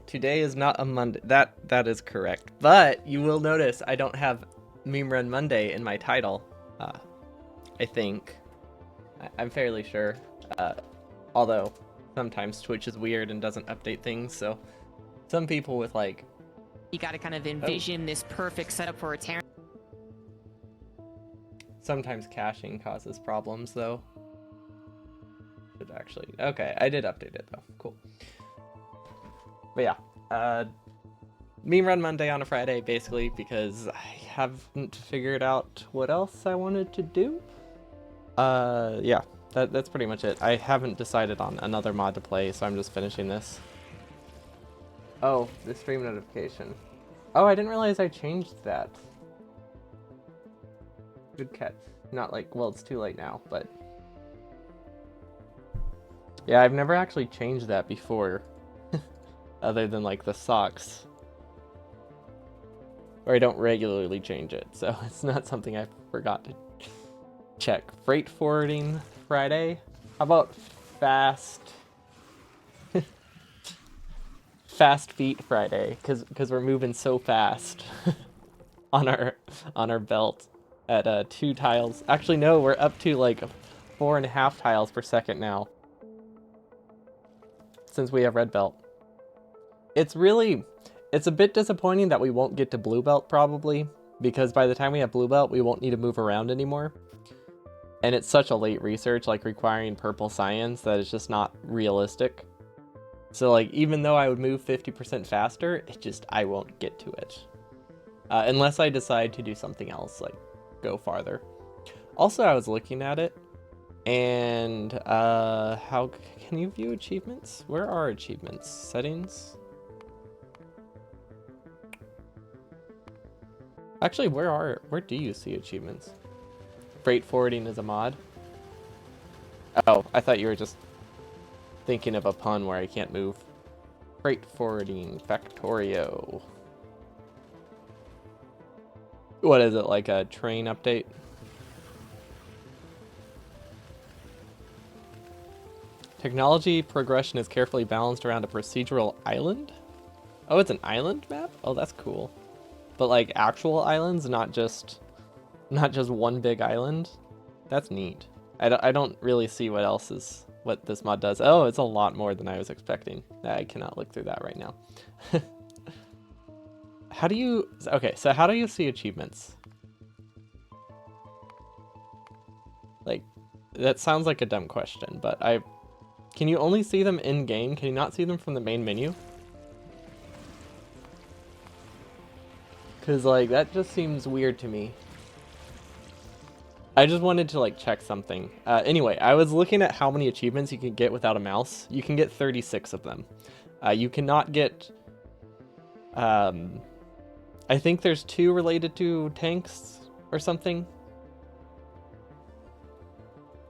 Today is not a Monday. That is correct. But you will notice I don't have Meme Run Monday in my title. Uh, I think. I'm fairly sure. Uh, although sometimes Twitch is weird and doesn't update things, so some people with like. You got to kind of Oh. envision this perfect setup for a Terran. Sometimes caching causes problems, though. Should actually. Okay, I did update it though. Cool. But yeah, Meme Run Monday on a Friday, basically, because I haven't figured out what else I wanted to do. Yeah, that's pretty much it. I haven't decided on another mod to play, so I'm just finishing this. Oh, the stream notification. Oh, I didn't realize I changed that. Good catch. Not like, well, it's too late now, but... Yeah, I've never actually changed that before. Other than, like, the socks. Or I don't regularly change it, so it's not something I forgot to check. Freight forwarding Friday? How about fast... fast feet Friday? Because we're moving so fast on our belt at 2 tiles. Actually, no, we're up to, like, 4.5 tiles per second now. Since we have red belt. It's a bit disappointing that we won't get to blue belt probably, because by the time we have blue belt, we won't need to move around anymore. And it's such a late research, like requiring purple science, that it's just not realistic. So like, even though I would move 50% faster, I won't get to it. Unless I decide to do something else, like go farther. Also, I was looking at it, and how can you view achievements? Where are achievements? Settings? Actually, where do you see achievements? Freight forwarding is a mod? Oh, I thought you were just thinking of a pun where I can't move. Freight forwarding Factorio. What is it, like a train update? Technology progression is carefully balanced around a procedural island? Oh, it's an island map? Oh, that's cool. But like actual islands, not just one big island. That's neat. I don't really see what this mod does. Oh, it's a lot more than I was expecting. I cannot look through that right now. So how do you see achievements? Like, that sounds like a dumb question, but can you only see them in game? Can you not see them from the main menu? Cause like, that just seems weird to me. I just wanted to like check something. Anyway, I was looking at how many achievements you can get without a mouse. You can get 36 of them. You cannot get, I think there's 2 related to tanks or something.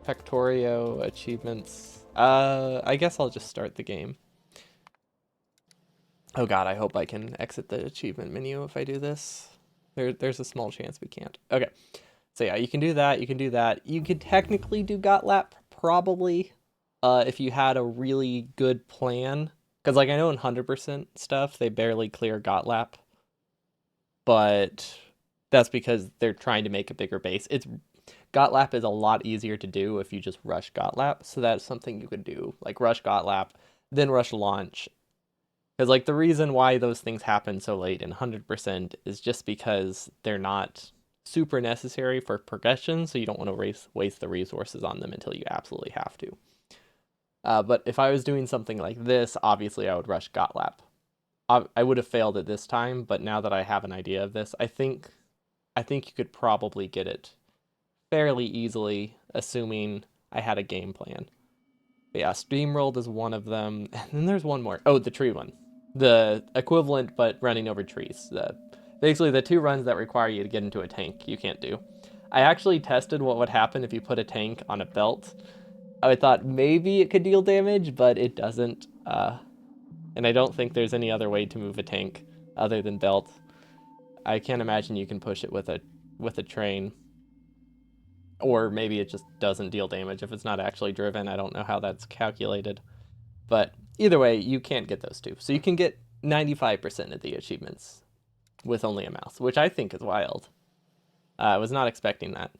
Factorio achievements. I guess I'll just start the game. Oh god, I hope I can exit the achievement menu if I do this. There's a small chance we can't. Okay. So yeah, you can do that, you can do that. You could technically do Gotlap, probably, if you had a really good plan. Because like I know in 100% stuff, they barely clear Gotlap. But that's because they're trying to make a bigger base. Gotlap is a lot easier to do if you just rush Gotlap. So that's something you could do. Like rush Gotlap, then rush launch. Because like the reason why those things happen so late in 100% is just because they're not super necessary for progression, so you don't want to waste the resources on them until you absolutely have to. But if I was doing something like this, obviously I would rush Gotlap. I would have failed at this time, but now that I have an idea of this, I think you could probably get it fairly easily, assuming I had a game plan. But yeah, Steamrolled is one of them, and then there's one more. Oh, the tree one. The equivalent, but running over trees. Basically, the 2 runs that require you to get into a tank, you can't do. I actually tested what would happen if you put a tank on a belt. I thought maybe it could deal damage, but it doesn't. And I don't think there's any other way to move a tank other than belt. I can't imagine you can push it with a train. Or maybe it just doesn't deal damage if it's not actually driven. I don't know how that's calculated. But either way, you can't get those 2. So you can get 95% of the achievements with only a mouse, which I think is wild. I was not expecting that.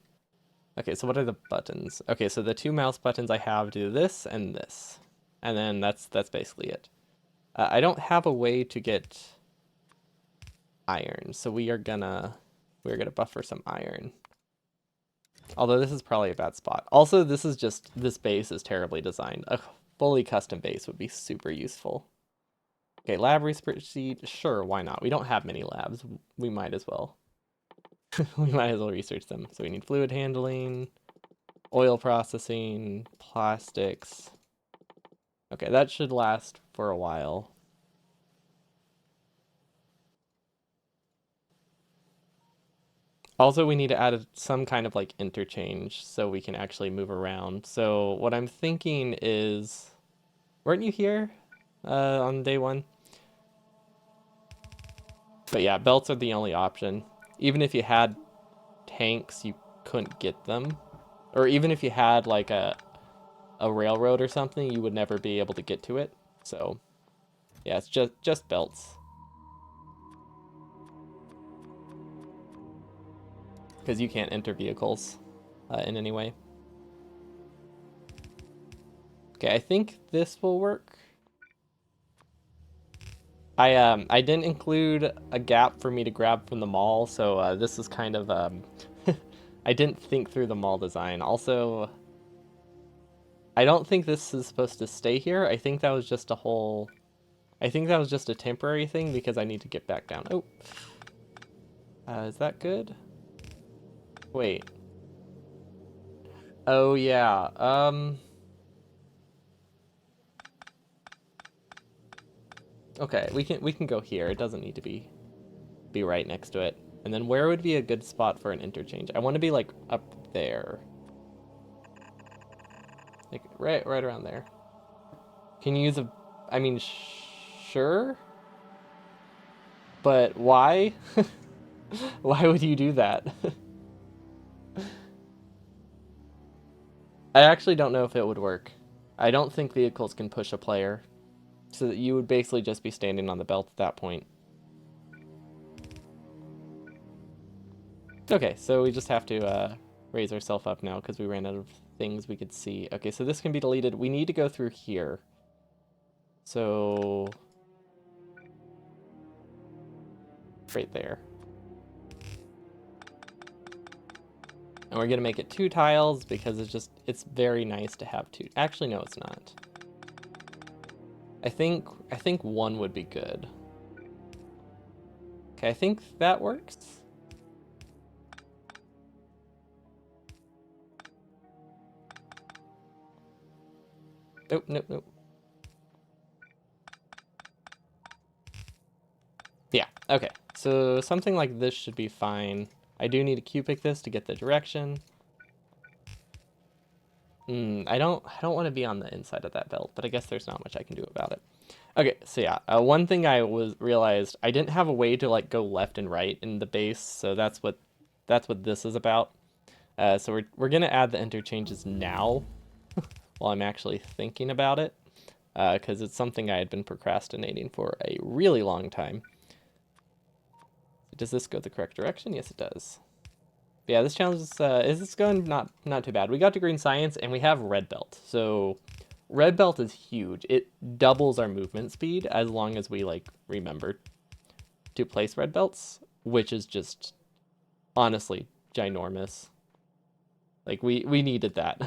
Okay, so what are the buttons? Okay, so the 2 mouse buttons I have do this and this. And then that's basically it. I don't have a way to get iron, so we're gonna buffer some iron. Although this is probably a bad spot. Also, this base is terribly designed. A fully custom base would be super useful. Okay, lab research seed, sure, why not? We don't have many labs. We might as well. We might as well research them. So we need fluid handling, oil processing, plastics. Okay, that should last for a while. Also, we need to add some kind of like interchange so we can actually move around. So what I'm thinking is, weren't you here on day 1? But yeah, belts are the only option. Even if you had tanks, you couldn't get them. Or even if you had like a railroad or something, you would never be able to get to it. So yeah, it's just belts. Because you can't enter vehicles in any way. Okay, I think this will work. I didn't include a gap for me to grab from the mall, so this is kind of I didn't think through the mall design. Also, I don't think this is supposed to stay here. I think that was just a temporary thing because I need to get back down. Oh, is that good? Wait. Oh yeah. Okay, we can go here. It doesn't need to be right next to it. And then where would be a good spot for an interchange? I want to be like up there. Like right around there. Can you use a I mean sure? But why? Why would you do that? I actually don't know if it would work. I don't think vehicles can push a player. So that you would basically just be standing on the belt at that point. Okay, so we just have to raise ourselves up now because we ran out of things we could see. Okay, so this can be deleted. We need to go through here. So right there. And we're gonna make it 2 tiles because it's very nice to have 2. Actually, no, it's not. I think 1 would be good. Okay, I think that works. Nope, nope, nope. Yeah, okay. So something like this should be fine. I do need to Q-pick this to get the direction. I don't want to be on the inside of that belt, but I guess there's not much I can do about it. Okay, so yeah, one thing I realized I didn't have a way to like go left and right in the base, so that's what this is about. So we're gonna add the interchanges now, while I'm actually thinking about it, because it's something I had been procrastinating for a really long time. Does this go the correct direction? Yes, it does. Yeah, this challenge is going not too bad. We got to green science and we have red belt. So red belt is huge. It doubles our movement speed as long as we like remember to place red belts, which is just honestly ginormous. Like we needed that.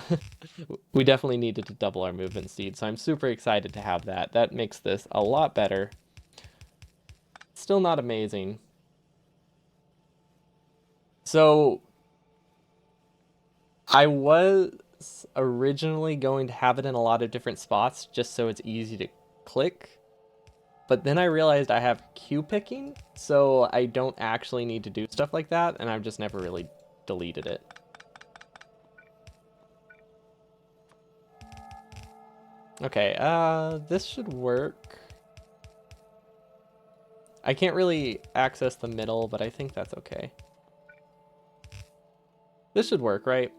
We definitely needed to double our movement speed. So I'm super excited to have that. That makes this a lot better. Still not amazing. So I was originally going to have it in a lot of different spots just so it's easy to click. But then I realized I have Q picking, so I don't actually need to do stuff like that, and I've just never really deleted it. Okay, this should work. I can't really access the middle, but I think that's okay. This should work, right?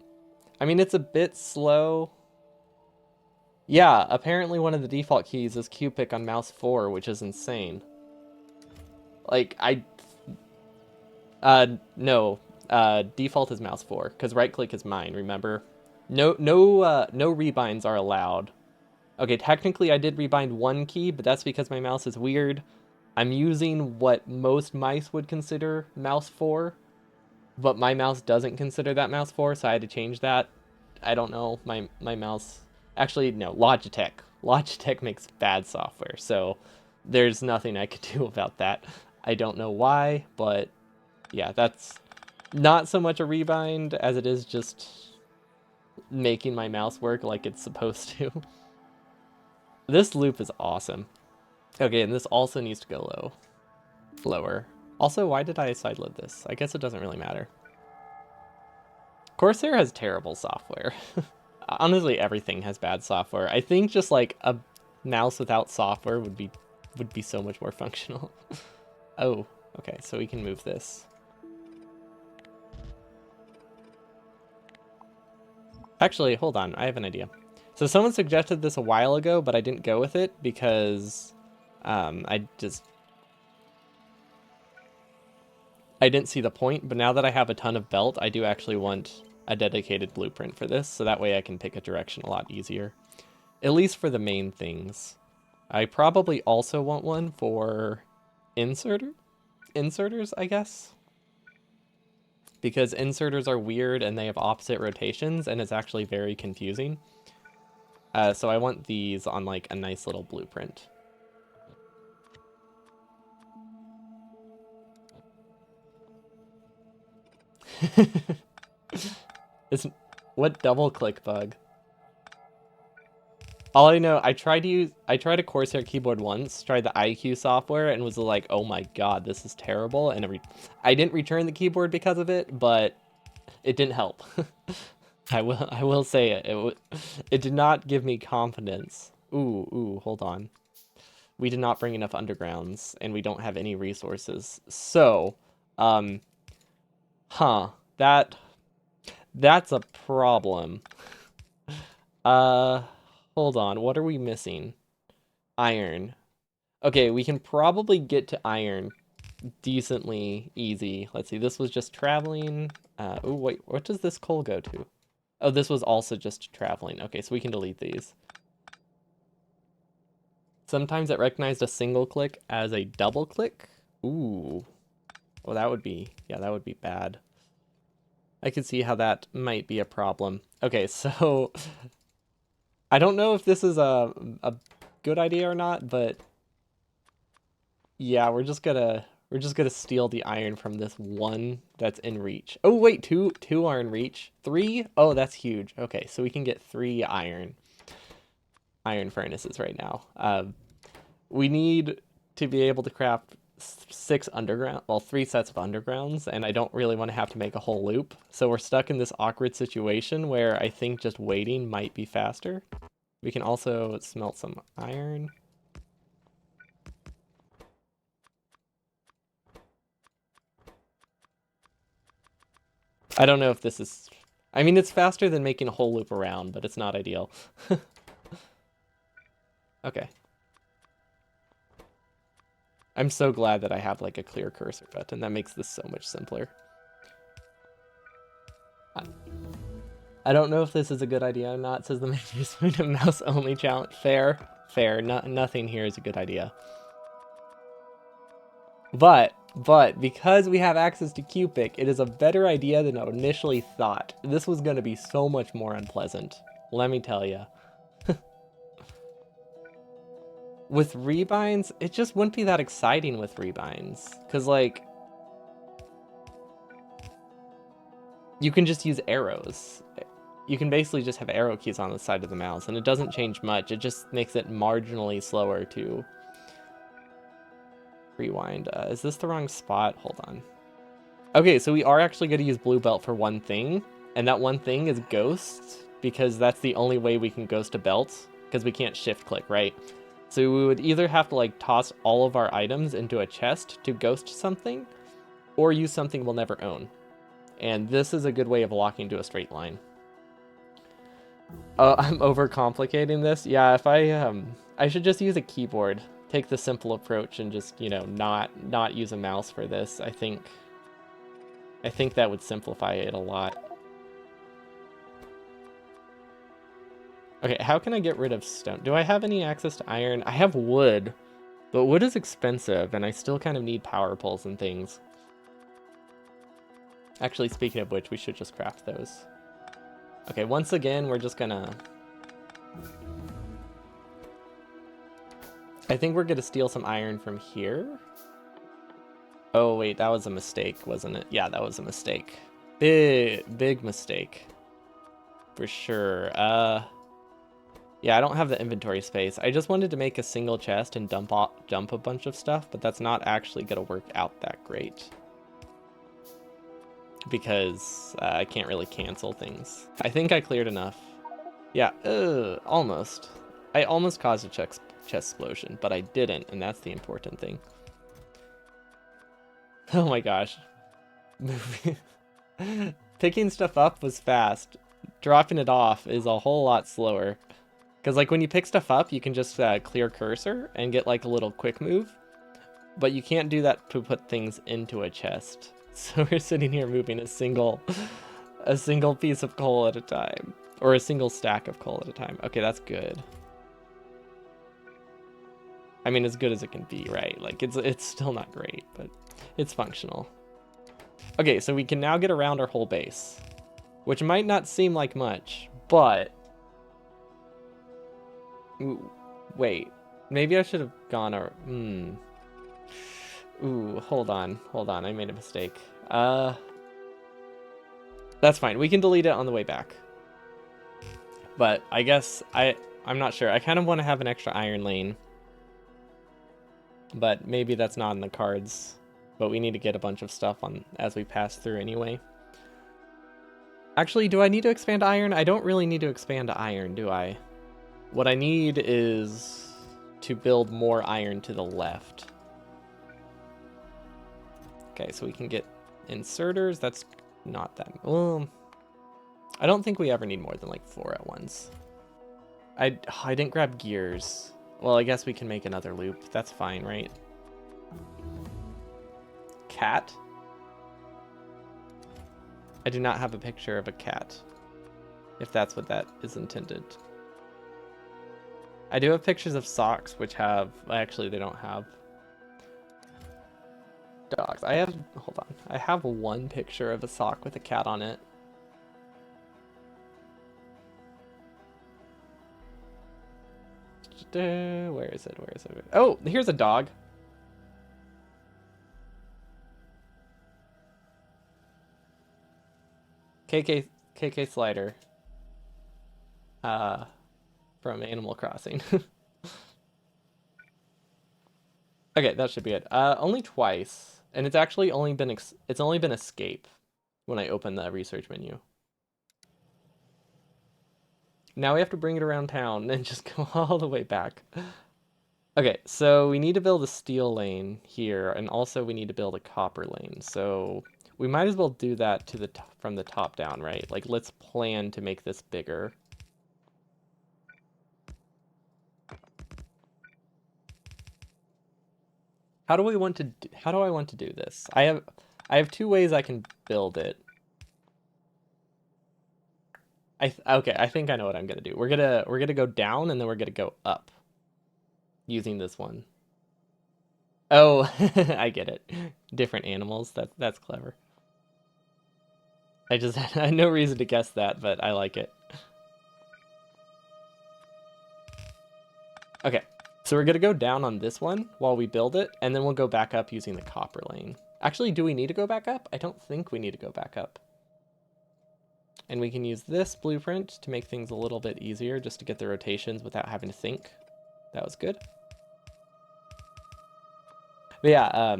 I mean, it's a bit slow. Yeah, apparently one of the default keys is Q-pick on mouse 4, which is insane. Like, no. Default is mouse 4, because right click is mine, remember? No rebinds are allowed. Okay, technically I did rebind one key, but that's because my mouse is weird. I'm using what most mice would consider mouse 4, but my mouse doesn't consider that mouse 4, so I had to change that. I don't know, my mouse... Actually, no, Logitech. Logitech makes bad software, so there's nothing I could do about that. I don't know why, but yeah, that's not so much a rebind as it is just making my mouse work like it's supposed to. This loop is awesome. Okay, and this also needs to go lower. Also, why did I sideload this? I guess it doesn't really matter. Corsair has terrible software. Honestly, everything has bad software. I think just like a mouse without software would be so much more functional. Oh, okay, so we can move this. Actually, hold on, I have an idea. So someone suggested this a while ago, but I didn't go with it because I didn't see the point. But now that I have a ton of belt, I do actually want a dedicated blueprint for this, so that way I can pick a direction a lot easier. At least for the main things. I probably also want one for inserters, I guess. Because inserters are weird and they have opposite rotations, and it's actually very confusing. So I want these on like a nice little blueprint. What double click bug? All I know, I tried a Corsair keyboard once, tried the IQ software, and was like, oh my god, this is terrible. And I didn't return the keyboard because of it, but it didn't help. I will say it. It did not give me confidence. Ooh, hold on. We did not bring enough undergrounds, and we don't have any resources. So, that's a problem. Hold on. What are we missing? Iron. Okay, we can probably get to iron decently easy. Let's see. This was just traveling. Oh, wait. What does this coal go to? Oh, this was also just traveling. Okay, so we can delete these. Sometimes it recognized a single click as a double click. Ooh. Well, that would be bad. I could see how that might be a problem. Okay, so I don't know if this is a good idea or not, but yeah, we're just gonna steal the iron from this one that's in reach. Oh wait, two are in reach. 3? Oh, that's huge. Okay, so we can get 3 iron furnaces right now. We need to be able to craft 3 sets of undergrounds, and I don't really want to have to make a whole loop. So we're stuck in this awkward situation where I think just waiting might be faster. We can also smelt some iron. I don't know if this is... I mean, it's faster than making a whole loop around, but it's not ideal. Okay. I'm so glad that I have like a clear cursor button. That makes this so much simpler. I don't know if this is a good idea or not, says the manuscript of mouse only challenge. Fair. Nothing here is a good idea. But because we have access to Qpic, it is a better idea than I initially thought. This was going to be so much more unpleasant. Let me tell you. With rebinds, it just wouldn't be that exciting with rebinds. Because, like, you can just use arrows. You can basically just have arrow keys on the side of the mouse, and it doesn't change much. It just makes it marginally slower to rewind. Is this the wrong spot? Hold on. Okay, so we are actually going to use blue belt for one thing, and that one thing is ghost, because that's the only way we can ghost a belt, because we can't shift click, right? So we would either have to like toss all of our items into a chest to ghost something, or use something we'll never own. And this is a good way of locking to a straight line. I'm overcomplicating this. Yeah, if I should just use a keyboard take the simple approach and just, you know, not use a mouse for this. I think that would simplify it a lot. Okay, how can I get rid of stone? Do I have any access to iron? I have wood, but wood is expensive, and I still kind of need power poles and things. Actually, speaking of which, we should just craft those. Okay, once again, we're just gonna... I think we're gonna steal some iron from here. Oh, wait, that was a mistake, wasn't it? Yeah, that was a mistake. Big mistake. For sure. Yeah, I don't have the inventory space. I just wanted to make a single chest and dump a bunch of stuff, but that's not actually gonna work out that great. Because I can't really cancel things. I think I cleared enough. Yeah, almost. I almost caused a chest explosion, but I didn't, and that's the important thing. Oh my gosh. Picking stuff up was fast. Dropping it off is a whole lot slower. Because like when you pick stuff up, you can just clear cursor and get like a little quick move. But you can't do that to put things into a chest. So we're sitting here moving a single piece of coal at a time. Or a single stack of coal at a time. Okay, that's good. I mean, as good as it can be, right? Like, it's still not great, but it's functional. Okay, so we can now get around our whole base. Which might not seem like much, but... Ooh, wait. Maybe I should have gone... Ooh, hold on. I made a mistake. That's fine. We can delete it on the way back. But I guess I'm not sure. I kind of want to have an extra iron lane. But maybe that's not in the cards. But we need to get a bunch of stuff on as we pass through anyway. Actually, do I need to expand iron? I don't really need to expand iron, do I? What I need is to build more iron to the left. Okay, so we can get inserters. That's not that... Well, I don't think we ever need more than like 4 at once. I didn't grab gears. Well, I guess we can make another loop. That's fine, right? Cat? I do not have a picture of a cat, if that's what that is intended. I do have pictures of socks, which have... Actually, they don't have dogs. I have... Hold on. I have one picture of a sock with a cat on it. Where is it? Oh, here's a dog. KK Slider. From Animal Crossing. Okay, that should be it. Only twice, and it's actually only been escape when I open the research menu. Now we have to bring it around town and just go all the way back. Okay, so we need to build a steel lane here, and also we need to build a copper lane. So we might as well do that to from the top down, right? Like, let's plan to make this bigger. How do I want to do this? I have 2 ways I can build it. Okay, I think I know what I'm gonna do. We're gonna go down and then we're gonna go up using this one. Oh, I get it. Different animals. That's clever. I had no reason to guess that, but I like it. Okay, so we're gonna go down on this one while we build it, and then we'll go back up using the copper lane. Actually, do we need to go back up? I don't think we need to go back up. And we can use this blueprint to make things a little bit easier, just to get the rotations without having to think. That was good. But yeah,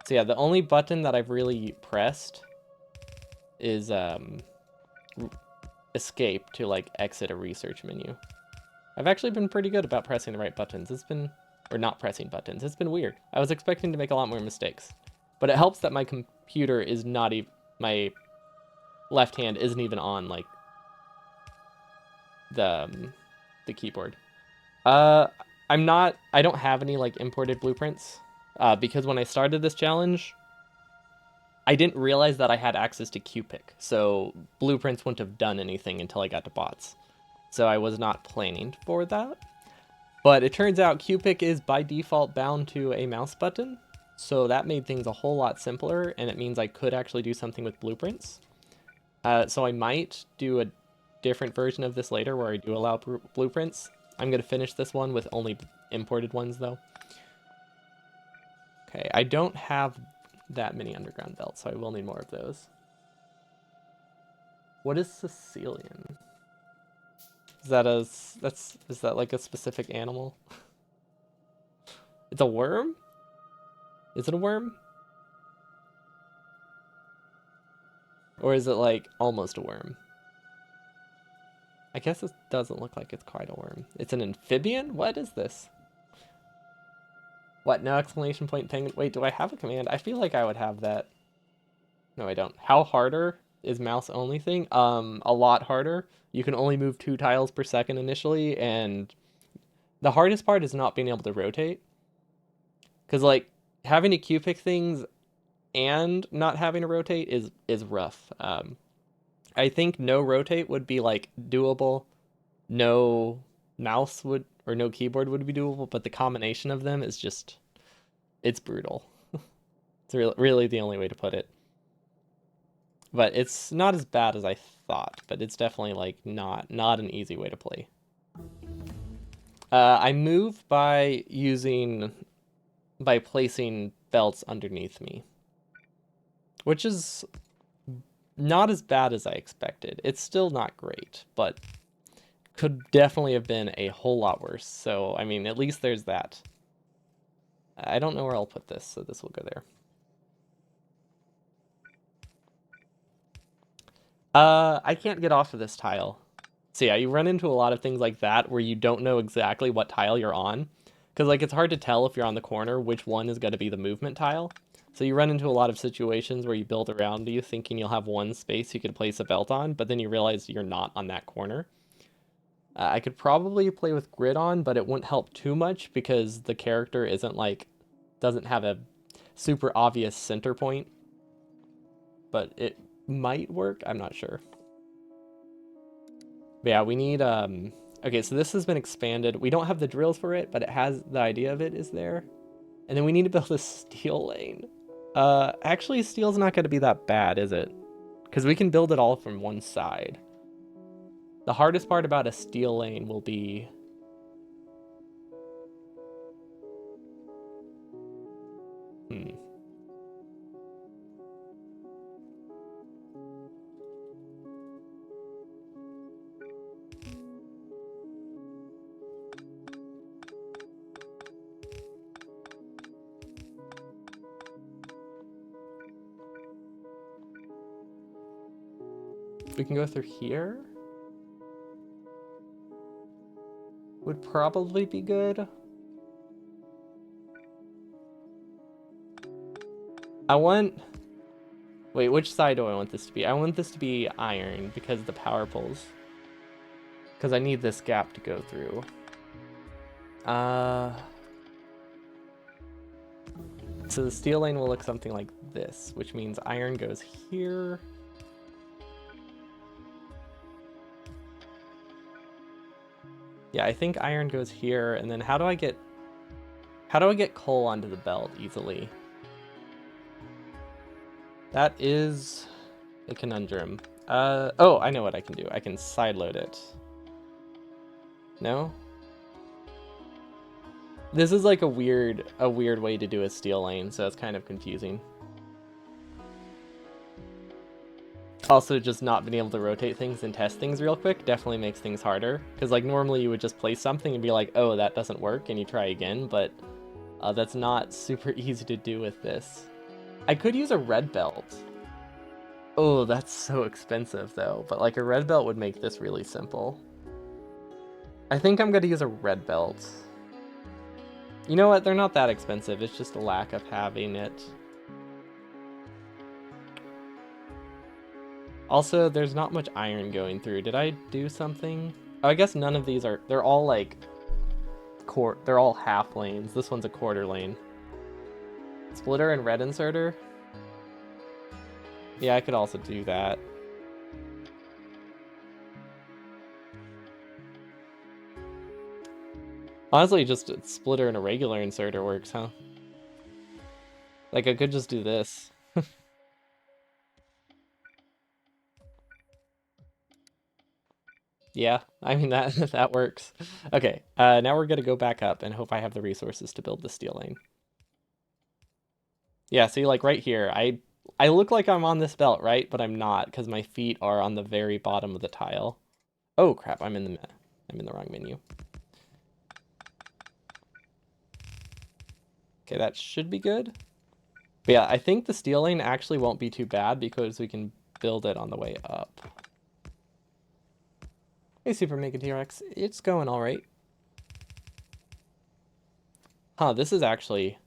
so yeah, the only button that I've really pressed is escape to like exit a research menu. I've actually been pretty good about pressing the right buttons. Or not pressing buttons. It's been weird. I was expecting to make a lot more mistakes. But it helps that my computer is not even, my left hand isn't even on like the keyboard. I don't have any like imported blueprints because when I started this challenge, I didn't realize that I had access to Qpick, so blueprints wouldn't have done anything until I got to bots. So I was not planning for that. But it turns out Qpick is by default bound to a mouse button, so that made things a whole lot simpler, and it means I could actually do something with blueprints. So I might do a different version of this later where I do allow blueprints. I'm going to finish this one with only imported ones, though. Okay, I don't have that many underground belts, so I will need more of those. What is Sicilian? Is that like a specific animal? It's a worm? Is it a worm? Or is it like almost a worm? I guess it doesn't look like it's quite a worm. It's an amphibian? What is this? What? No exclamation point penguin? Wait, do I have a command? I feel like I would have that. No, I don't. How harder is mouse only thing? A lot harder. You can only move 2 tiles per second initially, and the hardest part is not being able to rotate. Because like having to Q-pick things and not having to rotate is rough. I think no rotate would be like doable. No mouse would or no keyboard would be doable, but the combination of them is just it's brutal. It's really the only way to put it. But it's not as bad as I thought, but it's definitely like not an easy way to play. I move by placing belts underneath me, which is not as bad as I expected. It's still not great, but could definitely have been a whole lot worse. So, I mean, at least there's that. I don't know where I'll put this, so this will go there. I can't get off of this tile. So yeah, you run into a lot of things like that where you don't know exactly what tile you're on. Because like it's hard to tell if you're on the corner which one is going to be the movement tile. So you run into a lot of situations where you build around you thinking you'll have one space you could place a belt on, but then you realize you're not on that corner. I could probably play with grid on, but it wouldn't help too much because the character doesn't have a super obvious center point. But it might work, I'm not sure. But yeah, we need, okay, so this has been expanded. We don't have the drills for it, but it has, the idea of it is there. And then we need to build a steel lane. Actually, steel's not going to be that bad, is it? Because we can build it all from one side. The hardest part about a steel lane will be... We can go through here. Would probably be good. Wait, which side do I want this to be? I want this to be iron because of the power poles. Because I need this gap to go through. So the steel lane will look something like this, which means iron goes here. Yeah, I think iron goes here, and then how do I get coal onto the belt easily? That is a conundrum. Oh, I know what I can do. I can sideload it. No? This is like a weird way to do a steel lane, so it's kind of confusing. Also, just not being able to rotate things and test things real quick definitely makes things harder. Because like normally you would just place something and be like, oh, that doesn't work, and you try again, but that's not super easy to do with this. I could use a red belt. Oh, that's so expensive though, but like a red belt would make this really simple. I think I'm gonna use a red belt. You know what? They're not that expensive. It's just a lack of having it. Also, there's not much iron going through. Did I do something? Oh, I guess none of these are... They're all like... they're all half lanes. This one's a quarter lane. Splitter and red inserter. Yeah, I could also do that. Honestly, just a splitter and a regular inserter works, huh? Like, I could just do this. Yeah, I mean, that works. Okay, now we're gonna go back up and hope I have the resources to build the steel lane. Yeah, see, like right here, I look like I'm on this belt, right? But I'm not, because my feet are on the very bottom of the tile. Oh crap, I'm in the wrong menu. Okay, that should be good. But yeah, I think the steel lane actually won't be too bad because we can build it on the way up. Hey, Super Mega T-Rex, it's going all right. Huh, this is actually...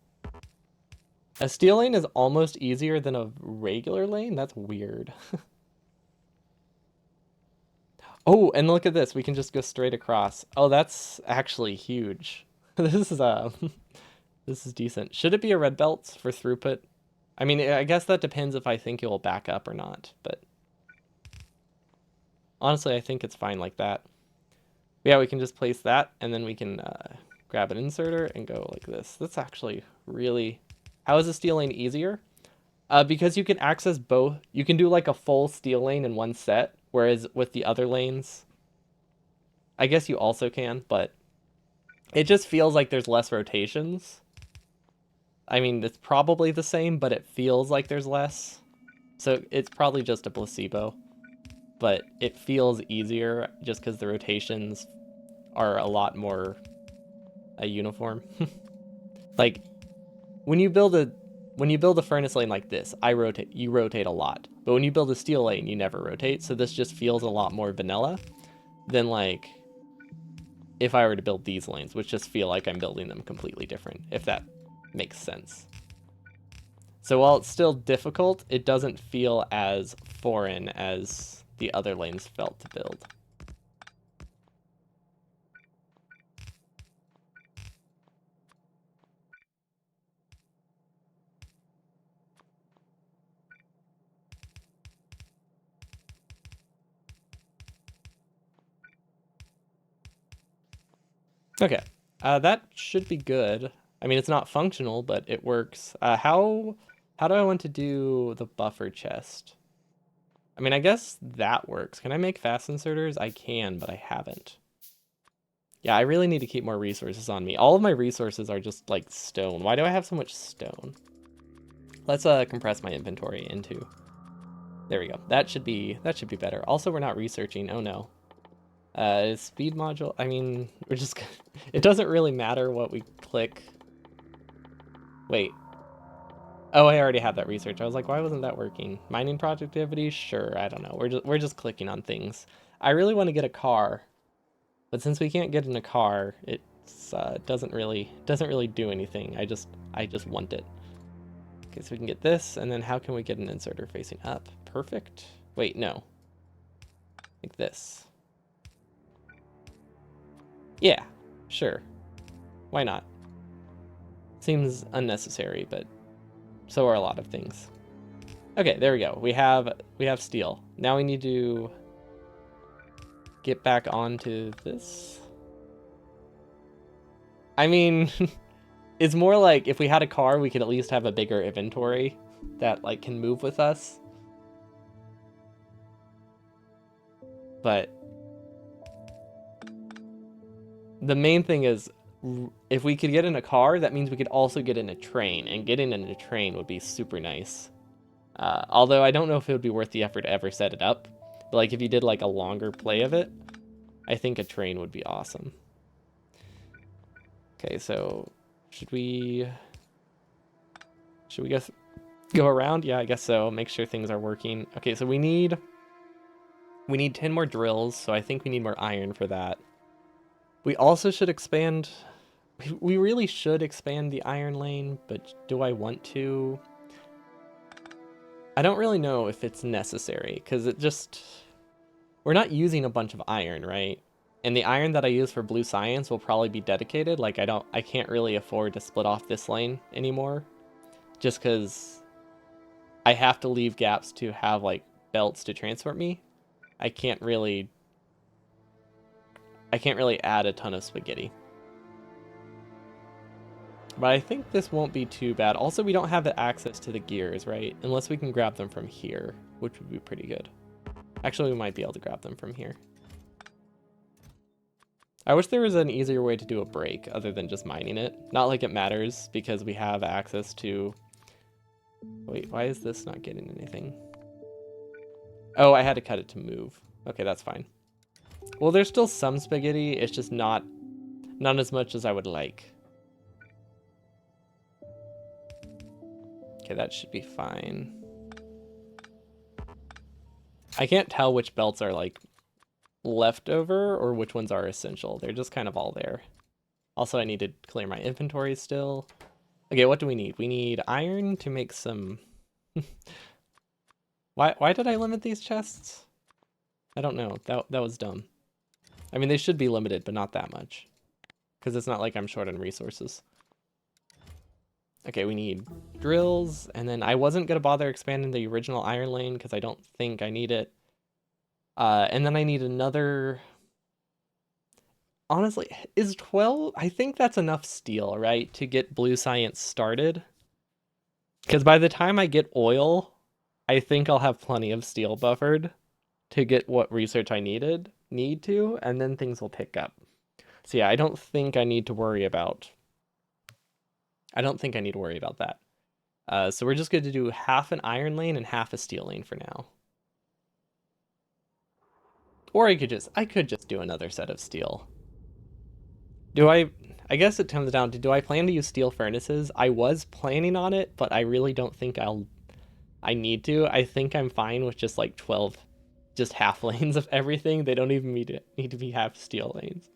A steel lane is almost easier than a regular lane? That's weird. Oh, and look at this. We can just go straight across. Oh, that's actually huge. This is this is decent. Should it be a red belt for throughput? I mean, I guess that depends if I think it will back up or not, but honestly, I think it's fine like that. But yeah, we can just place that, and then we can grab an inserter and go like this. That's actually really... How is the steel lane easier? Because you can access both. You can do like a full steel lane in one set, whereas with the other lanes, I guess you also can, but it just feels like there's less rotations. I mean, it's probably the same, but it feels like there's less. So it's probably just a placebo, but it feels easier just because the rotations are a lot more uniform. Like when you build a furnace lane like this, you rotate a lot. But when you build a steel lane, you never rotate. So this just feels a lot more vanilla than like if I were to build these lanes, which just feel like I'm building them completely different, if that makes sense. So while it's still difficult, it doesn't feel as foreign as the other lanes felt to build. Okay, that should be good. I mean, it's not functional, but it works. How do I want to do the buffer chest? I mean, I guess that works. Can I make fast inserters? I can, but I haven't. Yeah, I really need to keep more resources on me. All of my resources are just like stone. Why do I have so much stone? Let's compress my inventory into... There we go. That should be better. Also, we're not researching. Oh no. Speed module. I mean, we're just... It doesn't really matter what we click. Wait. Oh, I already have that research. I was like, why wasn't that working? Mining productivity? Sure, I don't know. We're just clicking on things. I really want to get a car, but since we can't get in a car, it doesn't really do anything. I just want it. Okay, so we can get this, and then how can we get an inserter facing up? Perfect. Wait, no. Like this. Yeah, sure. Why not? Seems unnecessary, but so are a lot of things. Okay, there we go. We have steel. Now we need to get back onto this. I mean, it's more like if we had a car, we could at least have a bigger inventory that like can move with us. But the main thing is, if we could get in a car, that means we could also get in a train, and getting in a train would be super nice. Although I don't know if it would be worth the effort to ever set it up. But like if you did like a longer play of it, I think a train would be awesome. Okay, so should we go around? Yeah, I guess so. Make sure things are working. Okay, so we need 10 more drills, so I think we need more iron for that. We also should expand... We really should expand the iron lane, but do I want to? I don't really know if it's necessary, because it just... We're not using a bunch of iron, right? And the iron that I use for blue science will probably be dedicated. Like I can't really afford to split off this lane anymore. Just because I have to leave gaps to have like belts to transport me. I can't really add a ton of spaghetti. But I think this won't be too bad. Also, we don't have access to the gears, right? Unless we can grab them from here, which would be pretty good. Actually, we might be able to grab them from here. I wish there was an easier way to do a break other than just mining it. Not like it matters because we have access to... Wait, why is this not getting anything? Oh, I had to cut it to move. Okay, that's fine. Well, there's still some spaghetti. It's just not as much as I would like. Okay, that should be fine. I can't tell which belts are like leftover or which ones are essential. They're just kind of all there. Also, I need to clear my inventory still. Okay, what do we need? We need iron to make some... Why did I limit these chests? I don't know. That was dumb. I mean, they should be limited, but not that much. Because it's not like I'm short on resources. Okay, we need drills, and then I wasn't going to bother expanding the original iron lane because I don't think I need it. And then I need another... Honestly, is 12... I think that's enough steel, right, to get blue science started. Because by the time I get oil, I think I'll have plenty of steel buffered to get what research I need to, and then things will pick up. So yeah, I don't think I need to worry about... that. So we're just going to do half an iron lane and half a steel lane for now. Or I could just do another set of steel. I guess it comes down to, do I plan to use steel furnaces? I was planning on it, but I really don't think I need to. I think I'm fine with just like 12, just half lanes of everything. They don't even need to be half steel lanes.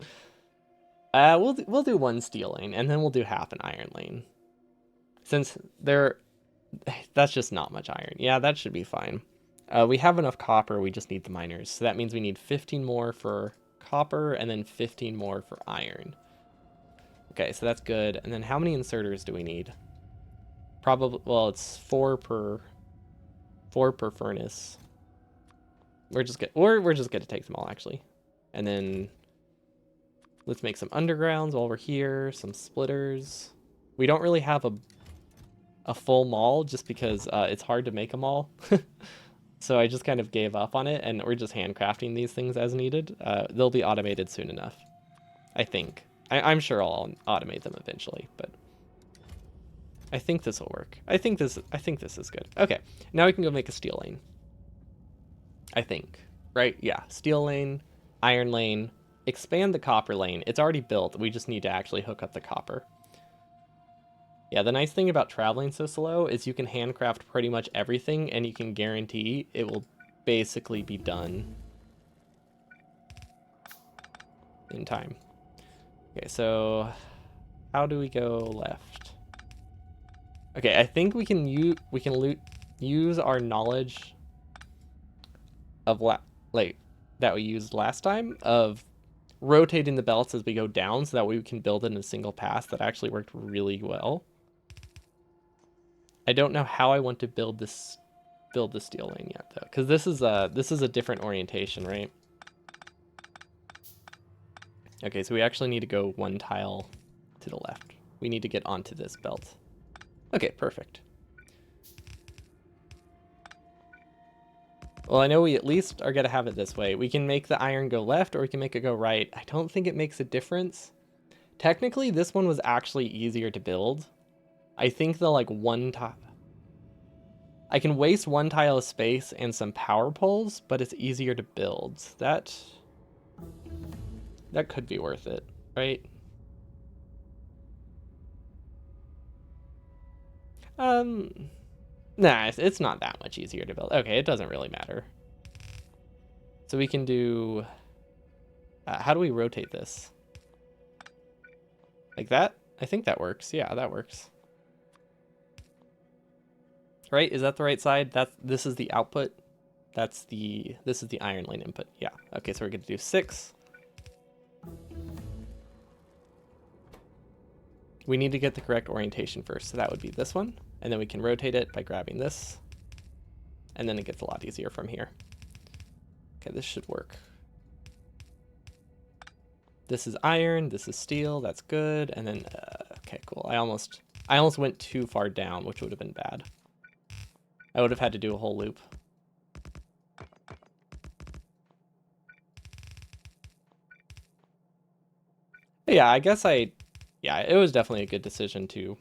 We'll do one steel lane, and then we'll do half an iron lane. Since that's just not much iron. Yeah, that should be fine. We have enough copper, we just need the miners. So that means we need 15 more for copper, and then 15 more for iron. Okay, so that's good. And then how many inserters do we need? Probably, well, it's 4 per furnace. We're just gonna take them all, actually. And then let's make some undergrounds while we're here, some splitters. We don't really have a full mall just because it's hard to make a mall. So I just kind of gave up on it, and we're just handcrafting these things as needed. They'll be automated soon enough, I think. I'm sure I'll automate them eventually, but I think this will work. I think this is good. Okay, now we can go make a steel lane. I think, right? Yeah, steel lane, iron lane, expand the copper lane. It's already built. We just need to actually hook up the copper. Yeah, the nice thing about traveling so slow is you can handcraft pretty much everything, and you can guarantee it will basically be done in time. Okay, so how do we go left? Okay, I think we can use our knowledge of that we used last time of rotating the belts as we go down, so that way we can build it in a single pass. That actually worked really well. I don't know how I want to build the steel lane yet though, because this is a different orientation, right? Okay, so we actually need to go one tile to the left. We need to get onto this belt. Okay, perfect. Well, I know we at least are gonna have it this way. We can make the iron go left, or we can make it go right. I don't think it makes a difference. Technically, this one was actually easier to build. I think the like one tile... I can waste one tile of space and some power poles, but it's easier to build. That could be worth it, right? Nah, it's not that much easier to build. Okay, it doesn't really matter. So we can do... how do we rotate this? Like that? I think that works. Yeah, that works. Right? Is that the right side? This is the output. This is the iron lane input. Yeah. Okay, so we're going to do 6. we need to get the correct orientation first. So that would be this one. And then we can rotate it by grabbing this. And then it gets a lot easier from here. Okay, this should work. This is iron, this is steel, that's good. And then, okay, cool. I almost went too far down, which would have been bad. I would have had to do a whole loop. But yeah, I guess it was definitely a good decision to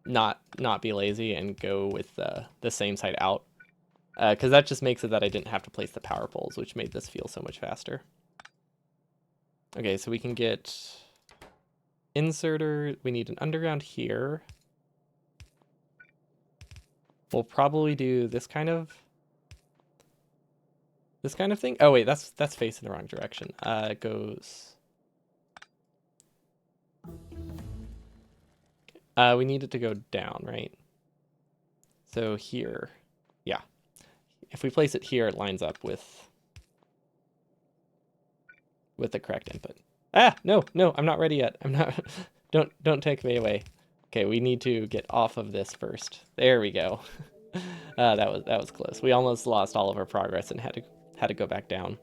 not be lazy and go with the same side out. Because that just makes it that I didn't have to place the power poles, which made this feel so much faster. Okay, so we can get inserter. We need an underground here. We'll probably do this kind of thing. Oh wait, that's facing the wrong direction. It goes. We need it to go down, right? So here, yeah. If we place it here, it lines up with the correct input. Ah, no, I'm not ready yet. I'm not. Don't take me away. Okay, we need to get off of this first. There we go. That was close. We almost lost all of our progress and had to go back down.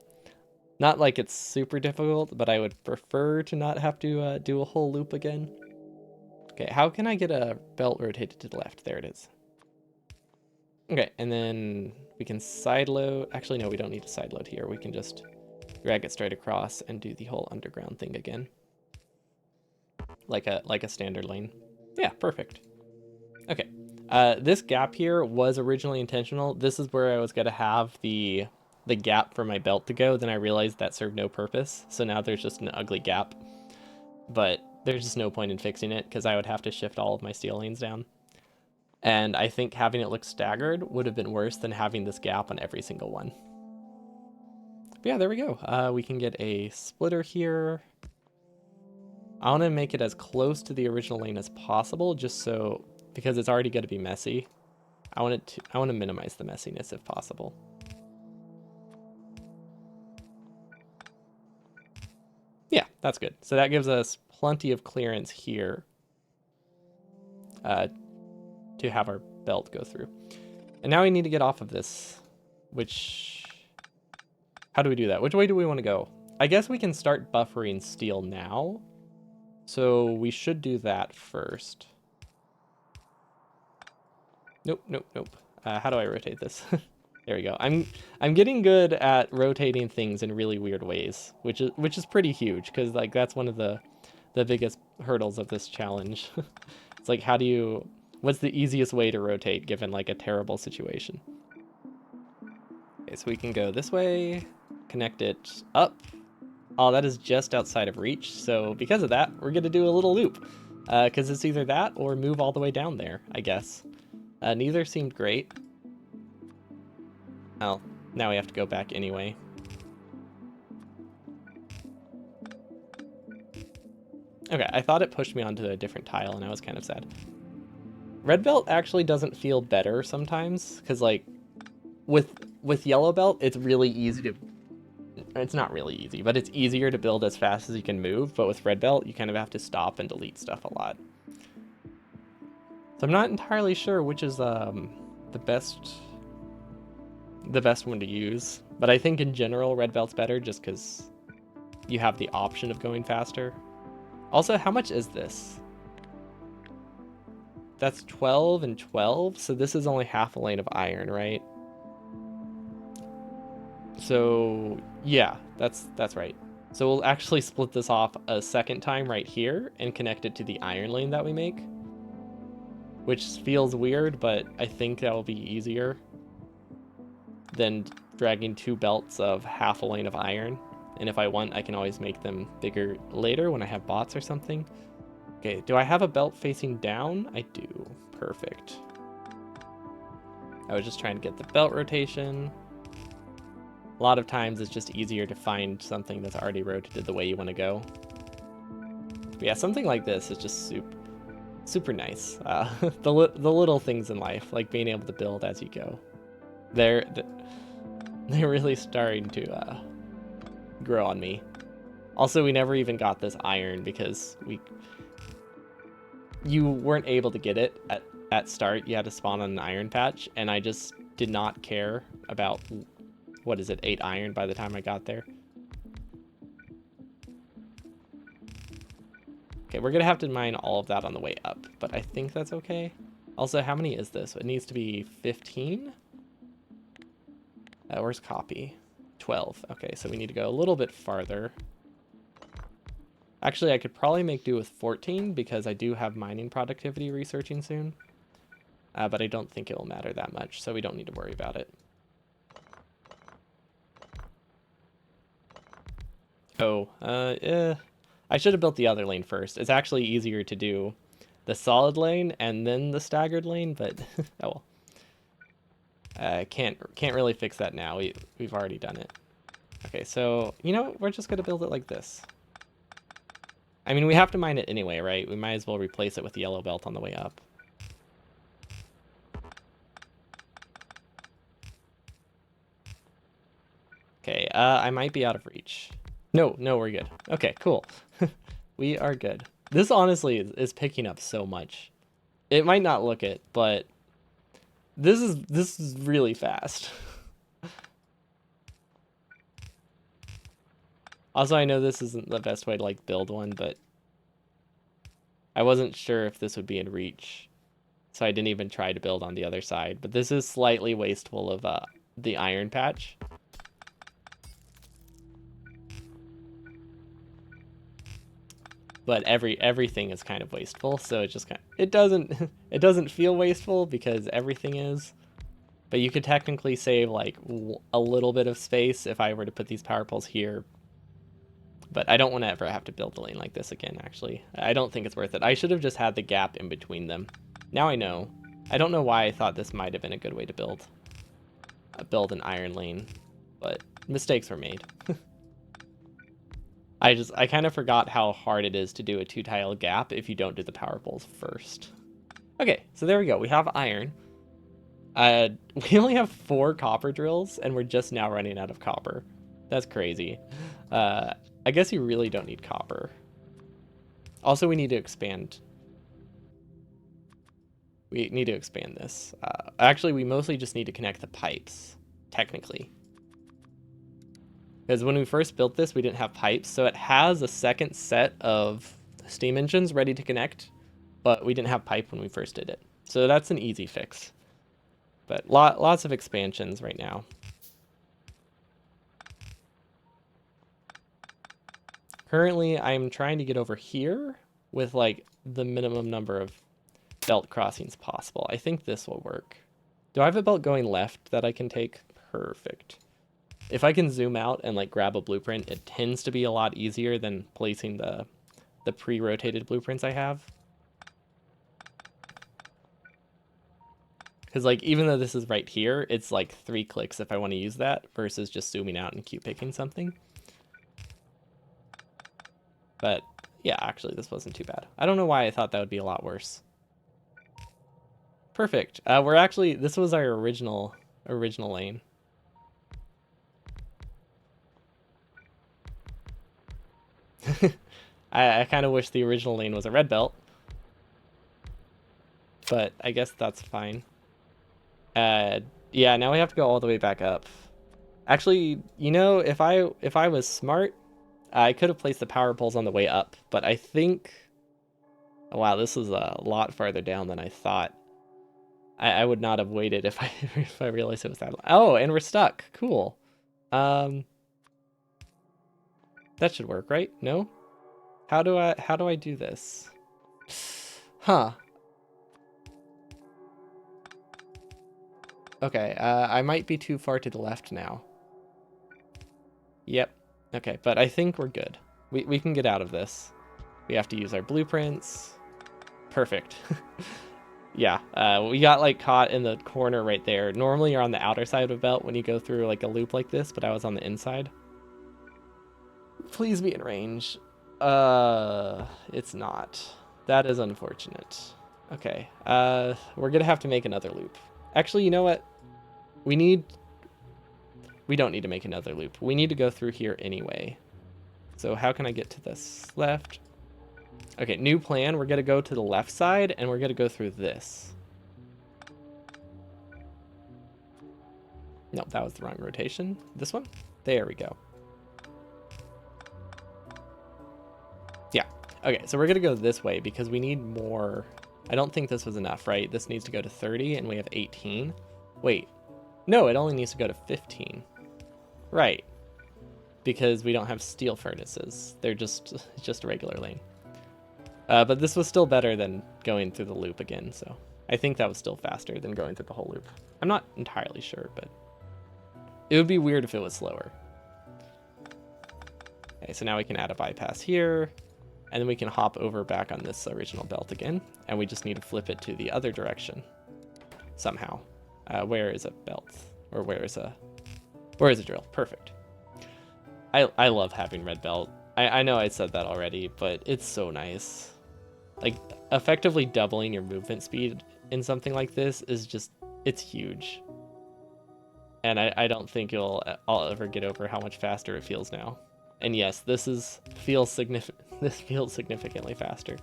Not like it's super difficult, but I would prefer to not have to do a whole loop again. Okay, how can I get a belt rotated to the left? There it is. Okay, and then we can side load. Actually, no, we don't need to side load here. We can just drag it straight across and do the whole underground thing again. Like a standard lane. Yeah, perfect. Okay. This gap here was originally intentional. This is where I was gonna have the gap for my belt to go. Then I realized that served no purpose. So now there's just an ugly gap. But there's just no point in fixing it because I would have to shift all of my steel lanes down. And I think having it look staggered would have been worse than having this gap on every single one. But yeah, there we go. We can get a splitter here. I want to make it as close to the original lane as possible, just so, because it's already going to be messy. I want to minimize the messiness if possible. Yeah, that's good. So that gives us plenty of clearance here to have our belt go through. And now we need to get off of this, which, how do we do that? Which way do we want to go? I guess we can start buffering steel now. So we should do that first. Nope. How do I rotate this? There we go. I'm getting good at rotating things in really weird ways, which is pretty huge because like that's one of the biggest hurdles of this challenge. It's like what's the easiest way to rotate given like a terrible situation? Okay, so we can go this way, connect it up. Oh, that is just outside of reach. So because of that, we're gonna do a little loop because it's either that or move all the way down there, I guess. Neither seemed great. Well, now we have to go back anyway. Okay, I thought it pushed me onto a different tile and I was kind of sad. Red belt actually doesn't feel better sometimes because like with yellow belt, it's really easy to, it's not really easy, but it's easier to build as fast as you can move. But with red belt, you kind of have to stop and delete stuff a lot. So I'm not entirely sure which is the best one to use, but I think in general red belt's better just because you have the option of going faster. Also, how much is this? That's 12 and 12, so this is only half a lane of iron, right? So yeah, that's right. So we'll actually split this off a second time right here and connect it to the iron lane that we make, which feels weird, but I think that will be easier than dragging two belts of half a lane of iron. And if I want, I can always make them bigger later when I have bots or something. Okay, do I have a belt facing down? I do. Perfect. I was just trying to get the belt rotation. A lot of times it's just easier to find something that's already rotated the way you want to go. But yeah, something like this is just super nice. The little things in life, like being able to build as you go. They're really starting to grow on me. Also, we never even got this iron because you weren't able to get it at start. You had to spawn on an iron patch, and I just did not care about, what is it, 8 iron by the time I got there. Okay, we're gonna have to mine all of that on the way up, but I think that's okay. Also, how many is this? It needs to be 15? Where's copy? 12. Okay, so we need to go a little bit farther. Actually, I could probably make do with 14 because I do have mining productivity researching soon. But I don't think it will matter that much, so we don't need to worry about it. Oh, I should have built the other lane first. It's actually easier to do the solid lane and then the staggered lane, but oh well. Can't really fix that now. We've already done it. Okay, so you know what? We're just gonna build it like this. I mean, we have to mine it anyway, right? We might as well replace it with the yellow belt on the way up. Okay, I might be out of reach. No, we're good. Okay, cool. We are good. This honestly is picking up so much. It might not look it, but this is really fast. Also, I know this isn't the best way to like build one, but I wasn't sure if this would be in reach, so I didn't even try to build on the other side. But this is slightly wasteful of the iron patch. But everything is kind of wasteful, so it just it doesn't feel wasteful because everything is. But you could technically save like a little bit of space if I were to put these power poles here. But I don't want to ever have to build a lane like this again, actually. I don't think it's worth it. I should have just had the gap in between them. Now I know. I don't know why I thought this might have been a good way to build an iron lane, but mistakes were made. I kind of forgot how hard it is to do a 2-tile gap if you don't do the power poles first. Okay, so there we go. We have iron. We only have 4 copper drills, and we're just now running out of copper. That's crazy. I guess you really don't need copper. Also, we need to expand. We need to expand this. Actually, we mostly just need to connect the pipes, technically. Because when we first built this, we didn't have pipes, so it has a second set of steam engines ready to connect, but we didn't have pipe when we first did it. So that's an easy fix. But lots of expansions right now. Currently, I'm trying to get over here with like the minimum number of belt crossings possible. I think this will work. Do I have a belt going left that I can take? Perfect. If I can zoom out and like grab a blueprint, it tends to be a lot easier than placing the pre-rotated blueprints I have. Because like even though this is right here, it's like 3 clicks if I want to use that versus just zooming out and keep picking something. But yeah, actually this wasn't too bad. I don't know why I thought that would be a lot worse. Perfect. We're actually, this was our original lane. I kind of wish the original lane was a red belt, but I guess that's fine. Yeah, now we have to go all the way back up. Actually, you know, if I was smart, I could have placed the power poles on the way up, but I think, oh, wow, this is a lot farther down than I thought. I would not have waited if I realized it was that. Oh, and we're stuck. Cool. That should work, right? No? How do I do this? Huh. Okay, I might be too far to the left now. Yep. Okay, but I think we're good. We can get out of this. We have to use our blueprints. Perfect. Yeah, we got like caught in the corner right there. Normally you're on the outer side of a belt when you go through like a loop like this, but I was on the inside. Please be in range. It's not. That is unfortunate. Okay, we're gonna have to make another loop. Actually, you know what? We don't need to make another loop. We need to go through here anyway. So how can I get to this left? Okay, new plan. We're going to go to the left side, and we're going to go through this. No, that was the wrong rotation. This one? There we go. Yeah. Okay, so we're going to go this way because we need more. I don't think this was enough, right? This needs to go to 30, and we have 18. Wait. No, it only needs to go to 15. Right. Because we don't have steel furnaces. They're just a regular lane. But this was still better than going through the loop again, so I think that was still faster than going through the whole loop. I'm not entirely sure, but it would be weird if it was slower. Okay, so now we can add a bypass here, and then we can hop over back on this original belt again, and we just need to flip it to the other direction somehow. Where is a belt? Or where is a drill? Perfect. I love having red belt. I know I said that already, but it's so nice. Like, effectively doubling your movement speed in something like this is just, it's huge. And I don't think I'll ever get over how much faster it feels now. And yes, this feels significantly faster.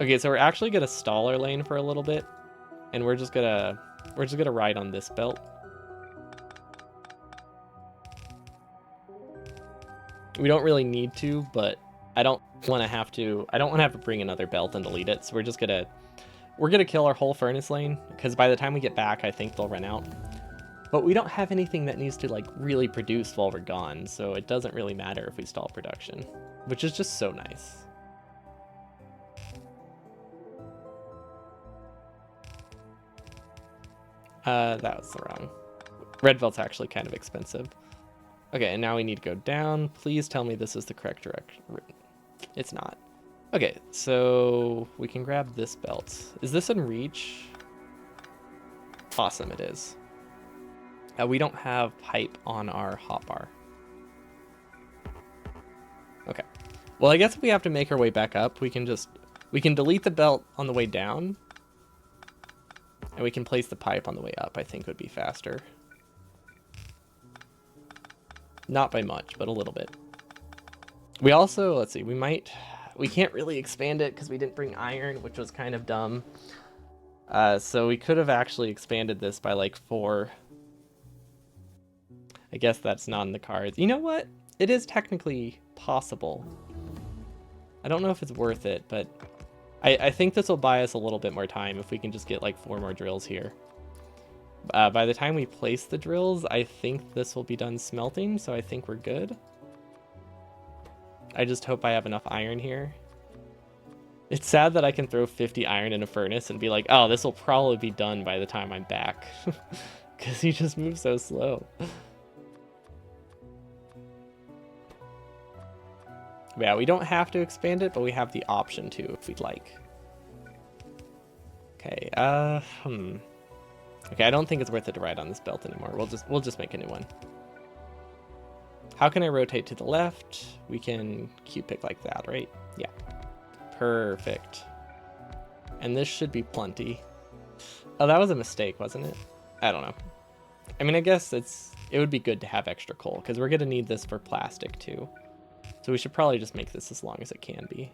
Okay, so we're actually gonna stall our lane for a little bit, and we're just gonna ride on this belt. We don't really need to, but I don't want to have to bring another belt and delete it. So we're gonna kill our whole furnace lane, because by the time we get back, I think they'll run out. But we don't have anything that needs to like really produce while we're gone, so it doesn't really matter if we stall production, which is just so nice. That was the wrong. Red belt's actually kind of expensive. Okay, and now we need to go down. Please tell me this is the correct direction. It's not. Okay, so we can grab this belt. Is this in reach? Awesome, it is. We don't have pipe on our hotbar. Okay. Well, I guess if we have to make our way back up, we can delete the belt on the way down, and we can place the pipe on the way up. I think would be faster. Not by much, but a little bit. We also, let's see, we can't really expand it because we didn't bring iron, which was kind of dumb. So we could have actually expanded this by like 4. I guess that's not in the cards. You know what? It is technically possible. I don't know if it's worth it, but I think this will buy us a little bit more time if we can just get like 4 more drills here. By the time we place the drills, I think this will be done smelting, so I think we're good. I just hope I have enough iron here. It's sad that I can throw 50 iron in a furnace and be like, oh, this will probably be done by the time I'm back. Because he just moves so slow. Yeah, we don't have to expand it, but we have the option to if we'd like. Okay, Okay, I don't think it's worth it to ride on this belt anymore. We'll just make a new one. How can I rotate to the left? We can Q-pick like that, right? Yeah. Perfect. And this should be plenty. Oh, that was a mistake, wasn't it? I don't know. I mean, I guess it would be good to have extra coal, because we're going to need this for plastic too. So we should probably just make this as long as it can be.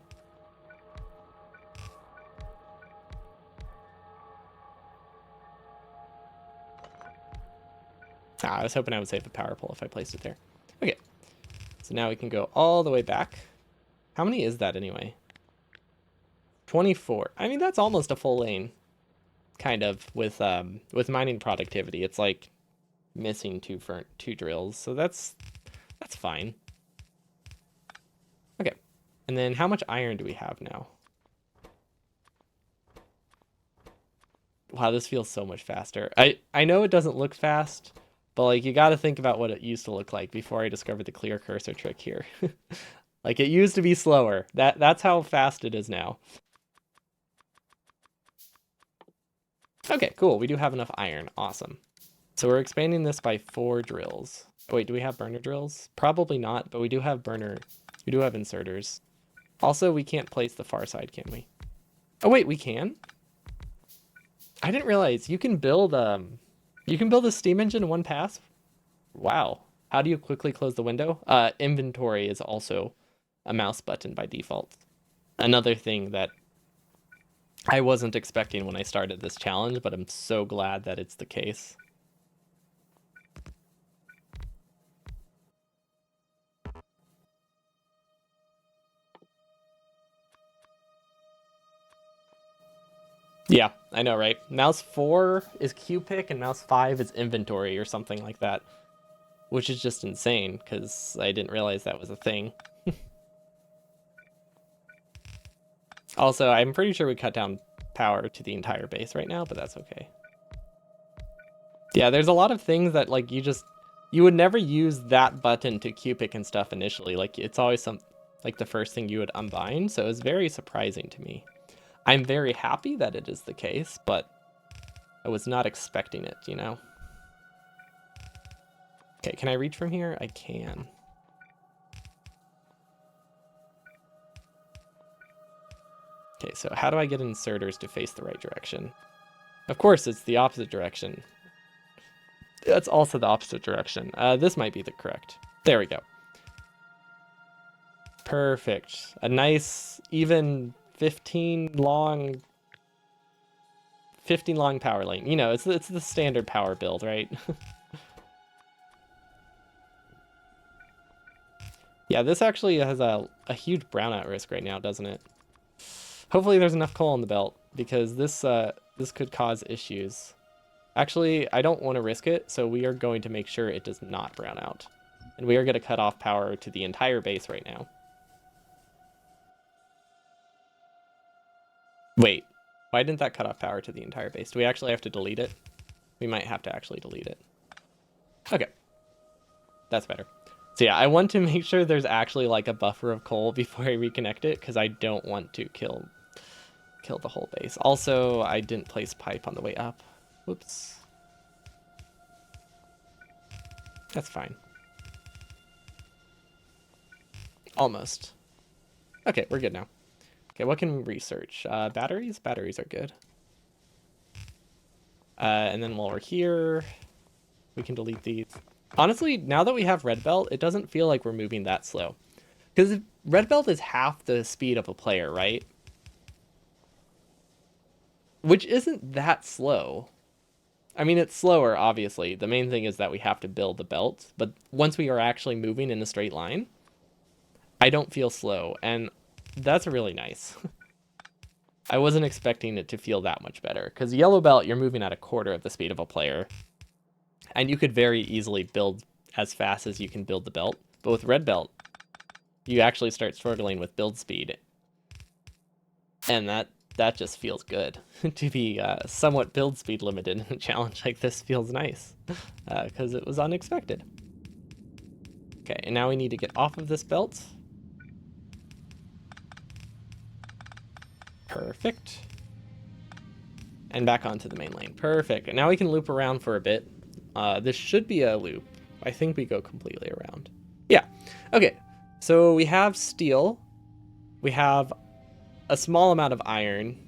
I was hoping I would save the power pole if I placed it there. Okay, so now we can go all the way back. How many is that anyway? 24. I mean, that's almost a full lane, kind of, with mining productivity. It's like missing two drills, so that's fine. Okay, and then how much iron do we have now? Wow, this feels so much faster. I know it doesn't look fast, but like you got to think about what it used to look like before I discovered the clear cursor trick here. Like it used to be slower. That's how fast it is now. Okay, cool. We do have enough iron. Awesome. So we're expanding this by 4 drills. Oh, wait, do we have burner drills? Probably not, but we do have inserters. Also, we can't place the far side, can we? Oh wait, we can? I didn't realize you can build a steam engine in one pass. Wow. How do you quickly close the window? Inventory is also a mouse button by default. Another thing that I wasn't expecting when I started this challenge, but I'm so glad that it's the case. Yeah, I know, right? Mouse 4 is Q-pick and mouse 5 is inventory or something like that. Which is just insane, because I didn't realize that was a thing. Also, I'm pretty sure we cut down power to the entire base right now, but that's okay. Yeah, there's a lot of things that, like, you would never use that button to Q-pick and stuff initially. Like, it's always like the first thing you would unbind, so it's very surprising to me. I'm very happy that it is the case, but I was not expecting it, you know? Okay, can I reach from here? I can. Okay, so how do I get inserters to face the right direction? Of course, it's the opposite direction. That's also the opposite direction. This might be the correct. There we go. Perfect. A nice, even 15 long power lane. You know, it's the standard power build, right? Yeah, this actually has a huge brownout risk right now, doesn't it? Hopefully there's enough coal in the belt, because this could cause issues. Actually, I don't want to risk it, so we are going to make sure it does not brown out. And we are going to cut off power to the entire base right now. Wait, why didn't that cut off power to the entire base? Do we actually have to delete it? We might have to actually delete it. Okay, that's better. So yeah, I want to make sure there's actually like a buffer of coal before I reconnect it, because I don't want to kill the whole base. Also, I didn't place pipe on the way up. Whoops. That's fine. Almost. Okay, we're good now. Okay, what can we research? Batteries? Batteries are good. And then while we're here, we can delete these. Honestly, now that we have red belt, it doesn't feel like we're moving that slow. Because red belt is half the speed of a player, right? Which isn't that slow. I mean, it's slower, obviously. The main thing is that we have to build the belt. But once we are actually moving in a straight line, I don't feel slow. And that's really nice. I wasn't expecting it to feel that much better. Because yellow belt, you're moving at a quarter of the speed of a player. And you could very easily build as fast as you can build the belt. But with red belt, you actually start struggling with build speed. And that just feels good. To be somewhat build speed limited in a challenge like this feels nice. Because it was unexpected. Okay, and now we need to get off of this belt. Perfect. And back onto the main lane. Perfect. And now we can loop around for a bit. This should be a loop. I think we go completely around. Yeah. Okay. So we have steel. We have a small amount of iron.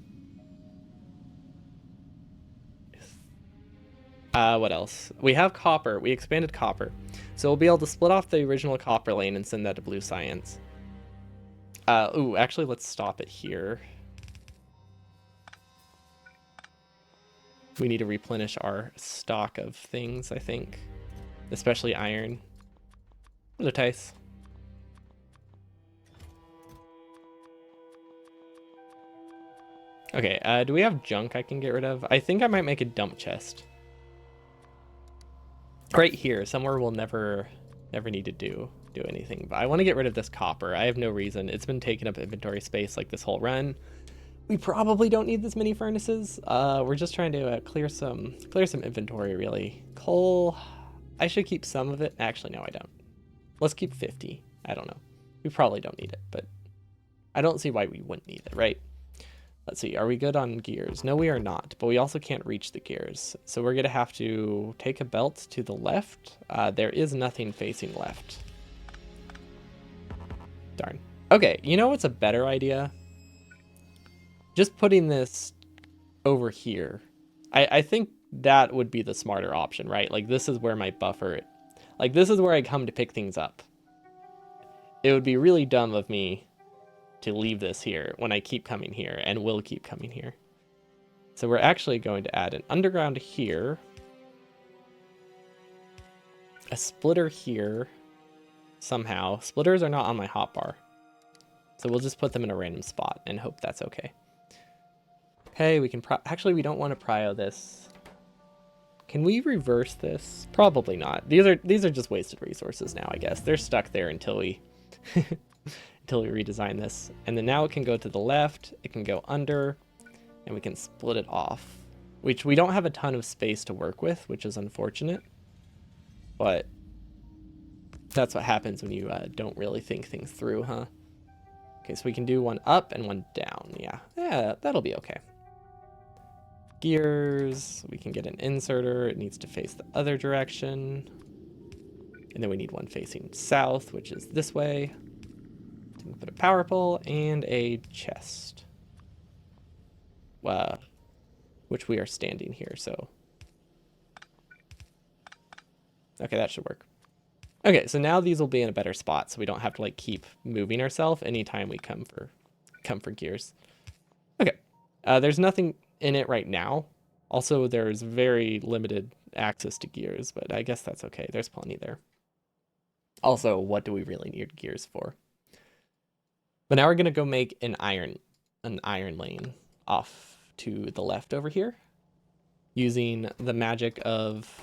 What else? We have copper. We expanded copper. So we'll be able to split off the original copper lane and send that to blue science. Ooh, actually, let's stop it here. We need to replenish our stock of things, I think. Especially iron. Hello, Tice. Okay, do we have junk I can get rid of? I think I might make a dump chest. Right here, somewhere we'll never need to do anything. But I want to get rid of this copper. I have no reason. It's been taking up inventory space like this whole run. We probably don't need this many furnaces. We're just trying to clear some inventory, really. Coal, I should keep some of it. Actually, no, I don't. Let's keep 50. I don't know. We probably don't need it, but I don't see why we wouldn't need it, right? Let's see, are we good on gears? No, we are not, but we also can't reach the gears. So we're gonna have to take a belt to the left. There is nothing facing left. Darn. Okay, you know what's a better idea? Just putting this over here. I think that would be the smarter option, right? Like, this is where my buffer, like, this is where I come to pick things up. It would be really dumb of me to leave this here when I keep coming here and will keep coming here. So we're actually going to add an underground here, a splitter here somehow. Splitters are not on my hotbar, so we'll just put them in a random spot and hope that's okay. Okay, we can actually we don't want to prio this. Can we reverse this? Probably not. These are just wasted resources now, I guess. They're stuck there until we until we redesign this. And then now it can go to the left, it can go under, and we can split it off, which we don't have a ton of space to work with, which is unfortunate. But that's what happens when you don't really think things through, huh? Okay, so we can do one up and one down. Yeah, that'll be okay. Gears, we can get an inserter. It needs to face the other direction. And then we need one facing south, which is this way. So we can put a power pole and a chest. Which we are standing here, so. Okay, that should work. Okay, so now these will be in a better spot, so we don't have to like keep moving ourselves anytime we come for gears. Okay, there's nothing in it right now. Also, there's very limited access to gears, but I guess that's okay. There's plenty there. Also, what do we really need gears for? But now we're gonna go make an iron lane off to the left over here, using the magic of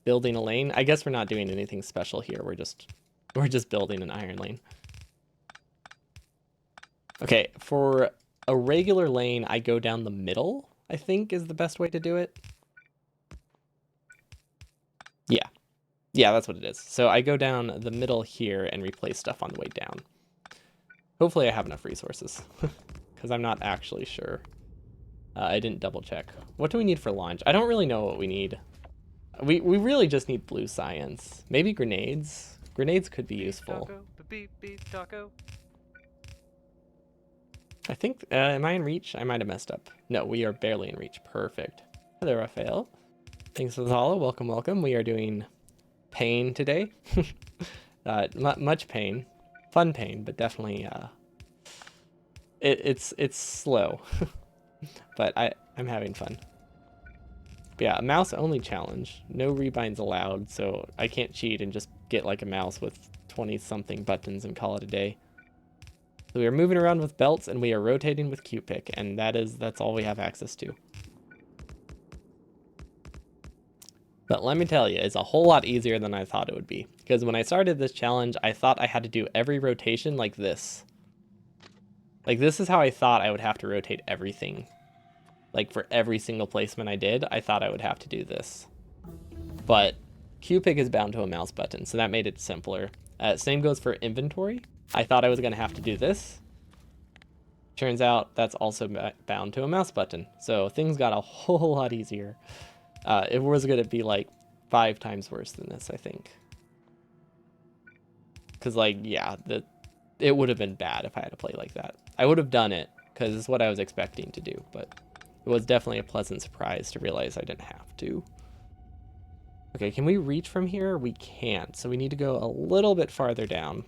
building a lane. I guess we're not doing anything special here. We're just building an iron lane. Okay, for a regular lane, I go down the middle, I think is the best way to do it. Yeah, that's what it is. So I go down the middle here and replace stuff on the way down. Hopefully I have enough resources, because I'm not actually sure. I didn't double check. What do we need for launch? I don't really know what we need. We really just need blue science. Maybe grenades. Grenades could be useful. Taco. I think, am I in reach? I might have messed up. No, we are barely in reach. Perfect. Hello, Raphael. Thanks for the follow. Welcome, welcome. We are doing pain today. Much pain. Fun pain, but definitely, it's slow. But I'm having fun. But yeah, a mouse only challenge. No rebinds allowed, so I can't cheat and just get like a mouse with 20 something buttons and call it a day. So we are moving around with belts and we are rotating with Q-pick, and that's all we have access to. But let me tell you, it's a whole lot easier than I thought it would be. Because when I started this challenge, I thought I had to do every rotation like this. Like this is how I thought I would have to rotate everything. Like for every single placement I did, I thought I would have to do this. But Q-pick is bound to a mouse button, so that made it simpler. Same goes for inventory. I thought I was going to have to do this. Turns out that's also bound to a mouse button. So things got a whole lot easier. It was going to be like 5 times worse than this, I think. Because like, yeah, it would have been bad if I had to play like that. I would have done it because it's what I was expecting to do, but it was definitely a pleasant surprise to realize I didn't have to. Okay, can we reach from here? We can't, so we need to go a little bit farther down.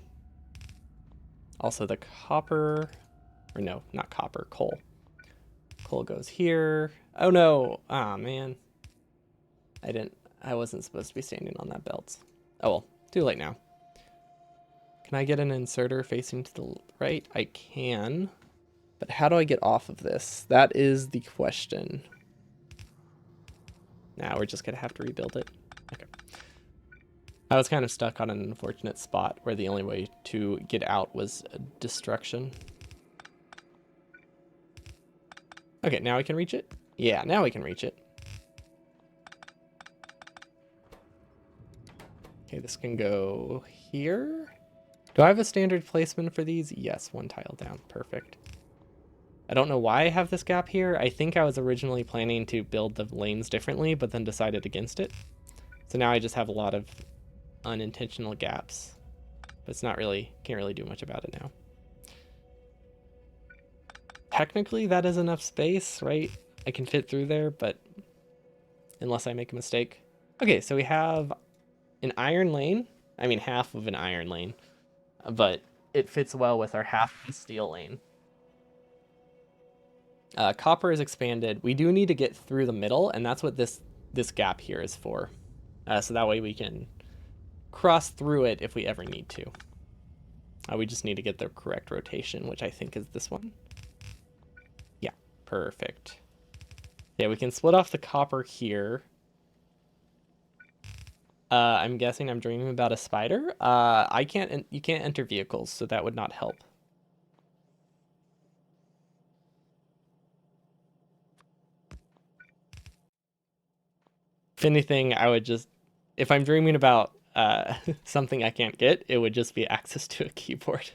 Also the copper, or no, not copper, coal. Coal goes here. Oh no, ah man. I wasn't supposed to be standing on that belt. Oh well, too late now. Can I get an inserter facing to the right? I can, but how do I get off of this? That is the question. Now we're just gonna have to rebuild it. Okay. I was kind of stuck on an unfortunate spot where the only way to get out was destruction. Okay, now I can reach it? Yeah, now we can reach it. Okay, this can go here. Do I have a standard placement for these? Yes, 1 tile down. Perfect. I don't know why I have this gap here. I think I was originally planning to build the lanes differently, but then decided against it. So now I just have a lot of unintentional gaps. But it's not really, can't really do much about it now. Technically, that is enough space, right? I can fit through there, but unless I make a mistake. Okay, so we have an iron lane. I mean, half of an iron lane. But it fits well with our half steel lane. Copper is expanded. We do need to get through the middle, and that's what this gap here is for. So that way we can cross through it if we ever need to. We just need to get the correct rotation, which I think is this one. Yeah, perfect. Yeah, we can split off the copper here. I'm guessing I'm dreaming about a spider. You can't enter vehicles, so that would not help. If anything, I would just, if I'm dreaming about something I can't get, it would just be access to a keyboard.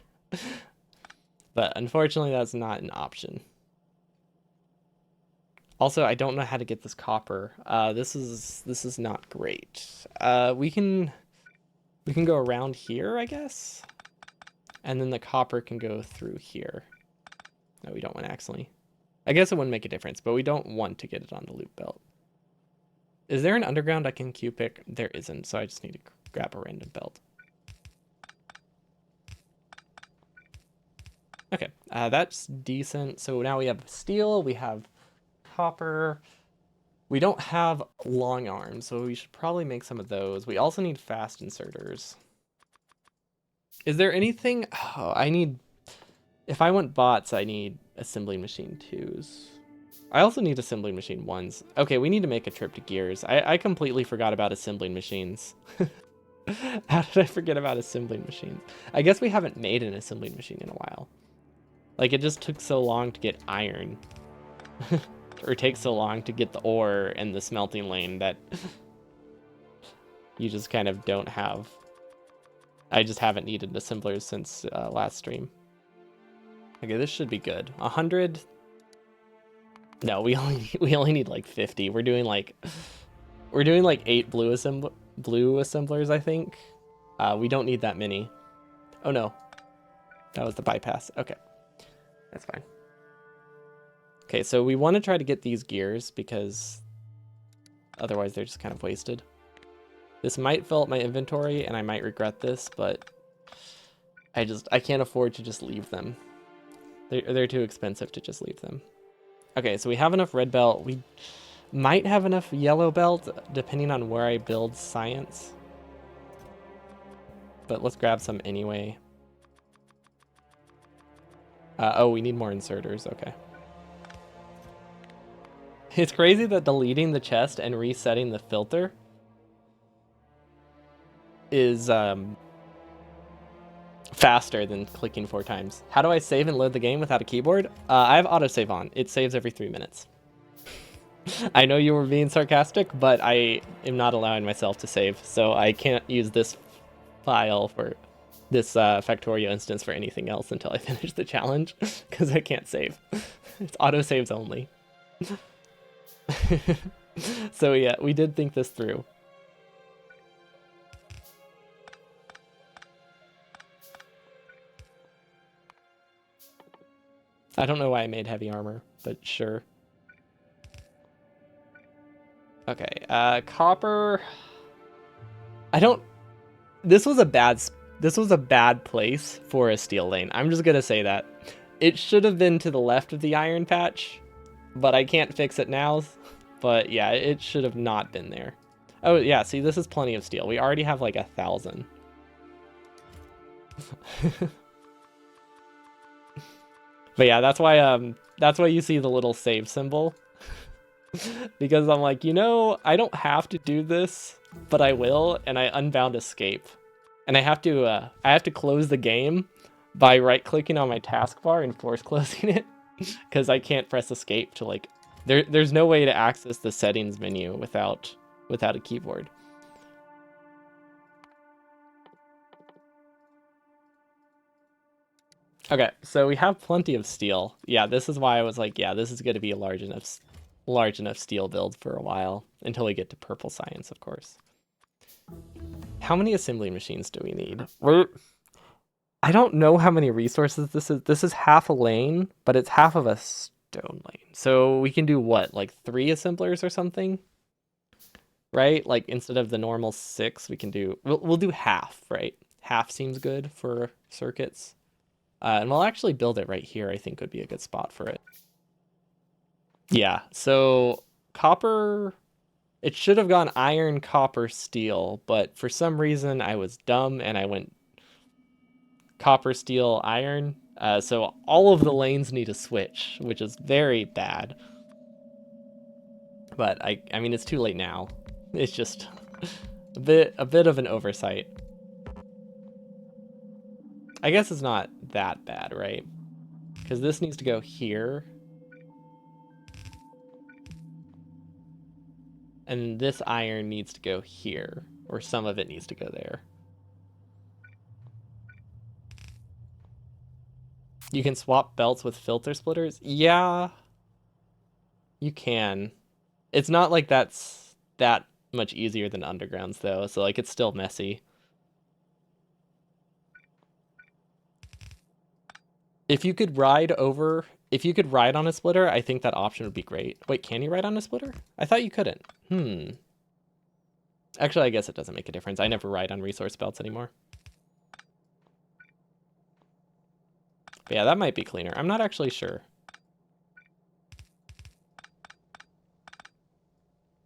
But unfortunately, that's not an option. Also, I don't know how to get this copper. This is not great. We can go around here, I guess, and then the copper can go through here. No, we don't want to accidentally. I guess it wouldn't make a difference, but we don't want to get it on the loop belt. Is there an underground I can Q pick? There isn't, so I just need to grab a random belt. Okay, that's decent. So now we have steel, we have copper. We don't have long arms, so we should probably make some of those. We also need fast inserters. Is there anything? Oh, I need. If I want bots, I need assembling machine 2s. I also need assembling machine 1s. Okay, we need to make a trip to gears. I completely forgot about assembling machines. How did I forget about assembling machines? I guess we haven't made an assembling machine in a while. Like, it just took so long to get iron. Or takes so long to get the ore and the smelting lane that you just kind of don't have. I just haven't needed assemblers since last stream. Okay, this should be good. 100. No, we only need like 50. We're doing like 8 blue assemblers, I think. We don't need that many. Oh no, that was the bypass. Okay, that's fine. Okay, so we want to try to get these gears because otherwise they're just kind of wasted. This might fill up my inventory and I might regret this, but I can't afford to just leave them. They're too expensive to just leave them. Okay, so we have enough red belt. We might have enough yellow belt depending on where I build science. But let's grab some anyway. Oh, we need more inserters. Okay. It's crazy that deleting the chest and resetting the filter is faster than clicking 4 times. How do I save and load the game without a keyboard? I have autosave on. It saves every 3 minutes. I know you were being sarcastic, but I am not allowing myself to save, so I can't use this file for this Factorio instance for anything else until I finish the challenge, because I can't save. It's autosaves only. So yeah, we did think this through. I don't know why I made heavy armor, but sure. Okay, copper. This was a bad place for a steel lane. I'm just gonna say that. It should have been to the left of the iron patch, but I can't fix it now. But yeah, it should have not been there. Oh yeah, see, this is plenty of steel. We already have like 1,000. But yeah, that's why you see the little save symbol. Because I'm like, I don't have to do this, but I will, and I unbound escape. And I have to close the game by right-clicking on my taskbar and force closing it, because I can't press escape to like. There's no way to access the settings menu without a keyboard. Okay, so we have plenty of steel. Yeah, this is why I was like, yeah, this is going to be a large enough steel build for a while until we get to purple science, of course. How many assembly machines do we need? I don't know how many resources this is. This is half a lane, but it's half of a stone lane. So we can do what, like 3 assemblers or something? Right? Like instead of the normal 6, we can do we'll do half, right? Half seems good for circuits. And we'll actually build it right here, I think would be a good spot for it. Yeah, so copper, it should have gone iron, copper, steel, but for some reason I was dumb and I went copper, steel, iron. So all of the lanes need to switch, which is very bad. But I mean, it's too late now. It's just a bit of an oversight. I guess it's not that bad, right? Because this needs to go here. And this iron needs to go here, or some of it needs to go there. You can swap belts with filter splitters? Yeah, you can. It's not like that's that much easier than undergrounds though, so like it's still messy. If you could ride on a splitter, I think that option would be great. Wait, can you ride on a splitter? I thought you couldn't. Actually, I guess it doesn't make a difference. I never ride on resource belts anymore. But yeah, that might be cleaner. I'm not actually sure.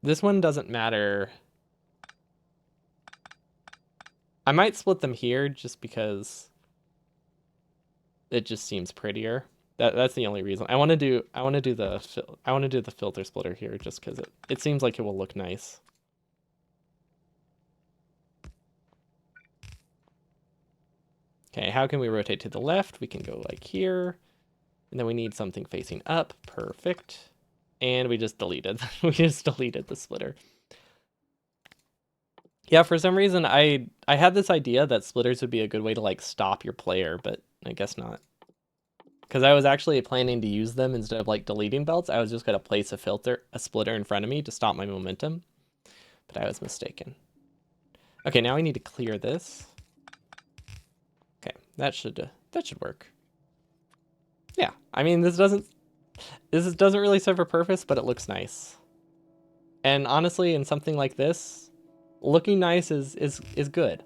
This one doesn't matter. I might split them here just because it just seems prettier. That's the only reason. I want to do the filter splitter here just because it seems like it will look nice. Okay, how can we rotate to the left? We can go like here, and then we need something facing up. Perfect. And we just deleted the splitter. Yeah, for some reason I had this idea that splitters would be a good way to like stop your player, but I guess not. Because I was actually planning to use them instead of like deleting belts. I was just gonna place a splitter in front of me to stop my momentum, but I was mistaken. Okay, now we need to clear this. Okay, that should work. Yeah, I mean this doesn't really serve a purpose, but it looks nice. And honestly, in something like this, looking nice is good.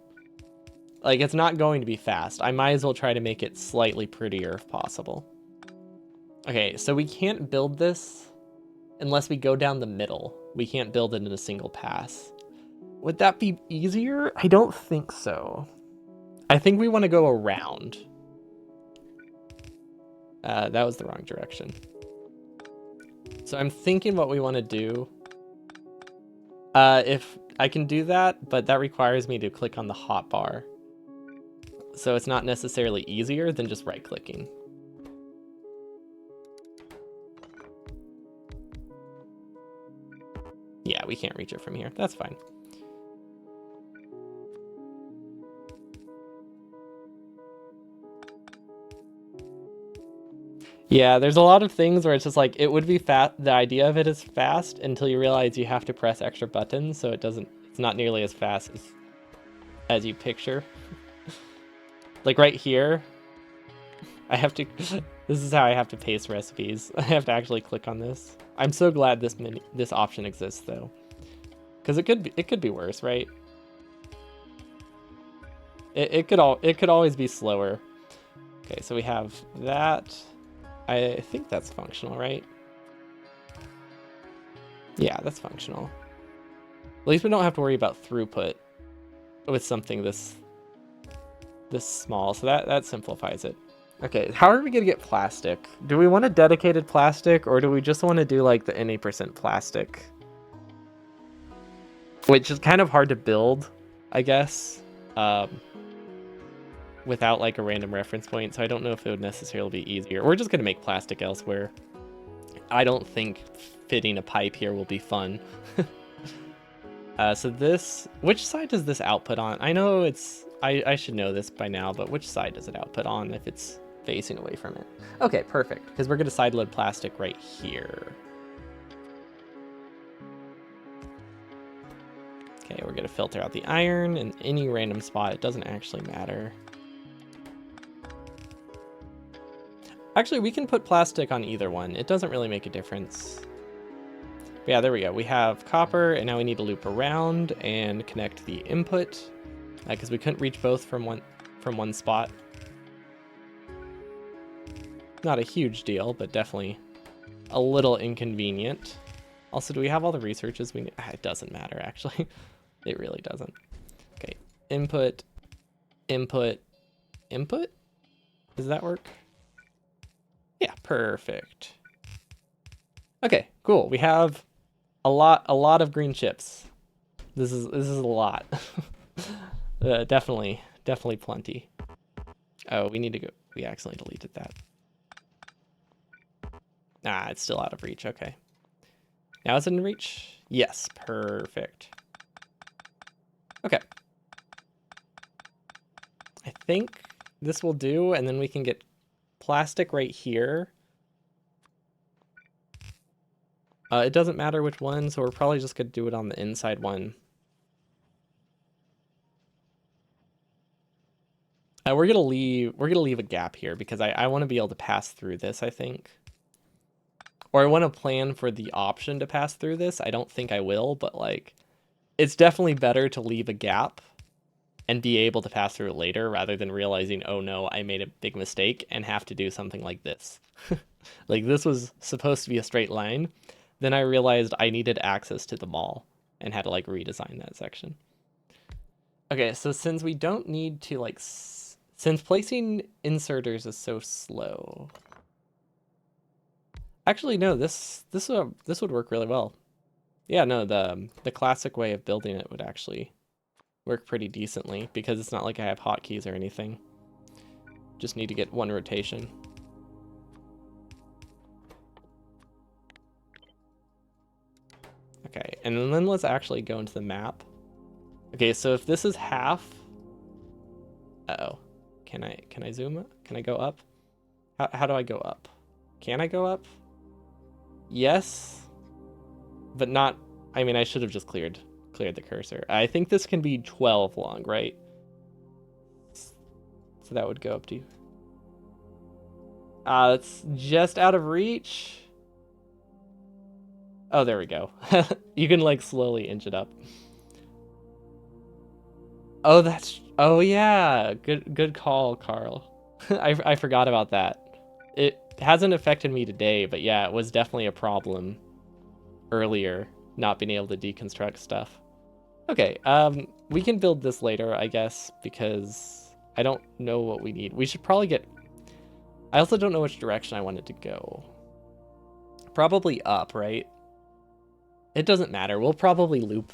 Like, it's not going to be fast. I might as well try to make it slightly prettier if possible. Okay, so we can't build this unless we go down the middle. We can't build it in a single pass. Would that be easier? I don't think so. I think we want to go around. That was the wrong direction. So I'm thinking what we want to do. If I can do that, but that requires me to click on the hotbar. So it's not necessarily easier than just right-clicking. Yeah, we can't reach it from here. That's fine. Yeah, there's a lot of things where it's just like, it would be fast. The idea of it is fast until you realize you have to press extra buttons, so it's not nearly as fast as you picture. Like right here, I have to, this is how I have to paste recipes. I have to actually click on this. I'm so glad this option exists though. Because it could be worse, right? It could always be slower. Okay, so we have that. I think that's functional, right? Yeah, that's functional. At least we don't have to worry about throughput with something this small, so that simplifies it. Okay, how are we gonna get plastic? Do we want a dedicated plastic, or do we just want to do like the NA% plastic? Which is kind of hard to build, I guess, without like a random reference point, so I don't know if it would necessarily be easier. We're just gonna make plastic elsewhere. I don't think fitting a pipe here will be fun. So this, which side does this output on? I know it's, I should know this by now, but which side does it output on if it's facing away from it? Okay, perfect, because we're gonna side load plastic right here. Okay, we're gonna filter out the iron in any random spot. It doesn't actually matter. Actually, we can put plastic on either one. It doesn't really make a difference. But yeah, there we go. We have copper, and now we need to loop around and connect the input, because we couldn't reach both from one spot. Not a huge deal, but definitely a little inconvenient. Also, do we have all the researches we need? It doesn't matter, actually. It really doesn't. Okay, input, input, input? Does that work? Yeah, perfect. Okay, cool. We have a lot of green chips. This is a lot. Definitely plenty. Oh, we need to go. We accidentally deleted that. Ah, it's still out of reach. Okay. Now it's in reach? Yes, perfect. Okay. I think this will do, and then we can get plastic right here. It doesn't matter which one, so we're probably just gonna do it on the inside one. We're gonna leave a gap here because I want to be able to pass through this, I think. Or I want to plan for the option to pass through this. I don't think I will, but like, it's definitely better to leave a gap and be able to pass through it later rather than realizing, oh no, I made a big mistake and have to do something like this. Like this was supposed to be a straight line. Then I realized I needed access to the mall and had to like redesign that section. Okay, so since we don't need to like, since placing inserters is so slow. Actually, no, this would work really well. Yeah, no, the classic way of building it would actually work pretty decently because it's not like I have hotkeys or anything. Just need to get one rotation. Okay, and then let's actually go into the map. Okay, so if this is half, uh-oh, can I zoom it? Can I go up? How do I go up? Can I go up? Yes, but not. I mean, I should have just cleared the cursor. I think this can be 12 long, right? So that would go up to. It's just out of reach. Oh, there we go. You can like slowly inch it up. Oh, oh yeah. Good call, Carl. I forgot about that. It hasn't affected me today, but yeah, it was definitely a problem earlier, not being able to deconstruct stuff. Okay, we can build this later, I guess, because I don't know what we need. We should probably get... I also don't know which direction I want it to go. Probably up, right? It doesn't matter. We'll probably loop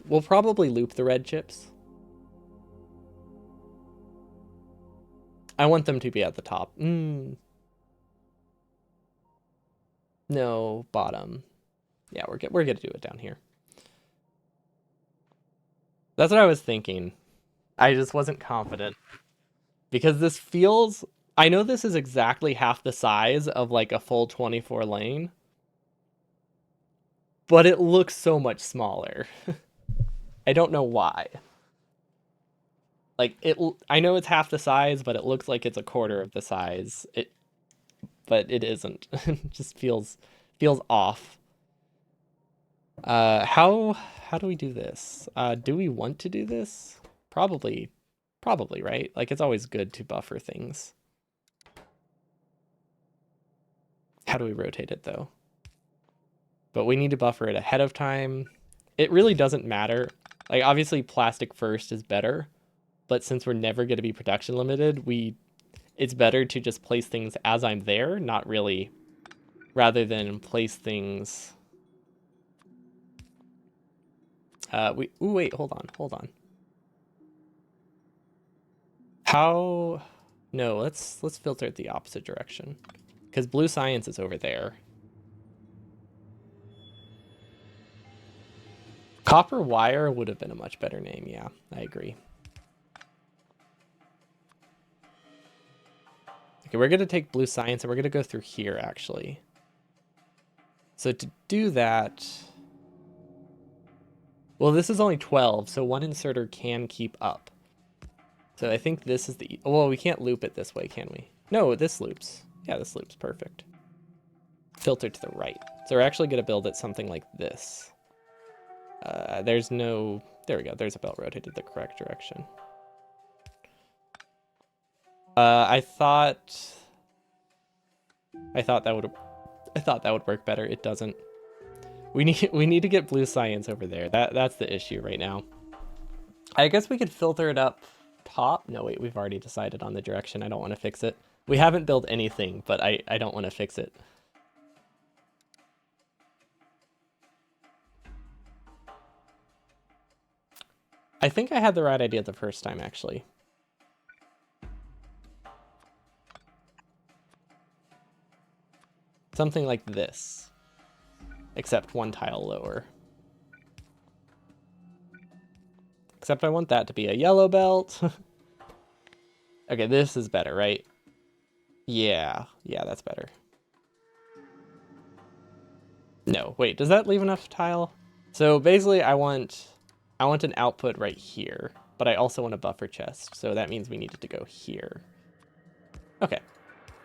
the red chips. I want them to be at the top. No, bottom. Yeah, we're gonna do it down here. That's what I was thinking. I just wasn't confident. Because this feels... I know this is exactly half the size of like a full 24 lane. But it looks so much smaller. I don't know why. Like I know it's half the size, but it looks like it's a quarter of the size. But it isn't. It just feels off. How do we do this? Do we want to do this? Probably, right? Like it's always good to buffer things. How do we rotate it though? But we need to buffer it ahead of time. It really doesn't matter. Like obviously plastic first is better, but since we're never going to be production limited, it's better to just place things as I'm there, not really, rather than place things. Wait, hold on. How? No, let's filter it the opposite direction, because blue science is over there. Copper wire would have been a much better name. Yeah, I agree. Okay, we're gonna take blue science and we're gonna go through here actually. So to do that, well, this is only 12, so one inserter can keep up. So I think this is the, well, we can't loop it this way, can we? No, this loops. Yeah, this loops perfect. Filter to the right. So we're actually gonna build it something like this. There's no, there we go. There's a belt rotated the correct direction. I thought, I thought that would work better. It doesn't. We need to get blue science over there. That's the issue right now. I guess we could filter it up top. No, wait, we've already decided on the direction. I don't want to fix it. We haven't built anything, but I don't want to fix it. I think I had the right idea the first time, actually. Something like this, except one tile lower. Except I want that to be a yellow belt. Okay, this is better, right? Yeah, that's better. No, wait, does that leave enough tile? So basically I want an output right here, but I also want a buffer chest, so that means we needed to go here. Okay,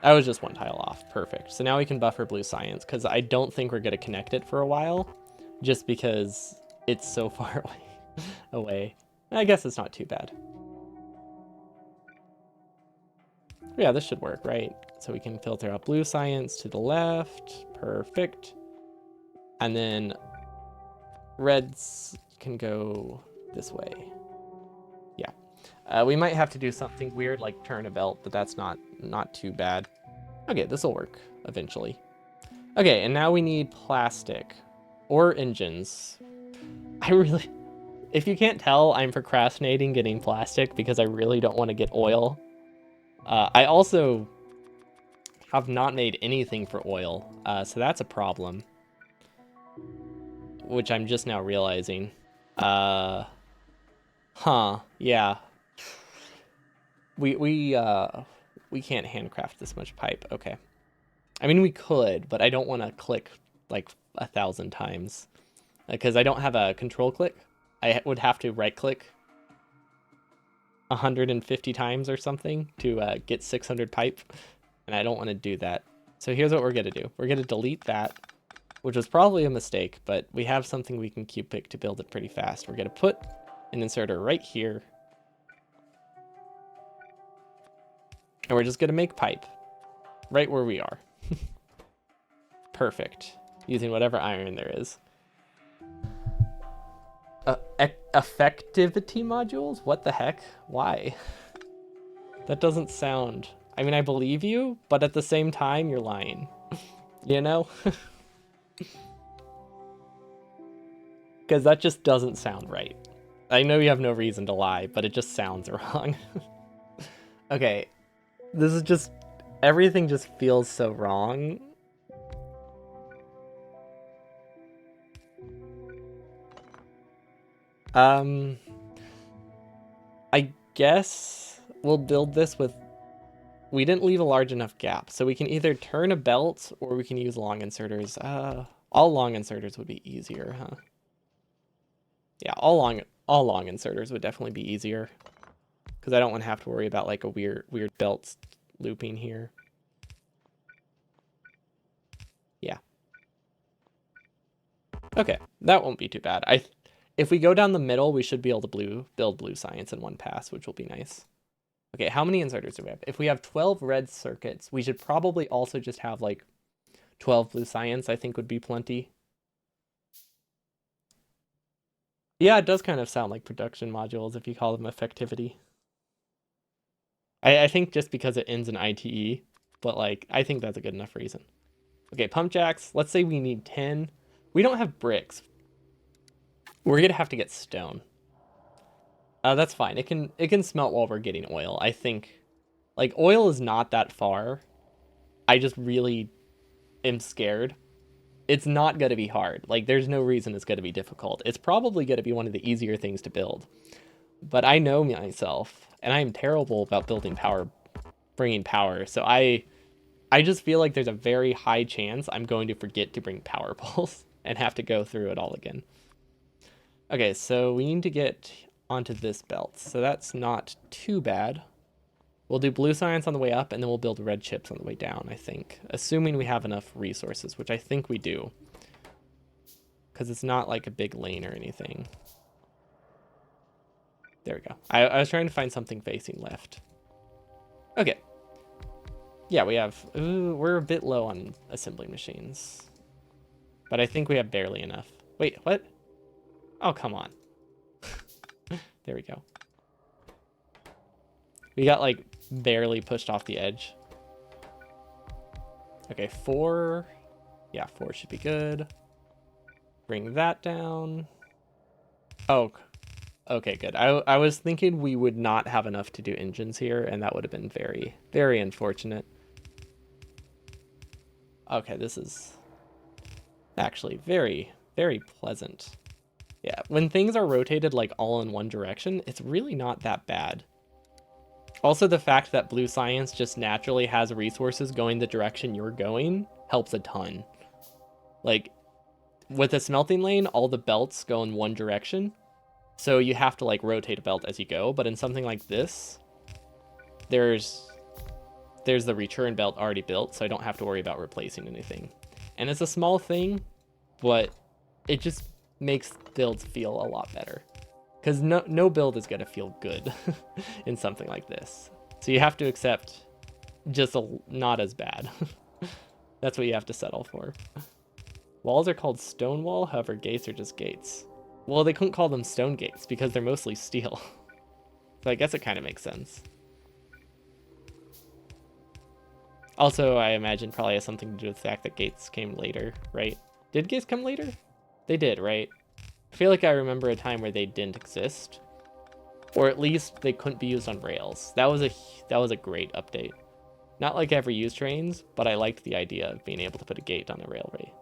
I was just one tile off, perfect. So now we can buffer blue science, because I don't think we're going to connect it for a while, just because it's so far away. I guess it's not too bad. Yeah, this should work, right? So we can filter out blue science to the left, perfect. And then reds can go this way. Yeah. We might have to do something weird like turn a belt, but that's not too bad. Okay, this will work eventually. Okay, and now we need plastic or engines. If you can't tell, I'm procrastinating getting plastic because I really don't want to get oil. I also have not made anything for oil, so that's a problem. Which I'm just now realizing. Yeah. We can't handcraft this much pipe. Okay. I mean, we could, but I don't want to click like 1,000 times because I don't have a control click. I would have to right click 150 times or something to get 600 pipe, and I don't want to do that. So here's what we're going to do. We're going to delete that, which was probably a mistake, but we have something we can Q-pick to build it pretty fast. We're going to put an inserter right here, and we're just going to make pipe right where we are. Perfect. Using whatever iron there is. Effectivity modules? What the heck? Why? That doesn't sound... I mean, I believe you, but at the same time, you're lying. You know? Because that just doesn't sound right. I know you have no reason to lie, but it just sounds wrong. Okay. This is just... Everything just feels so wrong. I guess we'll build this with... We didn't leave a large enough gap, so we can either turn a belt or we can use long inserters. All long inserters would be easier, huh? Yeah, all long inserters would definitely be easier, because I don't want to have to worry about like a weird belt looping here. Yeah. Okay, that won't be too bad. If we go down the middle, we should be able to build blue science in one pass, which will be nice. Okay, how many inserters do we have? If we have 12 red circuits, we should probably also just have like 12 blue science, I think would be plenty. Yeah, it does kind of sound like production modules if you call them effectivity. I think just because it ends in ITE, but like, I think that's a good enough reason. Okay, pump jacks, let's say we need 10. We don't have bricks. We're gonna have to get stone. That's fine. It can smelt while we're getting oil. I think, like, oil is not that far. I just really am scared. It's not gonna be hard. Like, there's no reason it's gonna be difficult. It's probably gonna be one of the easier things to build. But I know myself, and I am terrible about bringing power. So I just feel like there's a very high chance I'm going to forget to bring power poles and have to go through it all again. Okay, so we need to get onto this belt. So that's not too bad. We'll do blue science on the way up, and then we'll build red chips on the way down, I think. Assuming we have enough resources, which I think we do. Because it's not like a big lane or anything. There we go. I was trying to find something facing left. Okay. Yeah, we have, ooh, we're a bit low on assembling machines. But I think we have barely enough. Wait, what? Oh, come on. There we go. We got like barely pushed off the edge. Okay, 4. Yeah, 4 should be good. Bring that down. Oh, okay, good. I was thinking we would not have enough to do engines here, and that would have been very, very unfortunate. Okay, this is actually very, very pleasant. Yeah, when things are rotated like all in one direction, it's really not that bad. Also, the fact that blue science just naturally has resources going the direction you're going helps a ton. Like, with a smelting lane, all the belts go in one direction, so you have to like rotate a belt as you go. But in something like this, there's the return belt already built, so I don't have to worry about replacing anything. And it's a small thing, but it just makes builds feel a lot better. Because no build is going to feel good in something like this. So you have to accept just not as bad. That's what you have to settle for. Walls are called stone wall, however, gates are just gates. Well, they couldn't call them stone gates because they're mostly steel. So I guess it kind of makes sense. Also, I imagine probably has something to do with the fact that gates came later, right? Did gates come later? They did, right? I feel like I remember a time where they didn't exist, or at least they couldn't be used on rails. That was a great update. Not like I ever used trains, but I liked the idea of being able to put a gate on a railway.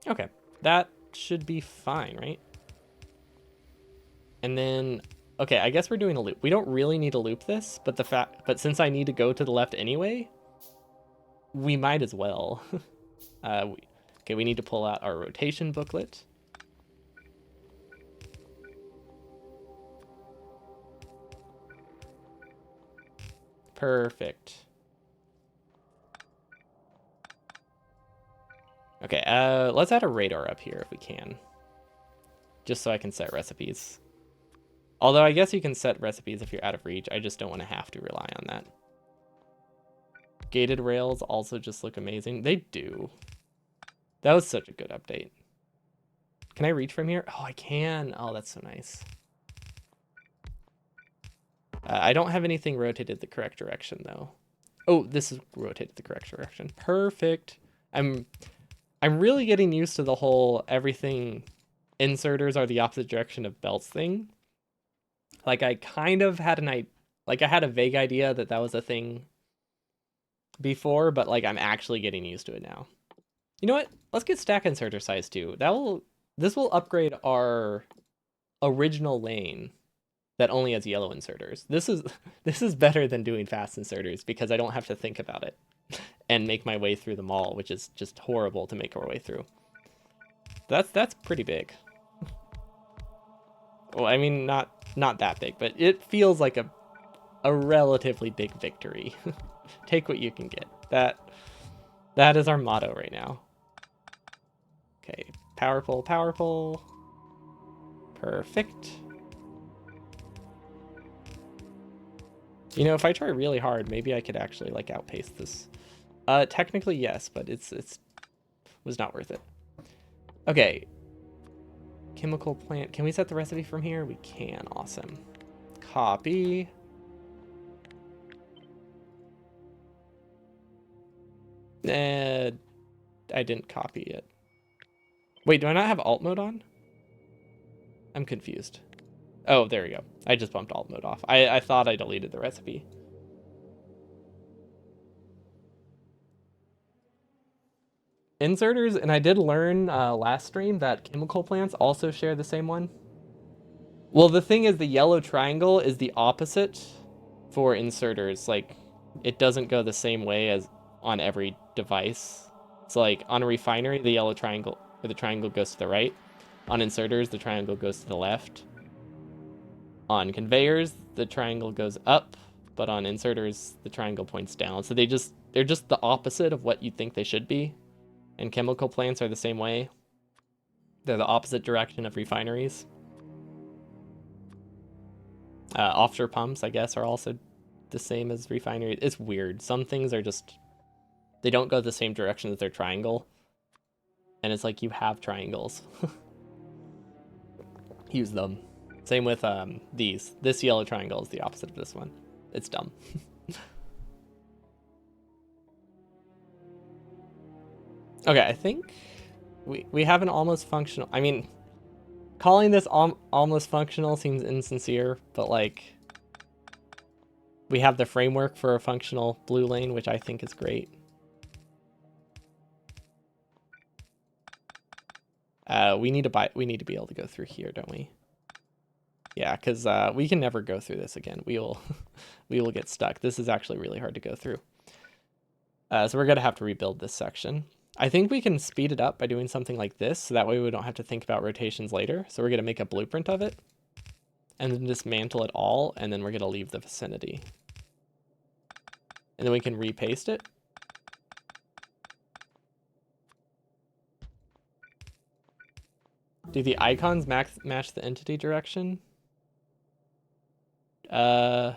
Okay, that should be fine, right? And then, okay, I guess we're doing a loop. We don't really need to loop this, but since I need to go to the left anyway, we might as well. Okay, we need to pull out our rotation booklet. Perfect. Okay, let's add a radar up here if we can. Just so I can set recipes. Although I guess you can set recipes if you're out of reach. I just don't want to have to rely on that. Gated rails also just look amazing. They do. That was such a good update. Can I reach from here? Oh, I can. Oh, that's so nice. I don't have anything rotated the correct direction, though. Oh, this is rotated the correct direction. Perfect. I'm really getting used to the whole everything inserters are the opposite direction of belts thing. Like, I kind of had I had a vague idea that that was a thing before, but like I'm actually getting used to it now. You know what? Let's get stack inserter size too. This will upgrade our original lane that only has yellow inserters. This is better than doing fast inserters because I don't have to think about it and make my way through them all, which is just horrible to make our way through. That's pretty big. Well, I mean not that big, but it feels like a relatively big victory. Take what you can get. That is our motto right now. Okay, powerful, powerful. Perfect. You know, if I try really hard, maybe I could actually like outpace this. Technically yes, but it's was not worth it. Okay. Chemical plant. Can we set the recipe from here? We can. Awesome. Copy. I didn't copy it. Wait, do I not have alt mode on? I'm confused. Oh, there we go. I just bumped alt mode off. I thought I deleted the recipe. Inserters, and I did learn last stream that chemical plants also share the same one. Well, the thing is the yellow triangle is the opposite for inserters. Like, it doesn't go the same way as on every device. So like on a refinery, the yellow triangle or the triangle goes to the right. On inserters, the triangle goes to the left. On conveyors, the triangle goes up, but on inserters, the triangle points down. So they're just the opposite of what you think they should be. And chemical plants are the same way. They're the opposite direction of refineries. Offshore pumps, I guess, are also the same as refinery. It's weird. Some things are just, they don't go the same direction as their triangle. And it's like you have triangles. Use them. Same with these. This yellow triangle is the opposite of this one. It's dumb. Okay, I think we have an almost functional. I mean, calling this almost functional seems insincere, but like we have the framework for a functional blue lane, which I think is great. We need to be able to go through here, don't we? Yeah, because we can never go through this again. We will we will get stuck. This is actually really hard to go through. So we're gonna have to rebuild this section. I think we can speed it up by doing something like this, so that way we don't have to think about rotations later. So we're gonna make a blueprint of it, and then dismantle it all, and then we're gonna leave the vicinity. And then we can repaste it. Do the icons match the entity direction? I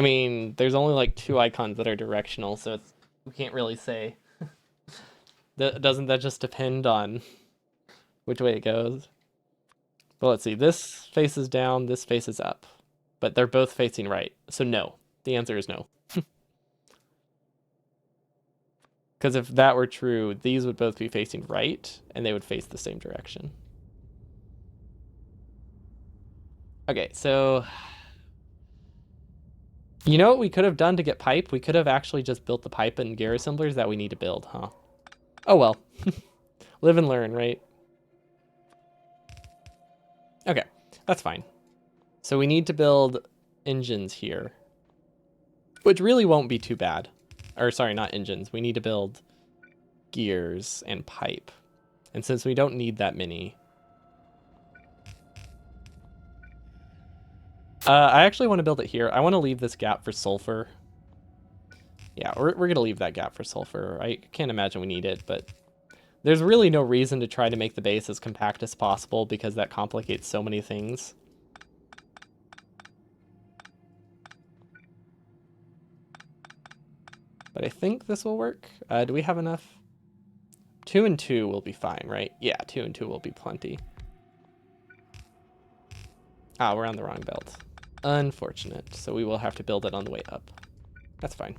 mean, there's only like 2 icons that are directional, so we can't really say. Doesn't that just depend on which way it goes? Well, let's see. This faces down, this faces up. But they're both facing right. So no. The answer is no. Because if that were true, these would both be facing right, and they would face the same direction. Okay, so you know what we could have done to get pipe? We could have actually just built the pipe and gear assemblers that we need to build, huh? Oh well. Live and learn, right? Okay, that's fine. So we need to build engines here, which really won't be too bad. Or sorry, not engines. We need to build gears and pipe. And since we don't need that many, I actually want to build it here. I want to leave this gap for sulfur. Yeah, we're going to leave that gap for sulfur. I can't imagine we need it, but there's really no reason to try to make the base as compact as possible because that complicates so many things. But I think this will work. Do we have enough? 2 and 2 will be fine, right? Yeah, 2 and 2 will be plenty. Ah, we're on the wrong belt. Unfortunate. So we will have to build it on the way up. That's fine.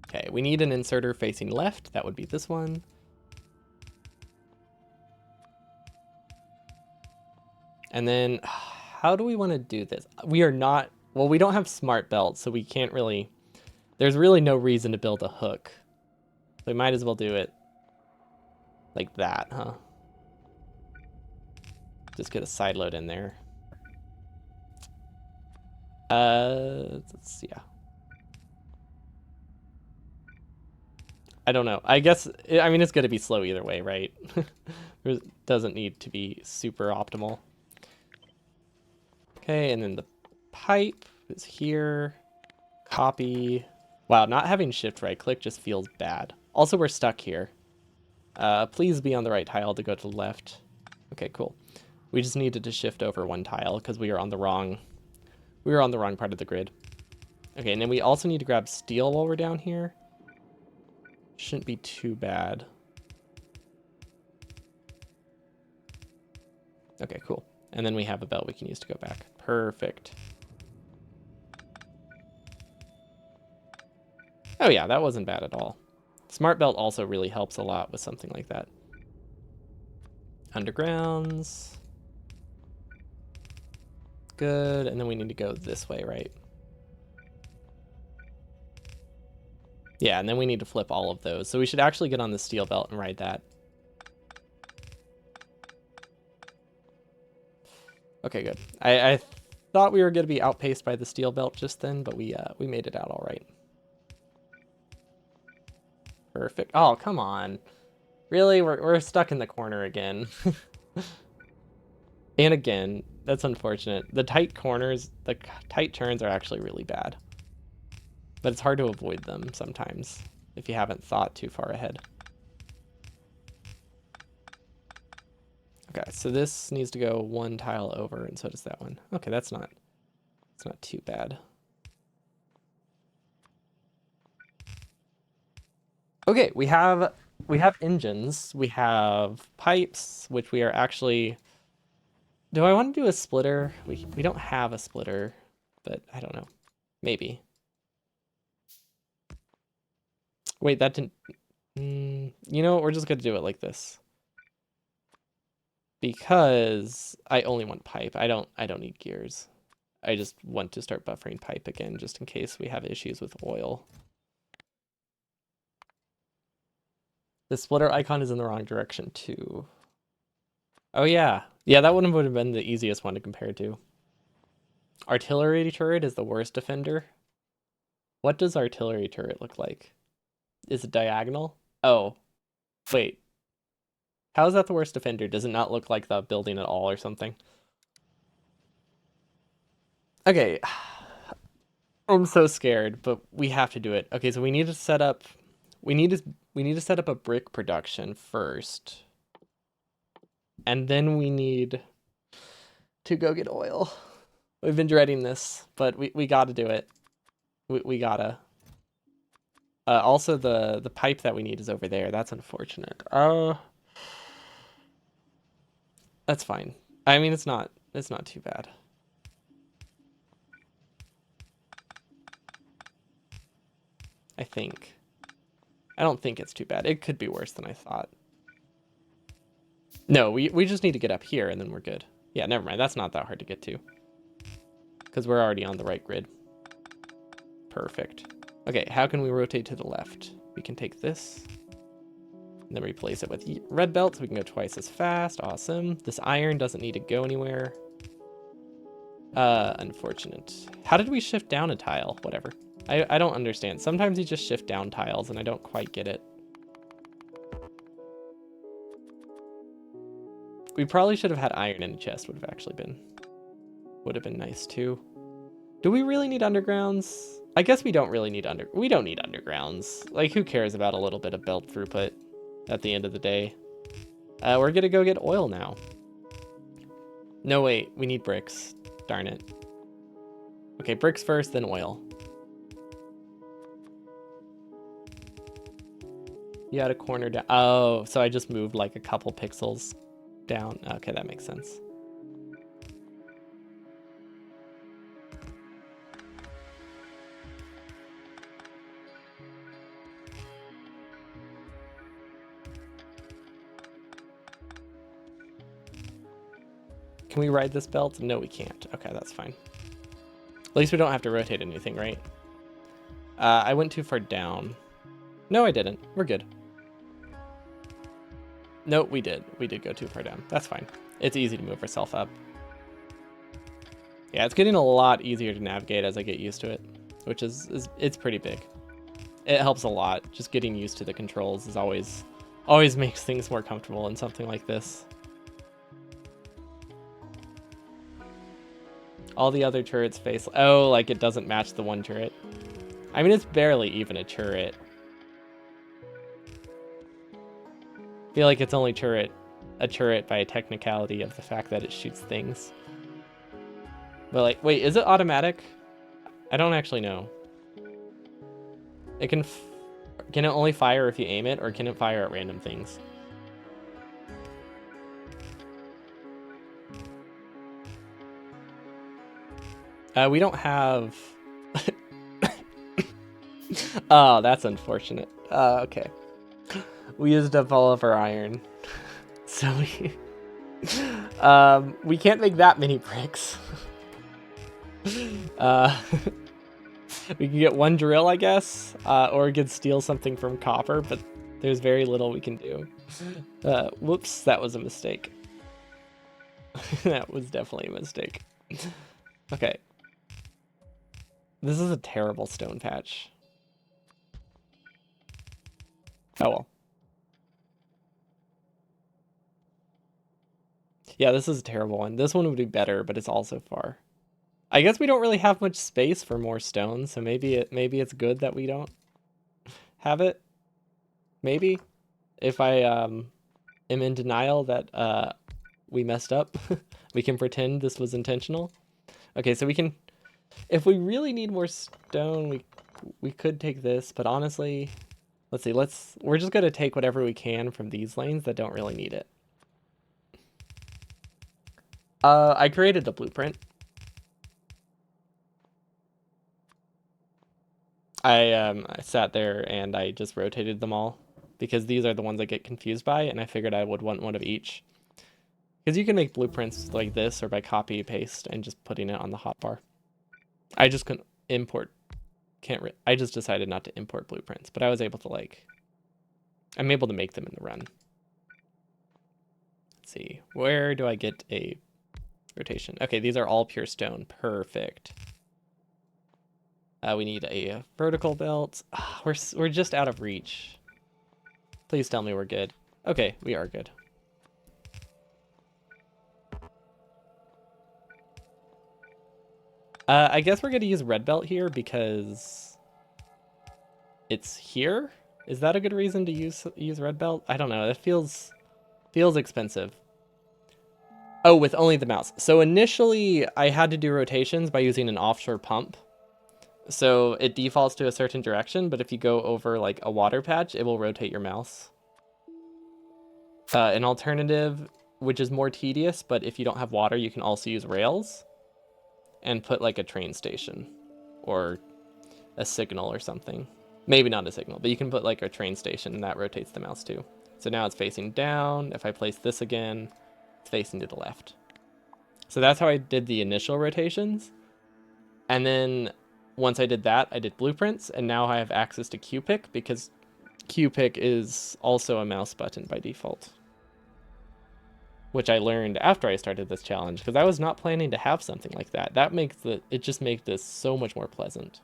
Okay, we need an inserter facing left. That would be this one. And then, how do we want to do this? We are not, well, we don't have smart belts, so we can't really, there's really no reason to build a hook. So we might as well do it like that, huh? Just get a side load in there. Let's see, yeah. I don't know. I guess, I mean, it's going to be slow either way, right? It doesn't need to be super optimal. Okay, and then the pipe is here. Copy. Wow, not having shift right click just feels bad. Also, we're stuck here. Please be on the right tile to go to the left. Okay, cool. We just needed to shift over 1 tile because we were on the wrong part of the grid. Okay, and then we also need to grab steel while we're down here. Shouldn't be too bad. Okay, cool. And then we have a belt we can use to go back. Perfect. Oh yeah, that wasn't bad at all. Smart belt also really helps a lot with something like that. Undergrounds. Good, and then we need to go this way, right? Yeah, and then we need to flip all of those. So we should actually get on the steel belt and ride that. Okay, good. I thought we were going to be outpaced by the steel belt just then, but we made it out all right. Perfect. Oh, come on. Really? We're stuck in the corner again. And again, that's unfortunate. The tight corners, the tight turns are actually really bad. But it's hard to avoid them sometimes if you haven't thought too far ahead. Okay, so this needs to go one tile over, and so does that one. Okay, it's not too bad. Okay, we have engines, we have pipes, which we are actually. Do I want to do a splitter? We don't have a splitter, but I don't know. Maybe. Wait, that didn't. You know what? We're just gonna do it like this. Because I only want pipe. I don't need gears. I just want to start buffering pipe again, just in case we have issues with oil. The splitter icon is in the wrong direction too. Oh yeah. Yeah, that one would have been the easiest one to compare to. Artillery turret is the worst defender. What does artillery turret look like? Is it diagonal? Oh, wait. How is that the worst defender? Does it not look like the building at all or something? Okay. I'm so scared, but we have to do it. Okay, so we need to set up a brick production first. And then we need to go get oil. We've been dreading this, but we gotta do it. We gotta. Also the pipe that we need is over there. That's unfortunate. That's fine. I mean, it's not too bad. I think. I don't think it's too bad. It could be worse than I thought. No, we just need to get up here and then we're good. Yeah, never mind. That's not that hard to get to. Because we're already on the right grid. Perfect. Okay, how can we rotate to the left? We can take this. And then replace it with red belt so we can go twice as fast. Awesome. This iron doesn't need to go anywhere. Unfortunate. How did we shift down a tile? Whatever. I don't understand. Sometimes you just shift down tiles and I don't quite get it. We probably should have had iron in a chest would have been nice too. Do we really need undergrounds? I guess we don't really need we don't need undergrounds. Like who cares about a little bit of belt throughput at the end of the day? We're gonna go get oil now. No, wait, we need bricks. Darn it. Okay, bricks first, then oil. You had a corner down. Oh, so I just moved like a couple pixels down. Okay, that makes sense. Can we ride this belt? No, we can't. Okay, that's fine. At least we don't have to rotate anything, right? I went too far down. No, I didn't. We're good. No, we did. We did go too far down. That's fine. It's easy to move ourselves up. Yeah, it's getting a lot easier to navigate as I get used to it, which is it's pretty big. It helps a lot. Just getting used to the controls is always makes things more comfortable in something like this. All the other turrets face... Oh, like it doesn't match the one turret. I mean, it's barely even a turret. I feel like it's only a turret by a technicality of the fact that it shoots things. But like, wait, is it automatic? I don't actually know. It can it only fire if you aim it, or can it fire at random things? We don't have... Oh, that's unfortunate. Okay. We used up all of our iron. So we can't make that many bricks. We can get one drill, I guess, or we could steal something from copper, but there's very little we can do. Whoops, that was a mistake. That was definitely a mistake. Okay. This is a terrible stone patch. Oh well. Yeah, this is a terrible one. This one would be better, but it's also far. I guess we don't really have much space for more stones, so maybe it's good that we don't have it. Maybe. If I am in denial that we messed up. We can pretend this was intentional. Okay, so we can, if we really need more stone, we could take this, but honestly, let's see, we're just gonna take whatever we can from these lanes that don't really need it. I created the blueprint. I sat there and I just rotated them all because these are the ones I get confused by, and I figured I would want one of each. Because you can make blueprints like this or by copy paste and just putting it on the hotbar. I just couldn't import, I just decided not to import blueprints, but I was able to I'm able to make them in the run. Let's see, where do I get a rotation? Okay, these are all pure stone, perfect. We need a vertical belt. We're just out of reach. Please tell me we're good. Okay, we are good. I guess we're going to use red belt here because it's here. Is that a good reason to use red belt? I don't know. It feels expensive. Oh, with only the mouse. So initially I had to do rotations by using an offshore pump. So it defaults to a certain direction, but if you go over like a water patch, it will rotate your mouse. An alternative, which is more tedious, but if you don't have water, you can also use rails and put like a train station or a signal or something. Maybe not a signal, but you can put like a train station and that rotates the mouse too. So now it's facing down. If I place this again, it's facing to the left. So that's how I did the initial rotations. And then once I did that, I did blueprints, and now I have access to Q-Pick because Q-Pick is also a mouse button by default. Which I learned after I started this challenge, because I was not planning to have something like that. It just makes this so much more pleasant.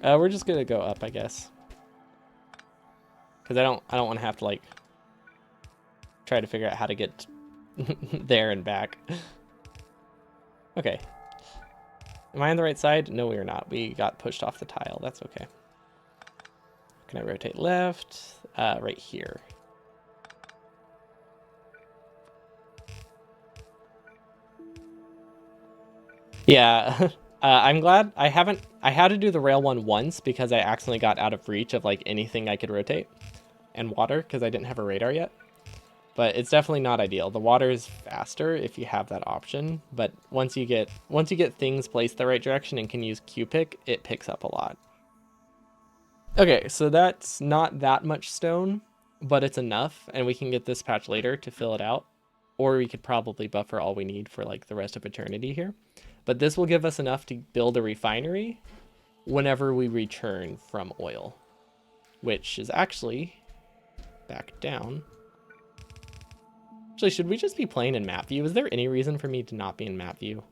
We're just gonna go up, I guess. Because I don't want to have to try to figure out how to get there and back. Okay. Am I on the right side? No, we are not. We got pushed off the tile. That's okay. Can I rotate left? Right here. Yeah. I'm glad I had to do the rail one once because I accidentally got out of reach of anything I could rotate and water because I didn't have a radar yet. But it's definitely not ideal. The water is faster if you have that option, but once you get things placed the right direction and can use Q-Pick, it picks up a lot. Okay, so that's not that much stone, but it's enough, and we can get this patch later to fill it out, or we could probably buffer all we need for the rest of eternity here. But this will give us enough to build a refinery whenever we return from oil, which is actually back down. Actually, should we just be playing in map view? Is there any reason for me to not be in map view?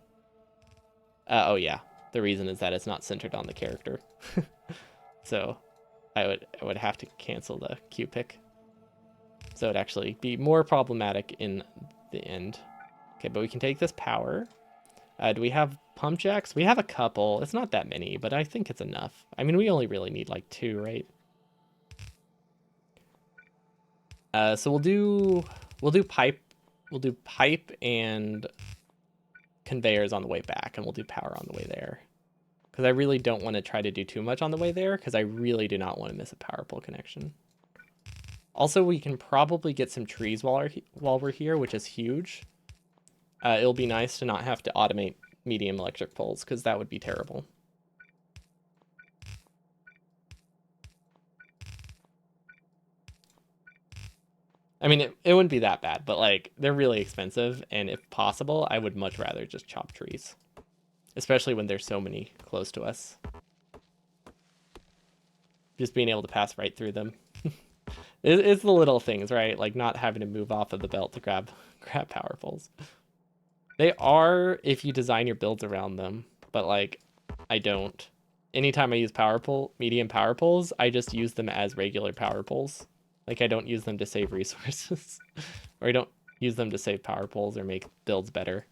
Oh yeah, the reason is that it's not centered on the character. So I would have to cancel the Q-Pick. So it'd actually be more problematic in the end. Okay, but we can take this power. Do we have pump jacks? We have a couple. It's not that many, but I think it's enough. I mean, we only really need 2, right? So we'll do pipe. We'll do pipe and conveyors on the way back, and we'll do power on the way there. Because I really don't want to try to do too much on the way there, because I really do not want to miss a power pole connection. Also, we can probably get some trees while we're here, which is huge. It'll be nice to not have to automate medium electric poles, because that would be terrible. I mean, it wouldn't be that bad, but they're really expensive, and if possible, I would much rather just chop trees. Especially when there's so many close to us. Just being able to pass right through them. It's the little things, right? Not having to move off of the belt to grab power poles. They are if you design your builds around them, but I don't. Anytime I use medium power poles, I just use them as regular power poles. I don't use them to save resources. Or I don't use them to save power poles or make builds better.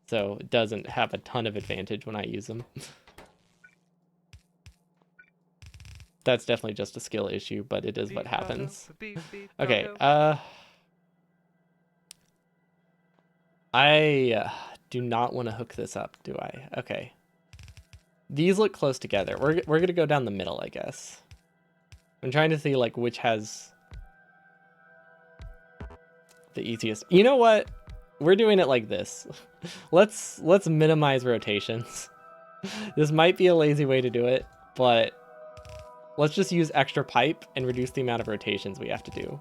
So it doesn't have a ton of advantage when I use them. That's definitely just a skill issue, but it is what happens. Okay, I do not want to hook this up, do I? Okay. These look close together. We're gonna go down the middle, I guess. I'm trying to see like which has the easiest. You know what? We're doing it like this. Let's minimize rotations. This might be a lazy way to do it, but let's just use extra pipe and reduce the amount of rotations we have to do.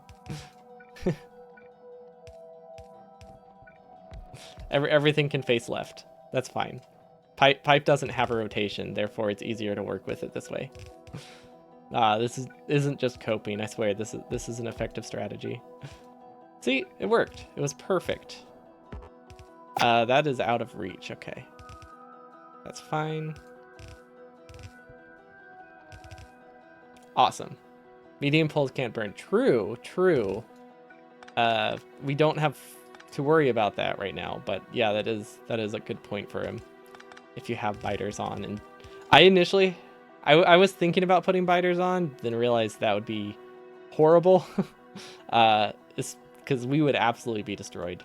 Everything can face left. That's fine. Pipe doesn't have a rotation, therefore it's easier to work with it this way. This isn't just coping. I swear this is an effective strategy. See, it worked. It was perfect. That is out of reach. Okay, that's fine. Awesome. Medium poles can't burn. True. We don't have to worry about that right now, but yeah, that is a good point for him. If you have biters on, and I initially, I was thinking about putting biters on, then realized that would be horrible. It's because we would absolutely be destroyed.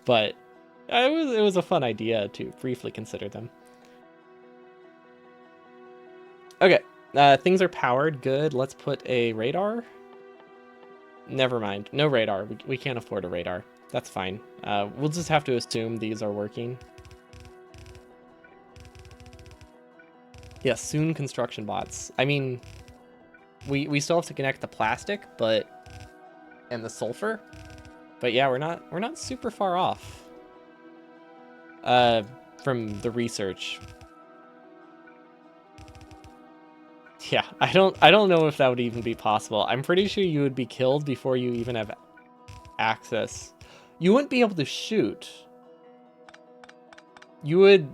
But it was a fun idea to briefly consider them. Okay, things are powered. Good. Let's put a radar. Never mind. No radar. We can't afford a radar. That's fine. We'll just have to assume these are working. Yeah, soon construction bots. I mean, we still have to connect the plastic, and the sulfur. But yeah, we're not super far off. From the research. Yeah, I don't know if that would even be possible. I'm pretty sure you would be killed before you even have access. You wouldn't be able to shoot. You would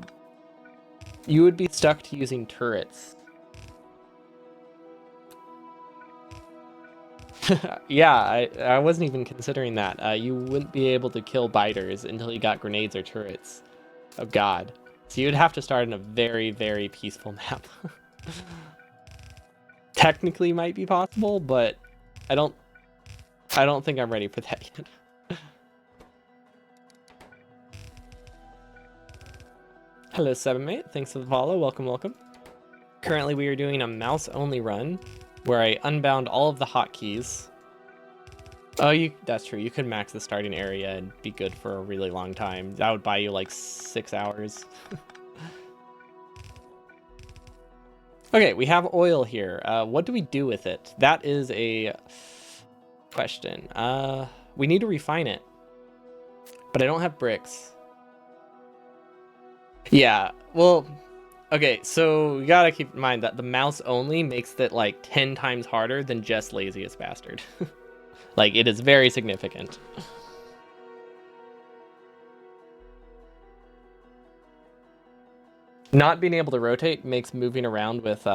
be stuck to using turrets. Yeah, I wasn't even considering that. You wouldn't be able to kill biters until you got grenades or turrets. Oh god. So you'd have to start in a very, very peaceful map. Technically might be possible, but I don't think I'm ready for that yet. Hello, 7mate. Thanks for the follow. Welcome. Currently, we are doing a mouse-only run where I unbound all of the hotkeys. Oh, that's true. You could max the starting area and be good for a really long time. That would buy you like 6 hours. Okay, we have oil here. What do we do with it? That is a question. We need to refine it, but I don't have bricks. Yeah, well, okay, so you gotta keep in mind that the mouse only makes that like 10 times harder than just laziest bastard. Like, it is very significant. Not being able to rotate makes moving around with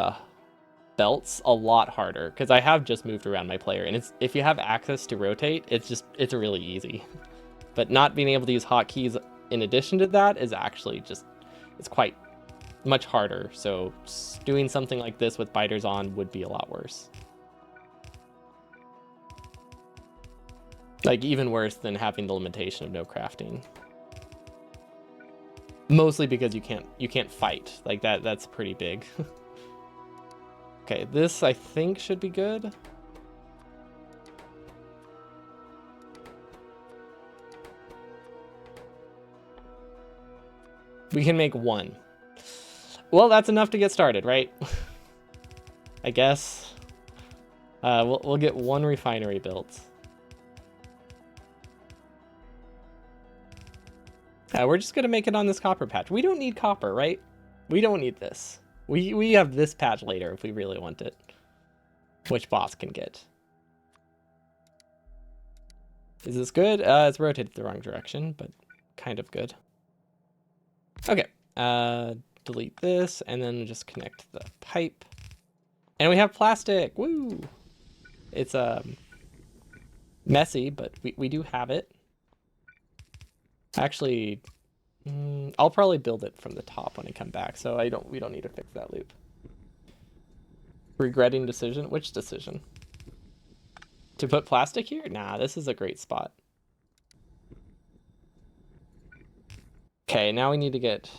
belts a lot harder, because I have just moved around my player, and if you have access to rotate, it's really easy. But not being able to use hotkeys in addition to that is actually it's quite much harder. So doing something like this with biters on would be a lot worse. Like, even worse than having the limitation of no crafting. Mostly because you can't fight. Like, that's pretty big. Okay, this I think should be good. We can make one. Well, that's enough to get started, right? I guess. We'll get one refinery built. We're just gonna make it on this copper patch. We don't need copper, right? We don't need this. We have this patch later if we really want it. Which boss can get. Is this good? It's rotated the wrong direction, but kind of good. Okay. Delete this and then just connect the pipe. And we have plastic. Woo! It's messy, but we do have it. Actually, I'll probably build it from the top when I come back, so we don't need to fix that loop. Regretting decision? Which decision? To put plastic here? Nah, this is a great spot. Okay, now we need to get...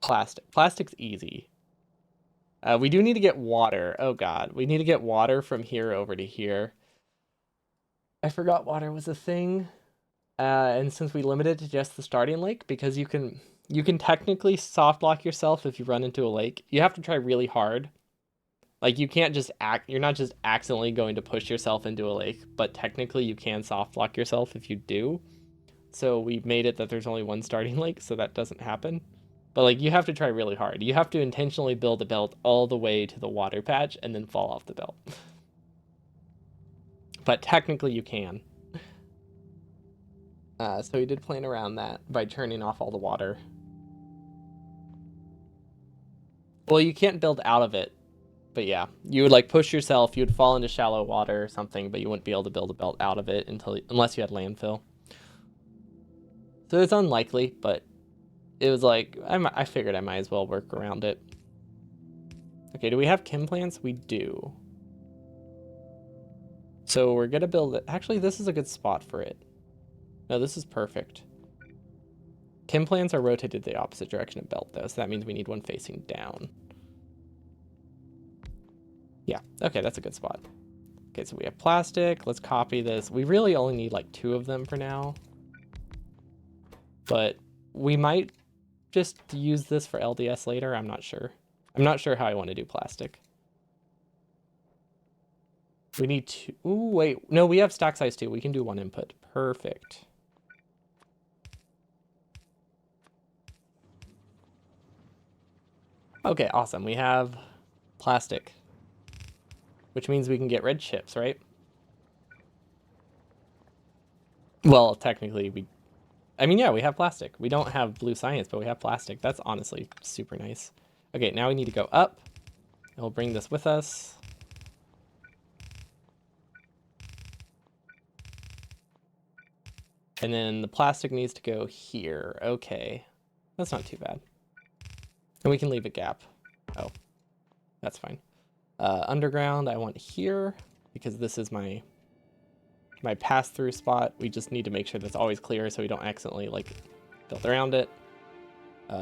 plastic. Plastic's easy. We do need to get water. Oh god, we need to get water from here over to here. I forgot water was a thing. And since we limited it to just the starting lake, because you can technically soft lock yourself if you run into a lake. You have to try really hard. Like you can't just you're not just accidentally going to push yourself into a lake, but technically you can soft lock yourself if you do. So we made it that there's only one starting lake, so that doesn't happen. But like you have to try really hard. You have to intentionally build a belt all the way to the water patch and then fall off the belt. But technically you can. So we did plan around that by turning off all the water. Well, you can't build out of it, but yeah, you would like push yourself, you would fall into shallow water or something, but you wouldn't be able to build a belt out of it unless you had landfill. So it's unlikely, but it was like, I figured I might as well work around it. Okay, do we have chem plants? We do. So we're gonna build it. Actually, this is a good spot for it. No, this is perfect. Chem plants are rotated the opposite direction of belt though, so that means we need one facing down. Yeah, okay, that's a good spot. Okay, so we have plastic. Let's copy this. We really only need like 2 of them for now. But we might just use this for LDS later. I'm not sure. I'm not sure how I want to do plastic. We need 2. Ooh, wait. No, we have stack size 2. We can do 1 input. Perfect. Okay, awesome. We have plastic, which means we can get red chips, right? Well, technically, I mean, yeah, we have plastic. We don't have blue science, but we have plastic. That's honestly super nice. Okay, now we need to go up. And we'll bring this with us. And then the plastic needs to go here. Okay, that's not too bad. And we can leave a gap. Oh, that's fine. Underground, I want here because this is my pass-through spot. We just need to make sure that's always clear so we don't accidentally like build around it.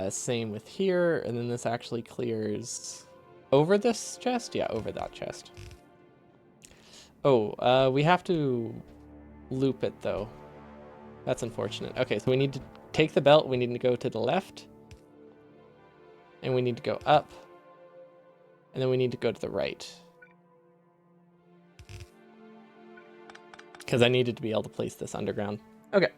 Same with here, and then this actually clears over this chest? Yeah, over that chest. Oh, we have to loop it though. That's unfortunate. Okay, so we need to take the belt, we need to go to the left, and we need to go up, and then we need to go to the right. Because I needed to be able to place this underground. Okay,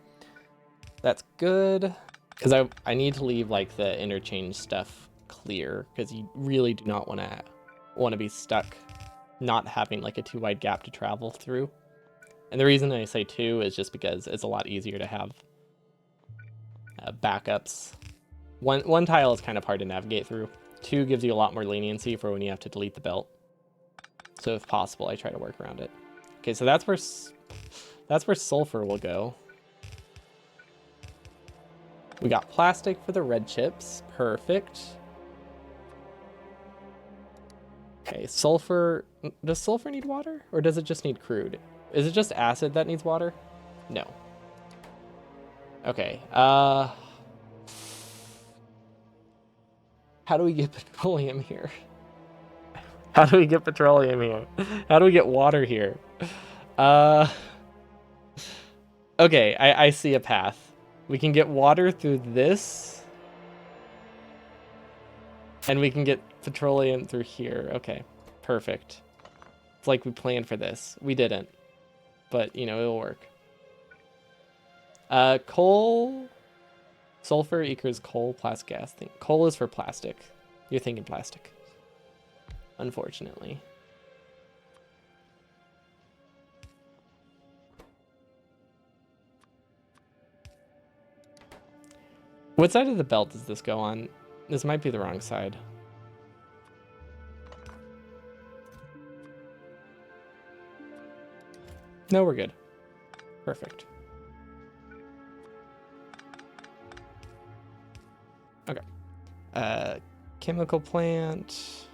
that's good. Because I need to leave like the interchange stuff clear, because you really do not want to be stuck not having like a too wide gap to travel through. And the reason I say 2 is just because it's a lot easier to have backups. One tile is kind of hard to navigate through. 2 gives you a lot more leniency for when you have to delete the belt. So if possible, I try to work around it. Okay, so that's where sulfur will go. We got plastic for the red chips. Perfect. Okay, sulfur. Does sulfur need water? Or does it just need crude? Is it just acid that needs water? No. Okay, how do we get petroleum here? How do we get petroleum here? How do we get water here? Okay, I see a path. We can get water through this. And we can get petroleum through here. Okay, perfect. It's like we planned for this. We didn't. But, you know, it'll work. Coal, sulfur equals coal plus gas. Coal is for plastic. You're thinking plastic. Unfortunately. What side of the belt does this go on? This might be the wrong side. No, we're good. Perfect. Okay. Chemical plant.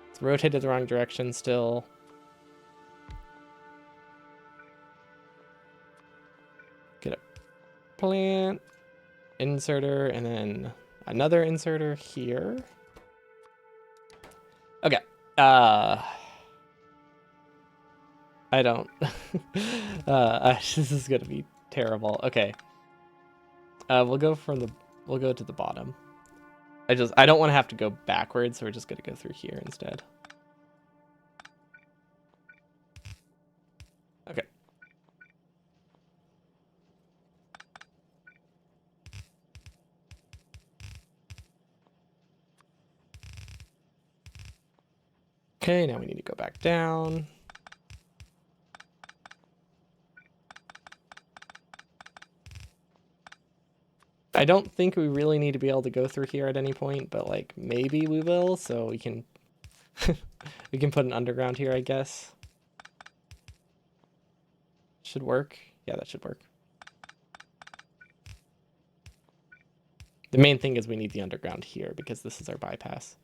It's rotated the wrong direction still. Get a plant, inserter, and then another inserter here. Okay. I don't. This is gonna be terrible. Okay. We'll go to the bottom. I don't want to have to go backwards, so we're just gonna go through here instead. Okay. Okay, now we need to go back down. I don't think we really need to be able to go through here at any point, but like maybe we will, so we can we can put an underground here, I guess. Should work. Yeah, that should work. The main thing is we need the underground here because this is our bypass.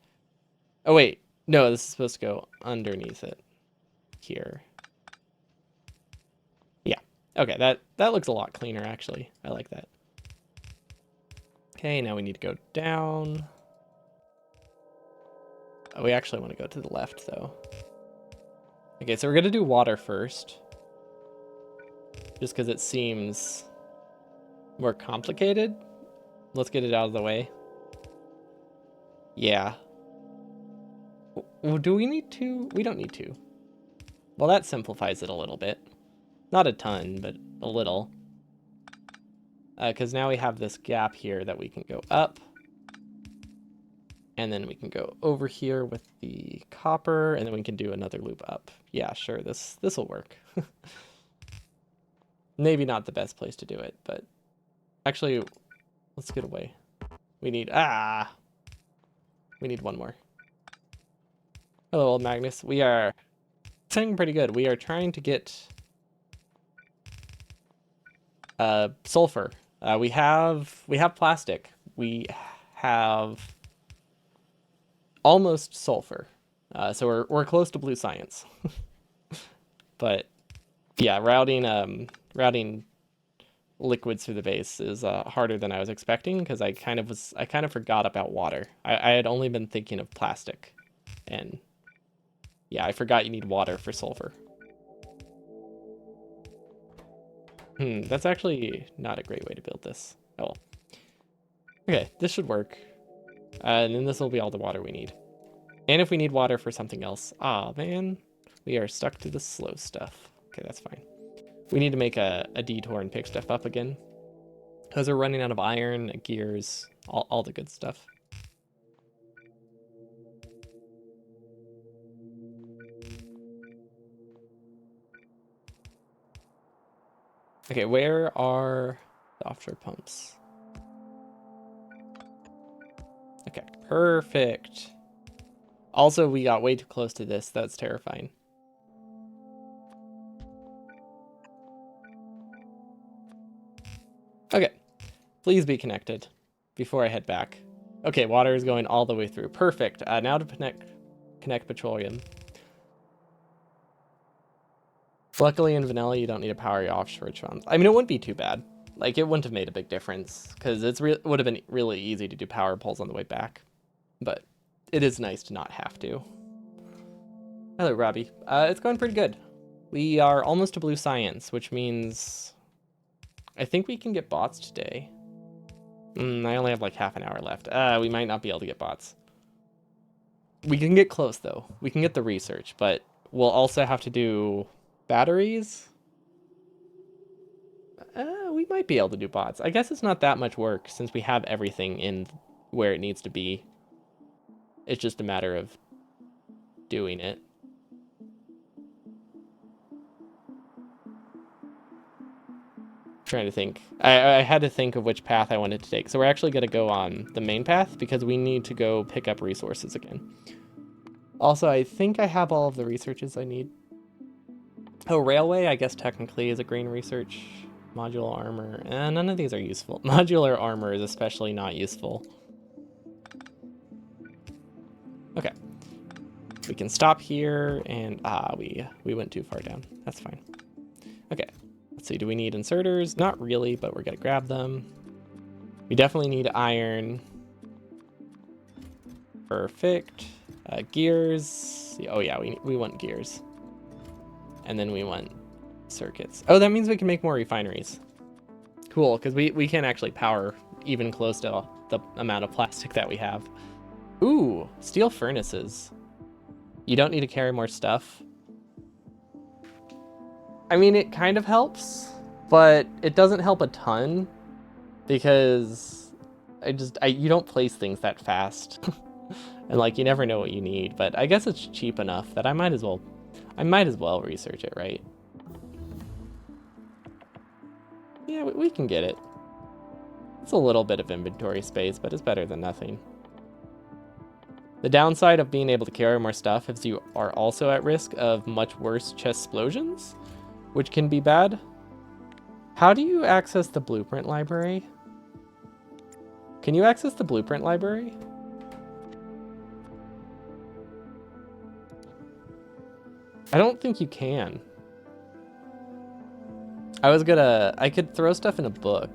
Oh wait, no, this is supposed to go underneath it here. Yeah. Okay, that looks a lot cleaner actually. I like that. Okay, now we need to go down. Oh, we actually want to go to the left though. Okay, so we're gonna do water first. Just because it seems more complicated. Let's get it out of the way. Yeah. Well, do we need to? We don't need to. Well, that simplifies it a little bit. Not a ton, but a little. Because now we have this gap here that we can go up. And then we can go over here with the copper, and then we can do another loop up. Yeah, sure, this will work. Maybe not the best place to do it, but actually, let's get away. We need one more. Hello, old Magnus. We are saying pretty good. We are trying to get sulfur. We have plastic. We have almost sulfur. So we're close to blue science. But yeah, routing liquids through the base is harder than I was expecting because I kind of forgot about water. I had only been thinking of plastic, and yeah, I forgot you need water for sulfur. That's actually not a great way to build this. Oh well. Okay, this should work. And then this will be all the water we need. And if we need water for something else, man, we are stuck to the slow stuff. Okay, that's fine. We need to make a detour and pick stuff up again. Because we're running out of iron, gears, all the good stuff. Okay, where are the offshore pumps? Okay, perfect. Also, we got way too close to this. That's terrifying. Okay, please be connected before I head back. Okay, water is going all the way through. Perfect. Now to connect petroleum. Luckily in vanilla, you don't need to power your offshore pumps. I mean, it wouldn't be too bad. Like, it wouldn't have made a big difference because it would have been really easy to do power pulls on the way back. But it is nice to not have to. Hello, Robbie. It's going pretty good. We are almost to blue science, which means I think we can get bots today. I only have like half an hour left. We might not be able to get bots. We can get close though. We can get the research, but we'll also have to do batteries. We might be able to do bots. I guess it's not that much work since we have everything in where it needs to be. It's just a matter of doing it. Trying to think. I had to think of which path I wanted to take. So we're actually going to go on the main path because we need to go pick up resources again. Also, I think I have all of the researches I need. Oh, railway, I guess technically is a green research. Modular armor. None of these are useful. Modular armor is especially not useful. Okay. We can stop here and we went too far down. That's fine. Okay. Let's see, do we need inserters? Not really, but we're gonna grab them. We definitely need iron. Perfect. Gears. Oh yeah, we want gears. And then we want circuits. Oh, that means we can make more refineries. Cool, because we can actually power even close to the amount of plastic that we have. Ooh, steel furnaces. You don't need to carry more stuff. I mean, it kind of helps, but it doesn't help a ton because you don't place things that fast. And like, you never know what you need, but I guess it's cheap enough that I might as well research it, right? Yeah, we can get it. It's a little bit of inventory space, but it's better than nothing. The downside of being able to carry more stuff is you are also at risk of much worse chest explosions, which can be bad. How do you access the blueprint library? Can you access the blueprint library? I don't think you can. I could throw stuff in a book.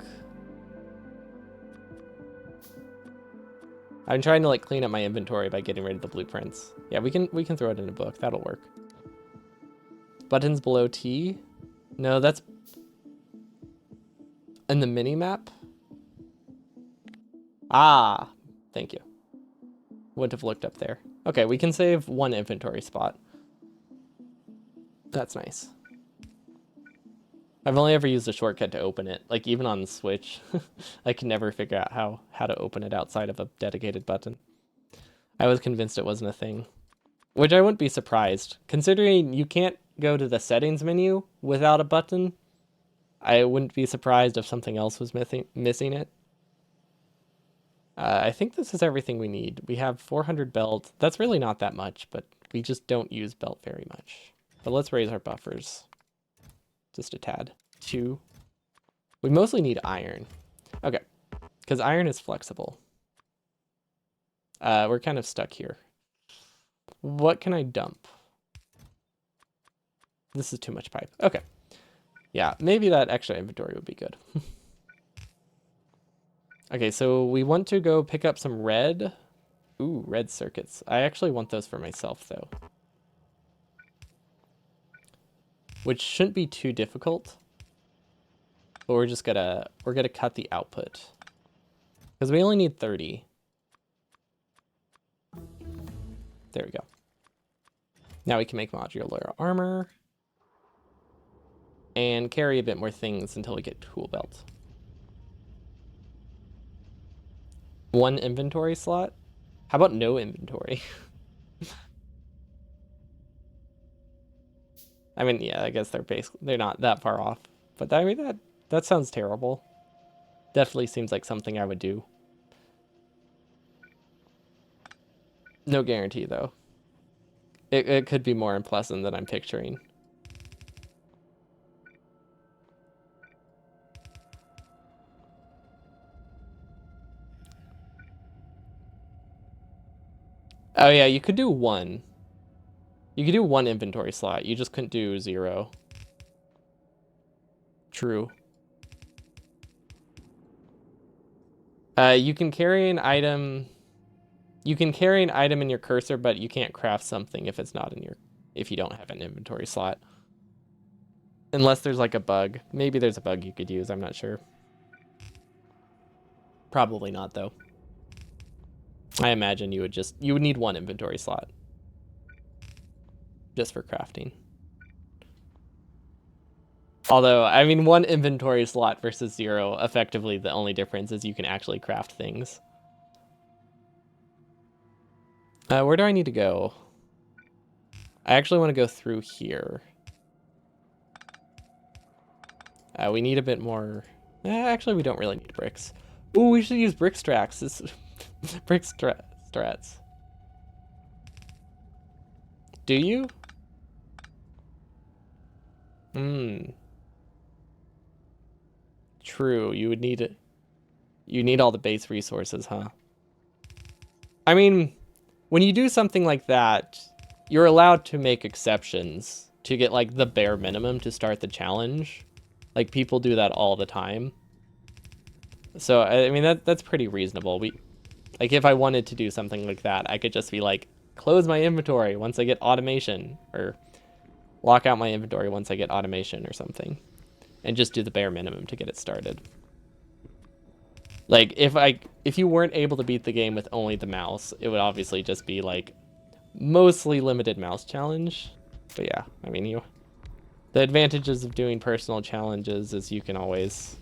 I'm trying to like clean up my inventory by getting rid of the blueprints. Yeah, we can throw it in a book. That'll work. Buttons below T? No, that's in the mini map. Ah, thank you. Wouldn't have looked up there. Okay, we can save one inventory spot. That's nice. I've only ever used a shortcut to open it. Like even on the Switch, I can never figure out how to open it outside of a dedicated button. I was convinced it wasn't a thing, which I wouldn't be surprised considering you can't go to the settings menu without a button. I wouldn't be surprised if something else was missing it. I think this is everything we need. We have 400 belt. That's really not that much, but we just don't use belt very much. But let's raise our buffers. Just a tad. 2. We mostly need iron. Okay, because iron is flexible. We're kind of stuck here. What can I dump? This is too much pipe. Okay. Yeah, maybe that extra inventory would be good. Okay, so we want to go pick up some red. Ooh, red circuits. I actually want those for myself, though. Which shouldn't be too difficult. But we're gonna cut the output. Because we only need 30. There we go. Now we can make modular armor. And carry a bit more things until we get tool belt. 1 inventory slot? How about no inventory? I mean, yeah, I guess they're not that far off. But I mean that sounds terrible. Definitely seems like something I would do. No guarantee though. It could be more unpleasant than I'm picturing. Oh yeah, you could do 1. You could do 1 inventory slot. You just couldn't do 0. True. You can carry an item. You can carry an item in your cursor, but you can't craft something if it's not in if you don't have an inventory slot. Unless there's like a bug. Maybe there's a bug you could use, I'm not sure. Probably not though. I imagine you would need 1 inventory slot. Just for crafting. Although, I mean, 1 inventory slot versus 0, effectively the only difference is you can actually craft things. Where do I need to go? I actually want to go through here. We need a bit more. Actually, we don't really need bricks. Ooh, we should use brick strats. Brick strats. Do you? Hmm. True. You need all the base resources, huh? I mean, when you do something like that, you're allowed to make exceptions to get like the bare minimum to start the challenge. Like people do that all the time. So I mean that's pretty reasonable. Like if I wanted to do something like that, I could just be like close my inventory once I get automation, or lock out my inventory once I get automation or something, and just do the bare minimum to get it started. Like if you weren't able to beat the game with only the mouse, it would obviously just be like mostly limited mouse challenge. But yeah, I mean the advantages of doing personal challenges is you can always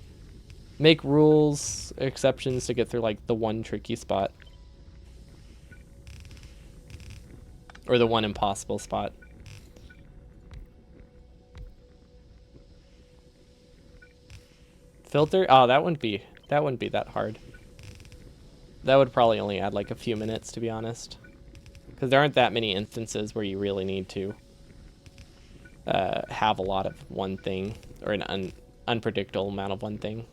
make rules, exceptions to get through like the one tricky spot. Or the one impossible spot. Filter? Oh, that wouldn't be that hard. That would probably only add like a few minutes, to be honest. Because there aren't that many instances where you really need to have a lot of one thing, or an unpredictable amount of one thing.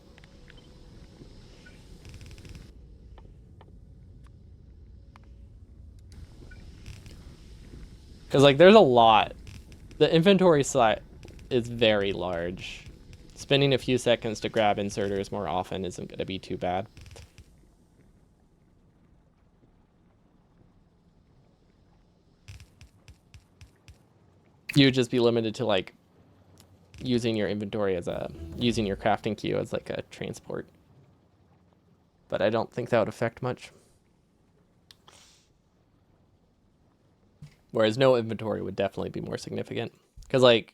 Because like there's a lot. The inventory slot is very large. Spending a few seconds to grab inserters more often isn't going to be too bad. You would just be limited to like using your inventory as using your crafting queue as like a transport. But I don't think that would affect much. Whereas no inventory would definitely be more significant. Because like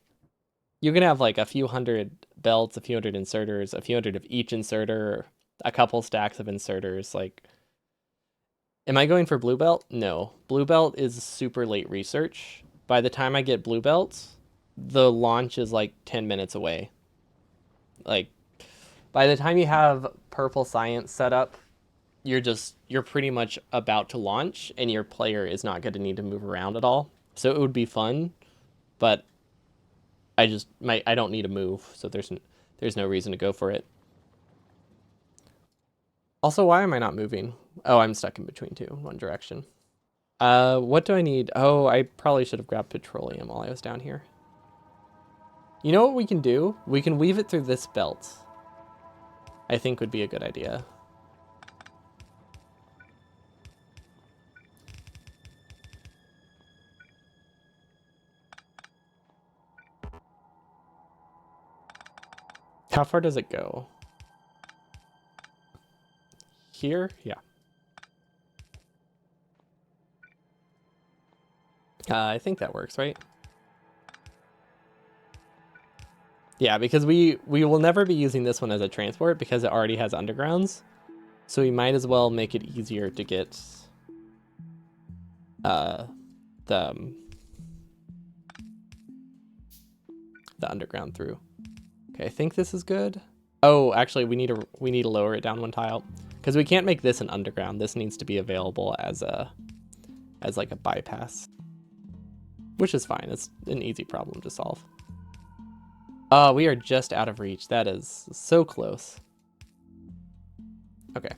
you can have like a few hundred belts, a few hundred inserters, a few hundred of each inserter, a couple stacks of inserters. Like, am I going for blue belt? No. Blue belt is super late research. By the time I get blue belt, the launch is like 10 minutes away. Like, by the time you have purple science set up, you're pretty much about to launch, and your player is not going to need to move around at all. So it would be fun, but I don't need to move, so there's no reason to go for it. Also, why am I not moving? Oh, I'm stuck in between two, one direction. What do I need? Oh, I probably should have grabbed petroleum while I was down here. You know what we can do? We can weave it through this belt. I think would be a good idea. How far does it go? Here? Yeah. I think that works, right? Yeah, because we will never be using this one as a transport because it already has undergrounds. So we might as well make it easier to get the underground through. Okay, I think this is good. Oh, actually we need to lower it down one tile because we can't make this an underground. This needs to be available as like a bypass, which is fine. It's an easy problem to solve. We are just out of reach. That is so close. Okay.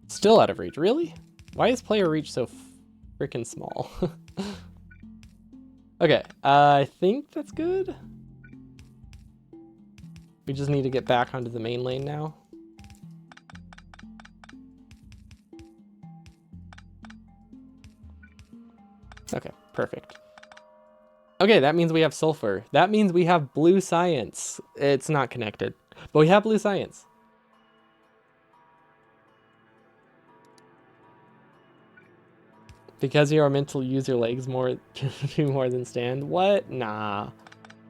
Still out of reach. Really? Why is player reach so freaking small? Okay, I think that's good. We just need to get back onto the main lane now. Okay, perfect. Okay, that means we have sulfur. That means we have blue science. It's not connected, but we have blue science. Because you are meant to use your legs more to do more than stand. What? Nah.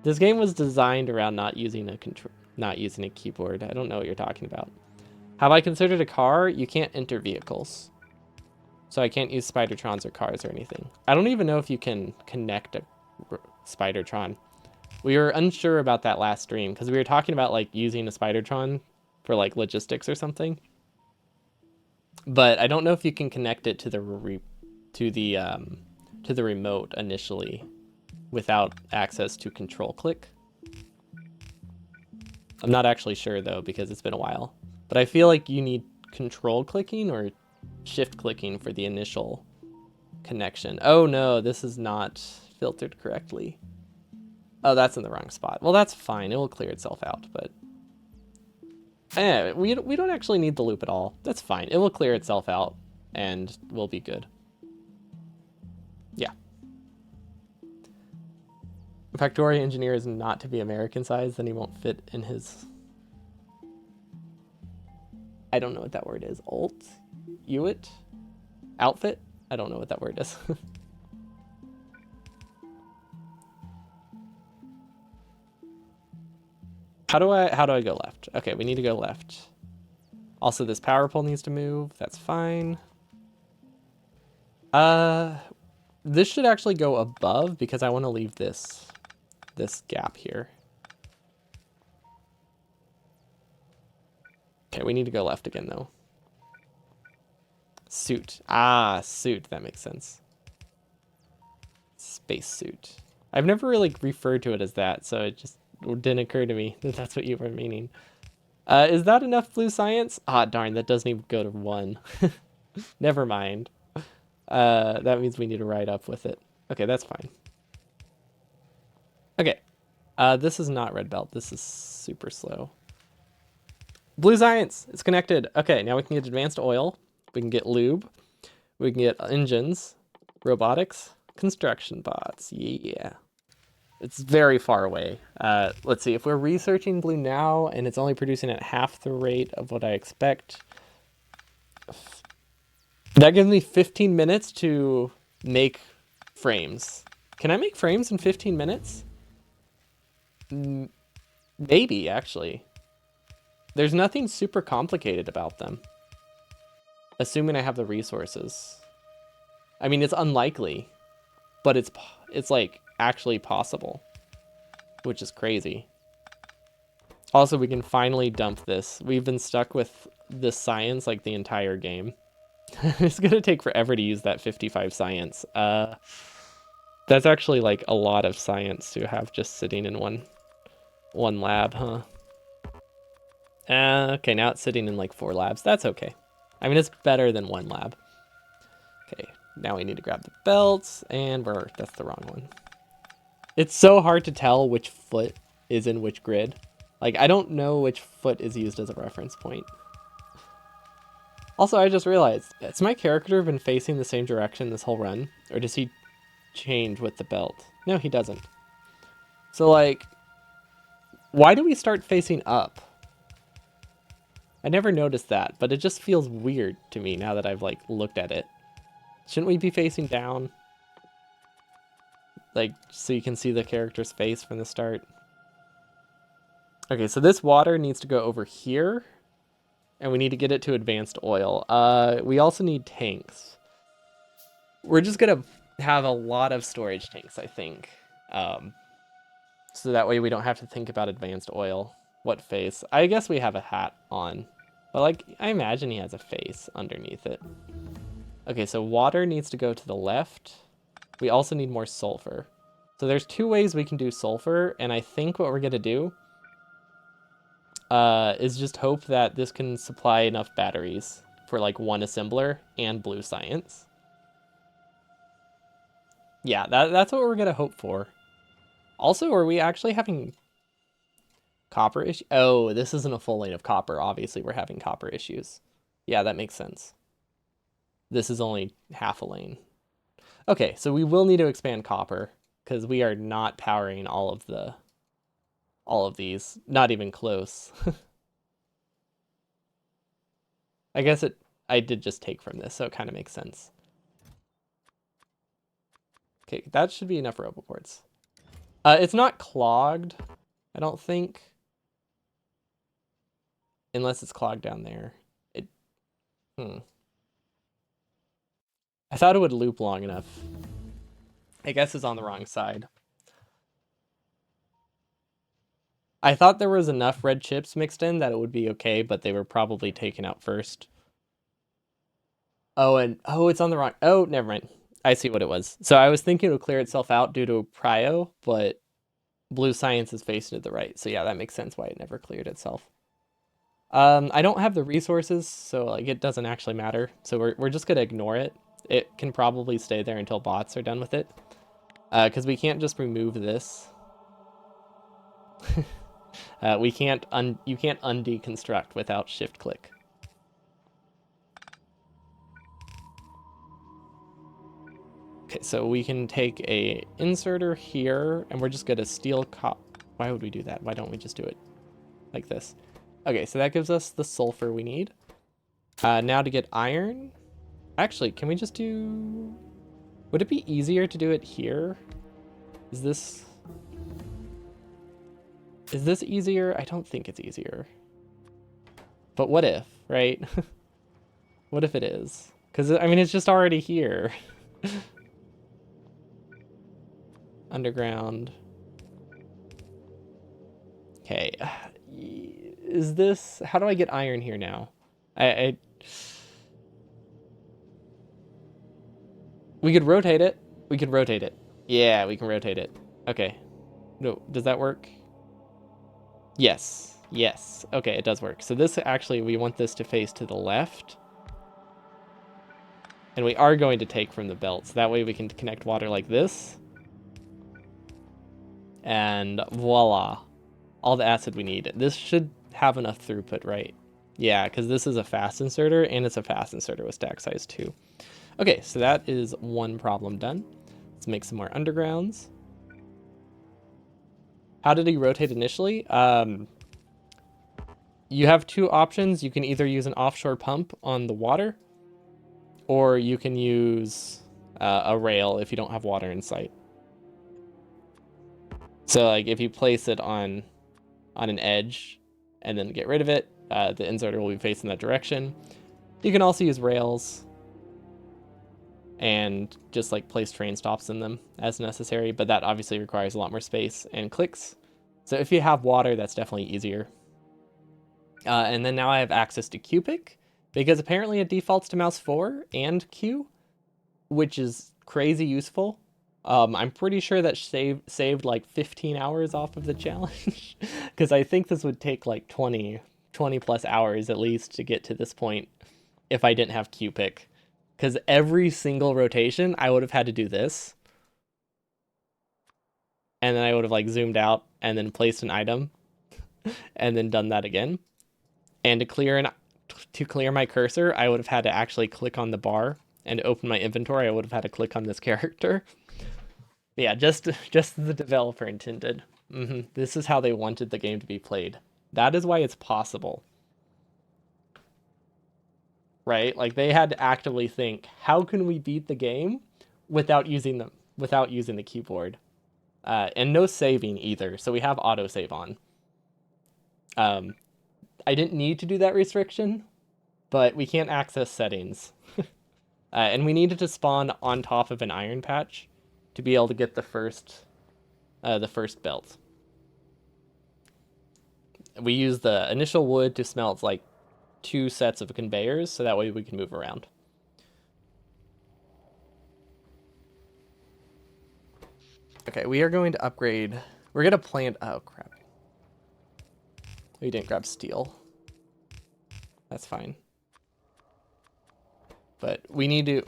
This game was designed around not using a keyboard. I don't know what you're talking about. Have I considered a car? You can't enter vehicles. So I can't use Spidertrons or cars or anything. I don't even know if you can connect a Spidertron. We were unsure about that last stream because we were talking about like using a Spidertron for like logistics or something. But I don't know if you can connect it to the remote initially. without access to control click. I'm not actually sure though, because it's been a while, but I feel like you need control clicking or shift clicking for the initial connection. Oh no, this is not filtered correctly. Oh, that's in the wrong spot. Well, that's fine. It will clear itself out, but we don't actually need the loop at all. That's fine. It will clear itself out and we'll be good. Yeah. In fact, Dory engineer is not to be American size, then he won't fit in his... I don't know what that word is. Ewit? Outfit? I don't know what that word is. How do I go left? Okay, we need to go left. Also, this power pole needs to move. That's fine. This should actually go above because I want to leave this gap here. Okay, we need to go left again though. Suit. Ah, suit. That makes sense. Space suit. I've never really referred to it as that, so it just didn't occur to me that that's what you were meaning. Is that enough blue science? Ah, darn, that doesn't even go to 1. Never mind. That means we need to ride up with it. Okay, that's fine. Okay. This is not red belt. This is super slow. Blue science. It's connected. Okay, now we can get advanced oil. We can get lube. We can get engines, robotics, construction bots. Yeah. It's very far away. Let's see. If we're researching blue now and it's only producing at half the rate of what I expect, that gives me 15 minutes to make frames. Can I make frames in 15 minutes? Maybe, actually. There's nothing super complicated about them. Assuming I have the resources. I mean, it's unlikely, but it's like actually possible, which is crazy. Also, we can finally dump this. We've been stuck with this science like the entire game. It's gonna take forever to use that 55 science. That's actually like a lot of science to have just sitting in one lab, huh? Okay, now it's sitting in like 4 labs. That's okay. I mean, it's better than 1 lab. Okay, now we need to grab the belts, and that's the wrong one. It's so hard to tell which foot is in which grid. Like, I don't know which foot is used as a reference point. Also, I just realized, has my character been facing the same direction this whole run? Or does he change with the belt? No, he doesn't. So, like, why do we start facing up? I never noticed that, but it just feels weird to me now that I've, like, looked at it. Shouldn't we be facing down? Like, so you can see the character's face from the start. Okay, so this water needs to go over here. And we need to get it to advanced oil. We also need tanks. We're just going to have a lot of storage tanks, I think. So that way we don't have to think about advanced oil. What face? I guess we have a hat on. But, like, I imagine he has a face underneath it. Okay, so water needs to go to the left. We also need more sulfur. So there's 2 ways we can do sulfur, and I think what we're going to do is just hope that this can supply enough batteries for, like, 1 assembler and blue science. Yeah, that's what we're going to hope for. Also, are we actually having copper issues? Oh, this isn't a full lane of copper. Obviously, we're having copper issues. Yeah, that makes sense. This is only half a lane. Okay, so we will need to expand copper because we are not powering all of these. Not even close. I guess I did just take from this, so it kind of makes sense. Okay, that should be enough roboports. It's not clogged, I don't think. Unless it's clogged down there. I thought it would loop long enough. I guess it's on the wrong side. I thought there was enough red chips mixed in that it would be okay, but they were probably taken out first. Oh, it's on the wrong... Oh, never mind. I see what it was. So I was thinking it would clear itself out due to prio, but blue science is facing to the right. So yeah, that makes sense why it never cleared itself. I don't have the resources, so like it doesn't actually matter. So we're just gonna ignore it. It can probably stay there until bots are done with it. Because we can't just remove this. You can't undeconstruct without shift click. Okay, so we can take a inserter here, and we're just gonna steal Why would we do that? Why don't we just do it like this? Okay, so that gives us the sulfur we need. Now to get iron. Actually, can we just do... Would it be easier to do it here? Is this easier? I don't think it's easier. But what if, right? What if it is? Because, I mean, it's just already here. Underground. Okay. Is this... How do I get iron here now? We could rotate it. We could rotate it. Yeah, we can rotate it. Okay. No, does that work? Yes. Yes. Okay, it does work. So this actually, we want this to face to the left. And we are going to take from the belt. So that way we can connect water like this. And voila. All the acid we need. This should have enough throughput, right? Yeah, because this is a fast inserter, and it's a fast inserter with stack size 2. Okay, so that is one problem done. Let's make some more undergrounds. How did he rotate initially? You have two options. You can either use an offshore pump on the water, or you can use a rail if you don't have water in sight. So like if you place it on an edge and then get rid of it, the inserter will be facing that direction. You can also use rails and just like place train stops in them as necessary, but that obviously requires a lot more space and clicks. So if you have water, that's definitely easier. And then now I have access to Q pick, because apparently it defaults to mouse 4 and Q, which is crazy useful. I'm pretty sure that saved like 15 hours off of the challenge, because I think this would take like 20 plus hours at least to get to this point if I didn't have Q pick. Because every single rotation, I would have had to do this. And then I would have like zoomed out and then placed an item and then done that again. And to clear my cursor, I would have had to actually click on the bar, and to open my inventory, I would have had to click on this character. Yeah, just the developer intended. This is how they wanted the game to be played. That is why it's possible. Right? Like they had to actively think, how can we beat the game without using the keyboard? And no saving either. So we have autosave on. I didn't need to do that restriction, but we can't access settings. And we needed to spawn on top of an iron patch to be able to get the first belt. We use the initial wood to smelt like 2 sets of conveyors, so that way we can move around. Okay, we are going to upgrade. We're going to plant... Oh, crap. We didn't grab steel. That's fine. But we need to...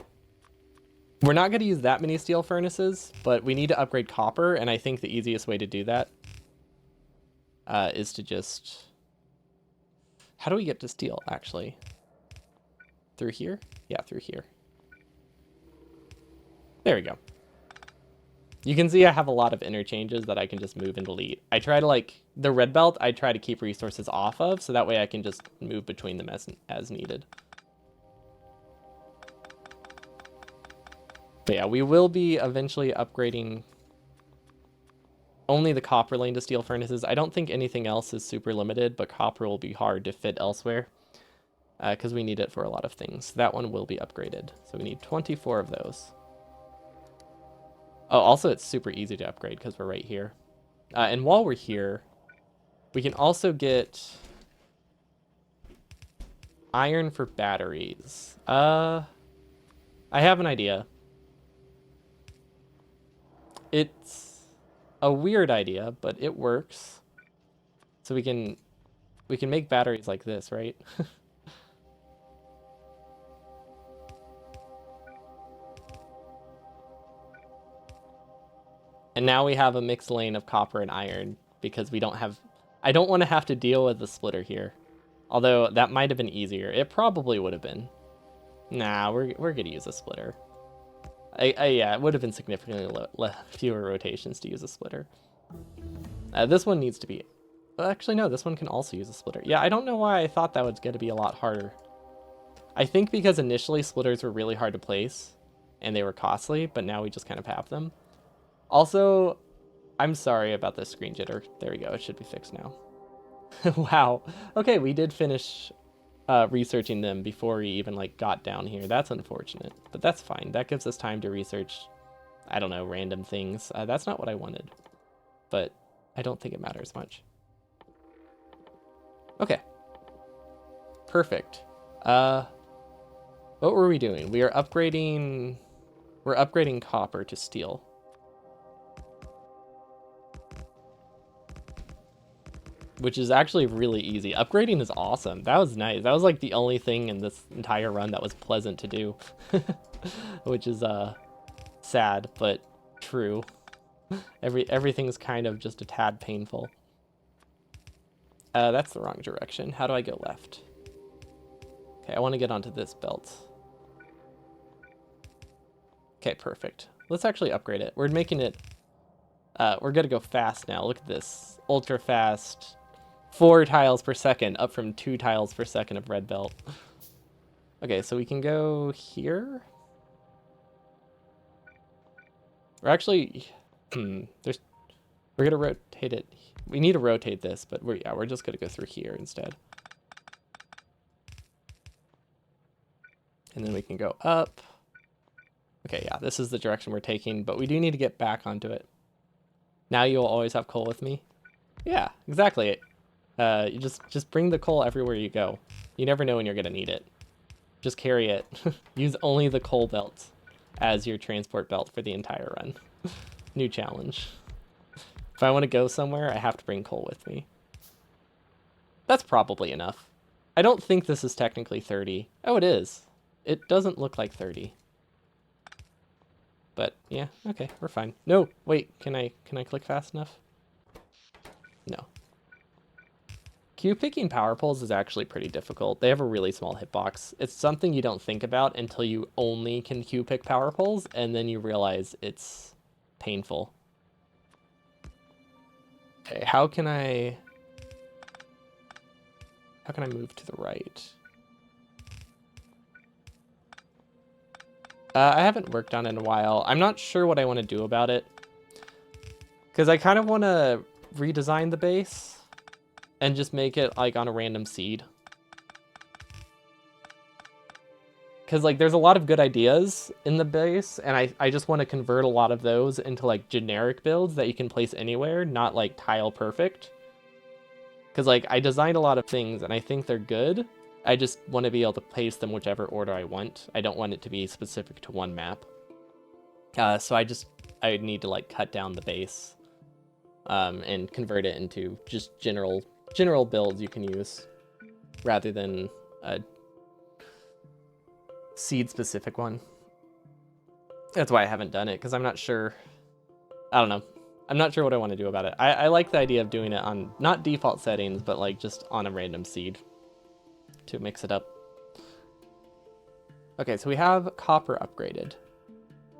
We're not going to use that many steel furnaces, but we need to upgrade copper, and I think the easiest way to do that is to just... How do we get to steel, actually? Through here? Yeah, through here. There we go. You can see I have a lot of interchanges that I can just move and delete. I try to, like, the red belt, I try to keep resources off of, so that way I can just move between them as needed. But yeah, we will be eventually upgrading only the copper lane to steel furnaces. I don't think anything else is super limited, but copper will be hard to fit elsewhere because we need it for a lot of things. That one will be upgraded. So we need 24 of those. Oh, also it's super easy to upgrade because we're right here. And while we're here, we can also get iron for batteries. I have an idea. It's a weird idea, but it works. So we can make batteries like this, right? And now we have a mixed lane of copper and iron because we don't have... I don't want to have to deal with the splitter here. Although that might have been easier. It probably would have been. Nah, we're going to use a splitter. Yeah, it would have been significantly fewer rotations to use a splitter. This one needs to be... Actually, no, this one can also use a splitter. Yeah, I don't know why I thought that was going to be a lot harder. I think because initially splitters were really hard to place and they were costly, but now we just kind of have them. Also, I'm sorry about the screen jitter. There we go. It should be fixed now. Wow. Okay, we did finish researching them before we even like got down here. That's unfortunate, but that's fine. That gives us time to research, I don't know, random things. That's not what I wanted, but I don't think it matters much. Okay. Perfect. What were we doing? We're upgrading copper to steel. Which is actually really easy. Upgrading is awesome. That was nice. That was like the only thing in this entire run that was pleasant to do. Which is sad, but true. Everything's kind of just a tad painful. That's the wrong direction. How do I go left? Okay, I want to get onto this belt. Okay, perfect. Let's actually upgrade it. We're making it... we're going to go fast now. Look at this. Ultra fast. 4 tiles per second, up from 2 tiles per second of red belt. Okay, so we can go here. Or actually, we're gonna rotate it. We need to rotate this, but we're just gonna go through here instead. And then we can go up. Okay, yeah, this is the direction we're taking, but we do need to get back onto it. Now you'll always have coal with me. Yeah, exactly. You just bring the coal everywhere you go. You never know when you're gonna need it. Just carry it. Use only the coal belt as your transport belt for the entire run. New challenge. If I want to go somewhere, I have to bring coal with me. That's probably enough. I don't think this is technically 30. Oh, it is. It doesn't look like 30. But yeah, okay, we're fine. No, wait, can I click fast enough? No. Q picking power poles is actually pretty difficult. They have a really small hitbox. It's something you don't think about until you only can Q pick power poles, and then you realize it's painful. Okay, how can I move to the right? I haven't worked on it in a while. I'm not sure what I want to do about it, because I kind of want to redesign the base and just make it like on a random seed. Because like there's a lot of good ideas in the base, and I just want to convert a lot of those into like generic builds that you can place anywhere, not like tile perfect. Because like I designed a lot of things and I think they're good. I just want to be able to place them whichever order I want. I don't want it to be specific to one map. So I need to like cut down the base and convert it into just general builds you can use rather than a seed specific one. That's why I haven't done it, because I'm not sure. I don't know. I'm not sure what I want to do about it. I like the idea of doing it on not default settings, but like just on a random seed to mix it up. Okay, so we have copper upgraded.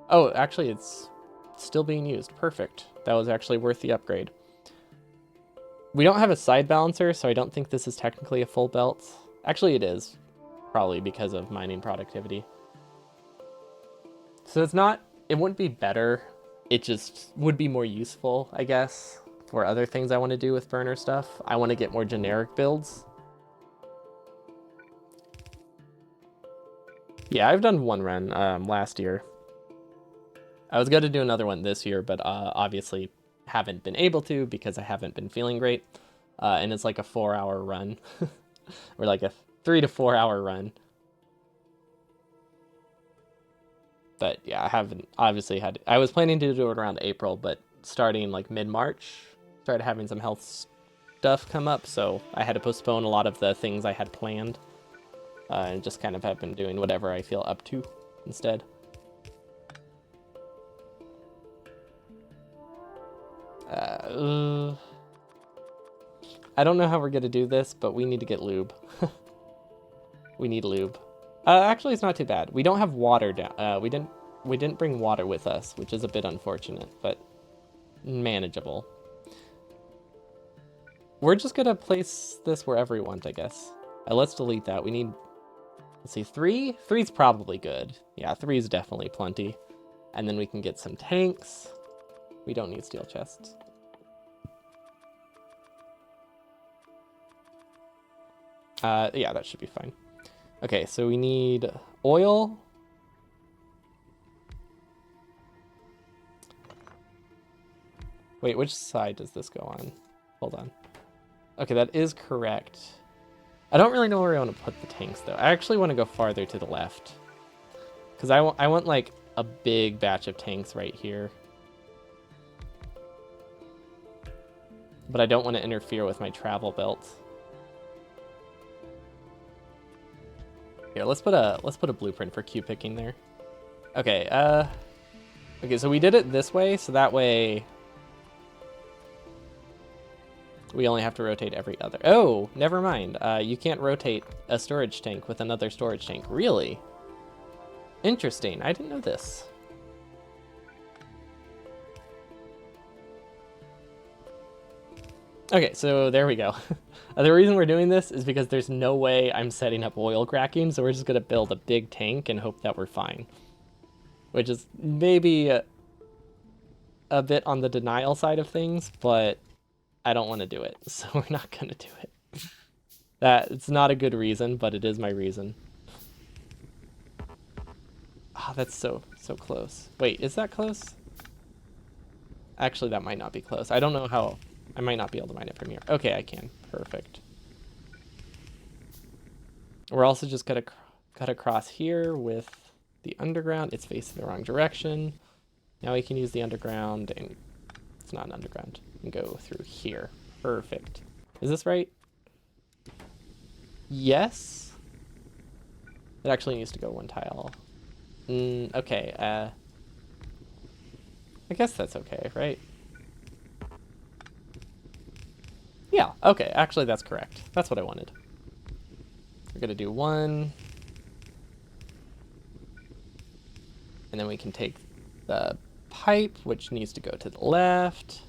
Oh, actually it's still being used. Perfect. That was actually worth the upgrade. We don't have a side balancer, so I don't think this is technically a full belt. Actually, it is. Probably because of mining productivity. So it wouldn't be better. It just would be more useful, I guess, for other things I want to do with burner stuff. I want to get more generic builds. Yeah, I've done one run last year. I was going to do another one this year, but obviously haven't been able to because I haven't been feeling great. And it's like a 4-hour run. Or like a 3 to 4 hour run. But yeah, I haven't obviously had. I was planning to do it around April, but starting like mid-March, started having some health stuff come up, so I had to postpone a lot of the things I had planned, and just kind of have been doing whatever I feel up to instead. I don't know how we're gonna do this, but we need to get lube. We need lube. Actually, it's not too bad. We don't have water down. We didn't bring water with us, which is a bit unfortunate, but manageable. We're just gonna place this wherever we want, I guess. Let's delete that. We need, let's see, 3? 3's probably good. Yeah, 3 is definitely plenty. And then we can get some tanks. We don't need steel chests. Yeah, that should be fine. Okay, so we need oil. Wait, which side does this go on? Hold on. Okay, that is correct. I don't really know where I want to put the tanks, though. I actually want to go farther to the left. Because I want, like, a big batch of tanks right here. But I don't want to interfere with my travel belt. Here, let's put a blueprint for queue picking there. Okay, okay, so we did it this way, so that way we only have to rotate every other. Oh, never mind. You can't rotate a storage tank with another storage tank. Really? Interesting. I didn't know this. Okay, so there we go. The reason we're doing this is because there's no way I'm setting up oil cracking, so we're just going to build a big tank and hope that we're fine. Which is maybe a bit on the denial side of things, but I don't want to do it, so we're not going to do it. It's not a good reason, but it is my reason. Ah, oh, that's so close. Wait, is that close? Actually, that might not be close. I don't know how... I might not be able to mine it from here. Okay, I can. Perfect. We're also just going to cut across here with the underground. It's facing the wrong direction. Now we can use the underground, and it's not an underground, and go through here. Perfect. Is this right? Yes. It actually needs to go one tile. Okay. I guess that's okay, right? Yeah, okay, actually that's correct. That's what I wanted. We're gonna do 1. And then we can take the pipe, which needs to go to the left.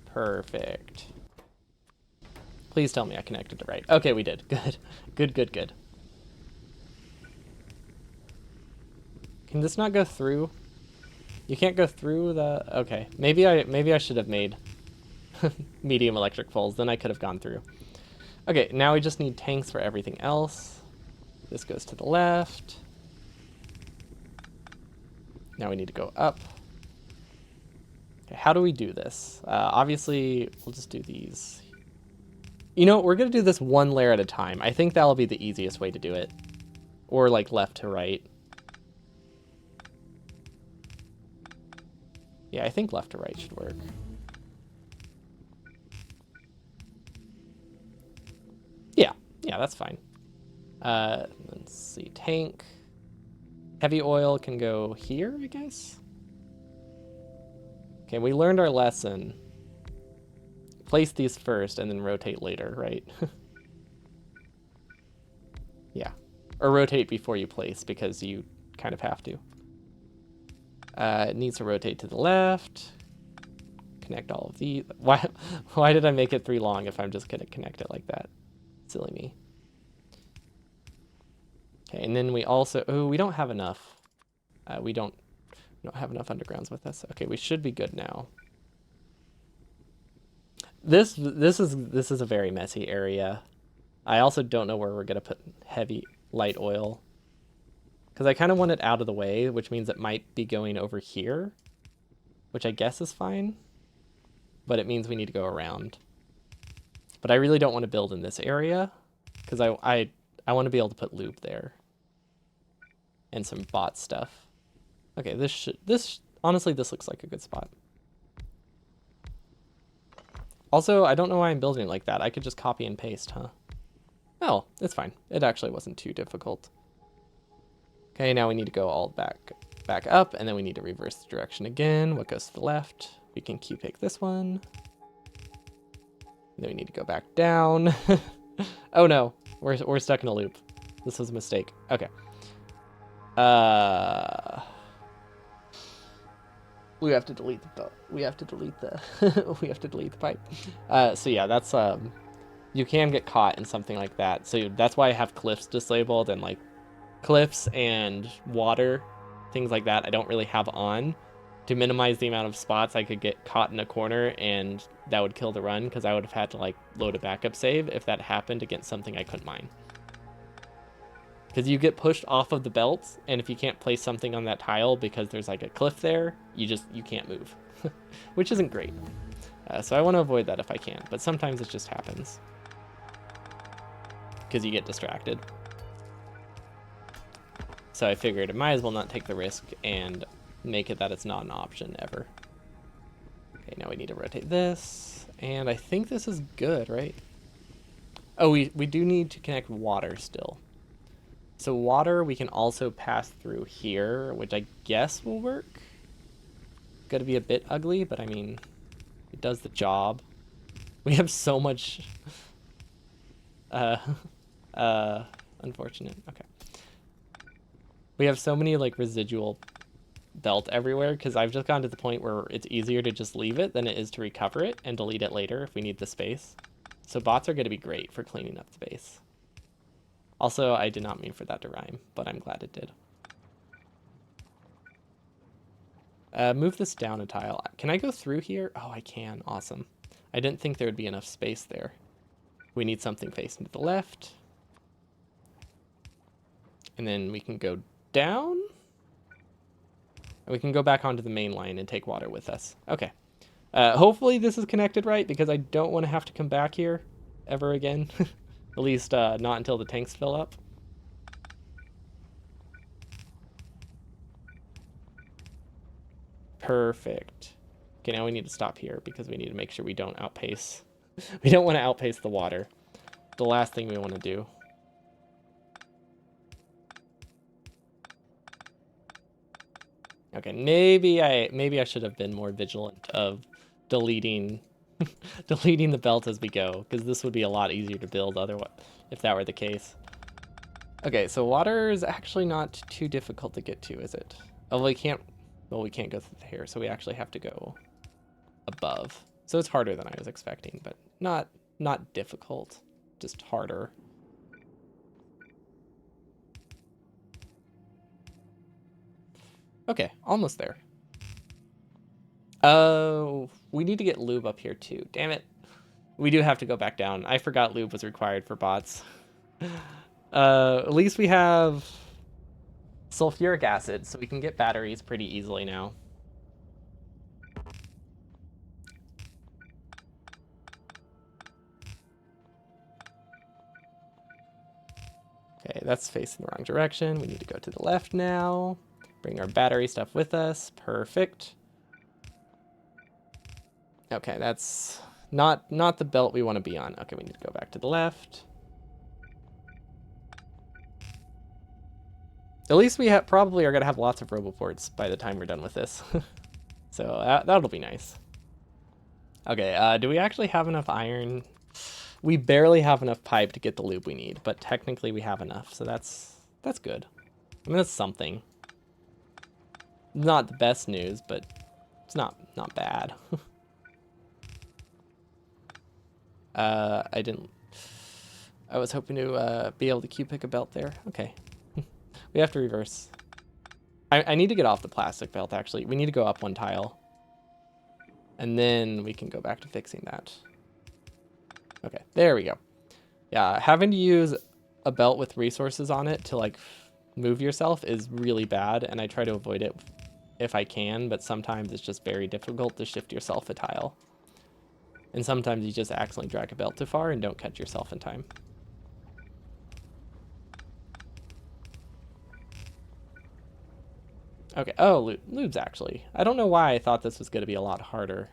Perfect. Please tell me I connected it right. Okay, we did. Good. Good. Can this not go through? You can't go through the... Okay, maybe I should have made medium electric poles, then I could have gone through. Okay, now we just need tanks for everything else. This goes to the left. Now we need to go up. Okay, how do we do this? Obviously, we'll just do these. You know, we're going to do this one layer at a time. I think that'll be the easiest way to do it. Or like left to right. Yeah, I think left to right should work. Yeah, that's fine. Let's see, tank. Heavy oil can go here, I guess? Okay, we learned our lesson. Place these first and then rotate later, right? Yeah. Or rotate before you place, because you kind of have to. It needs to rotate to the left. Connect all of these. Why did I make it 3 long if I'm just going to connect it like that? Silly me. Okay, and then we also... Oh, we don't have enough. We don't have enough undergrounds with us. Okay, we should be good now. This is a very messy area. I also don't know where we're going to put heavy light oil. Because I kind of want it out of the way, which means it might be going over here. Which I guess is fine. But it means we need to go around. But I really don't want to build in this area, because I want to be able to put lube there. And some bot stuff. Okay, this honestly, this looks like a good spot. Also, I don't know why I'm building it like that. I could just copy and paste, huh? Oh, it's fine. It actually wasn't too difficult. Okay, now we need to go all back up, and then we need to reverse the direction again. What goes to the left? We can pick this one. And then we need to go back down. Oh no, we're stuck in a loop. This was a mistake. Okay. We have to delete the we have to delete the we have to delete the pipe. So yeah, that's you can get caught in something like that. So that's why I have cliffs disabled, and like cliffs and water, things like that I don't really have on, to minimize the amount of spots I could get caught in a corner, and that would kill the run, because I would have had to like load a backup save if that happened against something I couldn't mine. Because you get pushed off of the belt, and if you can't place something on that tile because there's like a cliff there, you can't move, which isn't great. So I want to avoid that if I can, but sometimes it just happens because you get distracted. So I figured I might as well not take the risk and make it that it's not an option ever. Okay, now we need to rotate this, and I think this is good, right? Oh, we do need to connect water still. So water we can also pass through here, which I guess will work. Gotta be a bit ugly, but I mean, it does the job. We have so much unfortunate. Okay. We have so many like residual belt everywhere, because I've just gotten to the point where it's easier to just leave it than it is to recover it and delete it later if we need the space. So bots are going to be great for cleaning up the base. Also, I did not mean for that to rhyme, but I'm glad it did. Move this down a tile. Can I go through here? Oh, I can. Awesome. I didn't think there would be enough space there. We need something facing to the left. And then we can go down. And we can go back onto the main line and take water with us. Okay. Hopefully this is connected right, because I don't want to have to come back here ever again. At least not until the tanks fill up. Perfect. Okay, now we need to stop here because we need to make sure we don't outpace. We don't want to outpace the water. The last thing we want to do. Okay, maybe I should have been more vigilant of deleting deleting the belt as we go, because this would be a lot easier to build otherwise if that were the case. Okay, so water is actually not too difficult to get to, is it? Oh, we can't go through here, so we actually have to go above. So it's harder than I was expecting, but not difficult, just harder. Okay, almost there. Oh, we need to get lube up here too. Damn it. We do have to go back down. I forgot lube was required for bots. At least we have sulfuric acid, so we can get batteries pretty easily now. Okay, that's facing the wrong direction. We need to go to the left now. Bring our battery stuff with us. Perfect. Okay, that's not the belt we want to be on. Okay, we need to go back to the left. At least we probably are going to have lots of roboports by the time we're done with this. So that'll be nice. Okay, do we actually have enough iron? We barely have enough pipe to get the lube we need, but technically we have enough, so that's good. I mean, that's something. Not the best news, but it's not bad. I was hoping to be able to Q-pick a belt there. Okay. We have to reverse. I need to get off the plastic belt, actually. We need to go up one tile. And then we can go back to fixing that. Okay, there we go. Yeah, having to use a belt with resources on it to like move yourself is really bad, and I try to avoid it if I can, but sometimes it's just very difficult to shift yourself a tile. And sometimes you just accidentally drag a belt too far and don't catch yourself in time. Okay. Oh, Lube's actually. I don't know why I thought this was going to be a lot harder.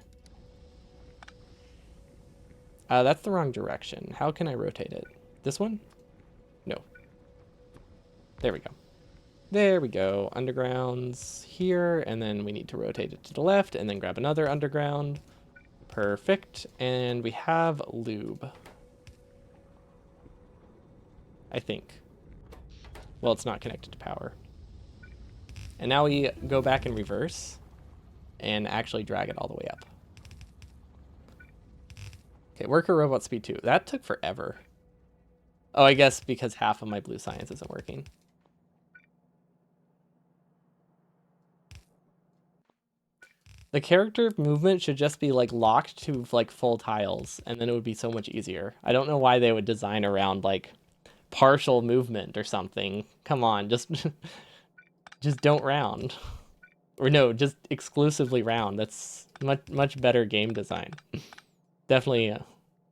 That's the wrong direction. How can I rotate it? This one? No. There we go. There we go. Underground's here, and then we need to rotate it to the left, and then grab another underground. Perfect. And we have Lube. I think. Well, it's not connected to power. And now we go back in reverse and actually drag it all the way up. Okay, worker robot speed 2. That took forever. Oh, I guess because half of my blue science isn't working. The character movement should just be like locked to like full tiles, and then it would be so much easier. I don't know why they would design around like partial movement or something. Come on, just just don't round. Or no, just exclusively round. That's much better game design. Definitely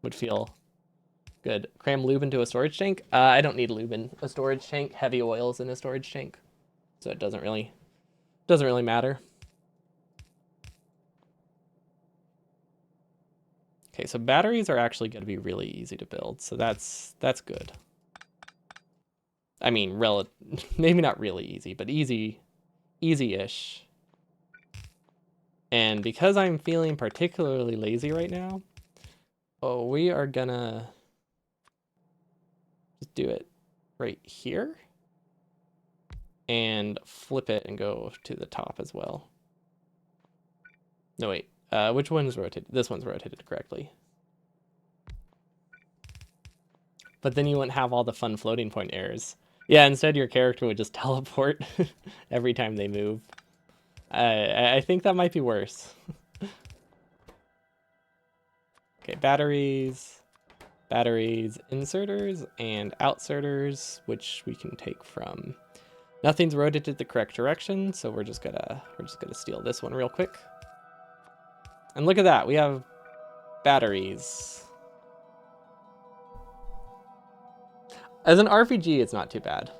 would feel good. Cram lube into a storage tank. I don't need lube in a storage tank. Heavy oils in a storage tank, so it doesn't really matter. Okay, so batteries are actually going to be really easy to build, so that's good. I mean, maybe not really easy, but easy-ish. And because I'm feeling particularly lazy right now, we are gonna just do it right here and flip it and go to the top as well. No, wait. Which one's rotated? This one's rotated correctly. But then you wouldn't have all the fun floating point errors. Yeah, instead your character would just teleport every time they move. I think that might be worse. Okay, batteries, inserters, and outserters, which we can take from. Nothing's rotated the correct direction, so we're just gonna steal this one real quick. And look at that, we have batteries. As an RPG, it's not too bad.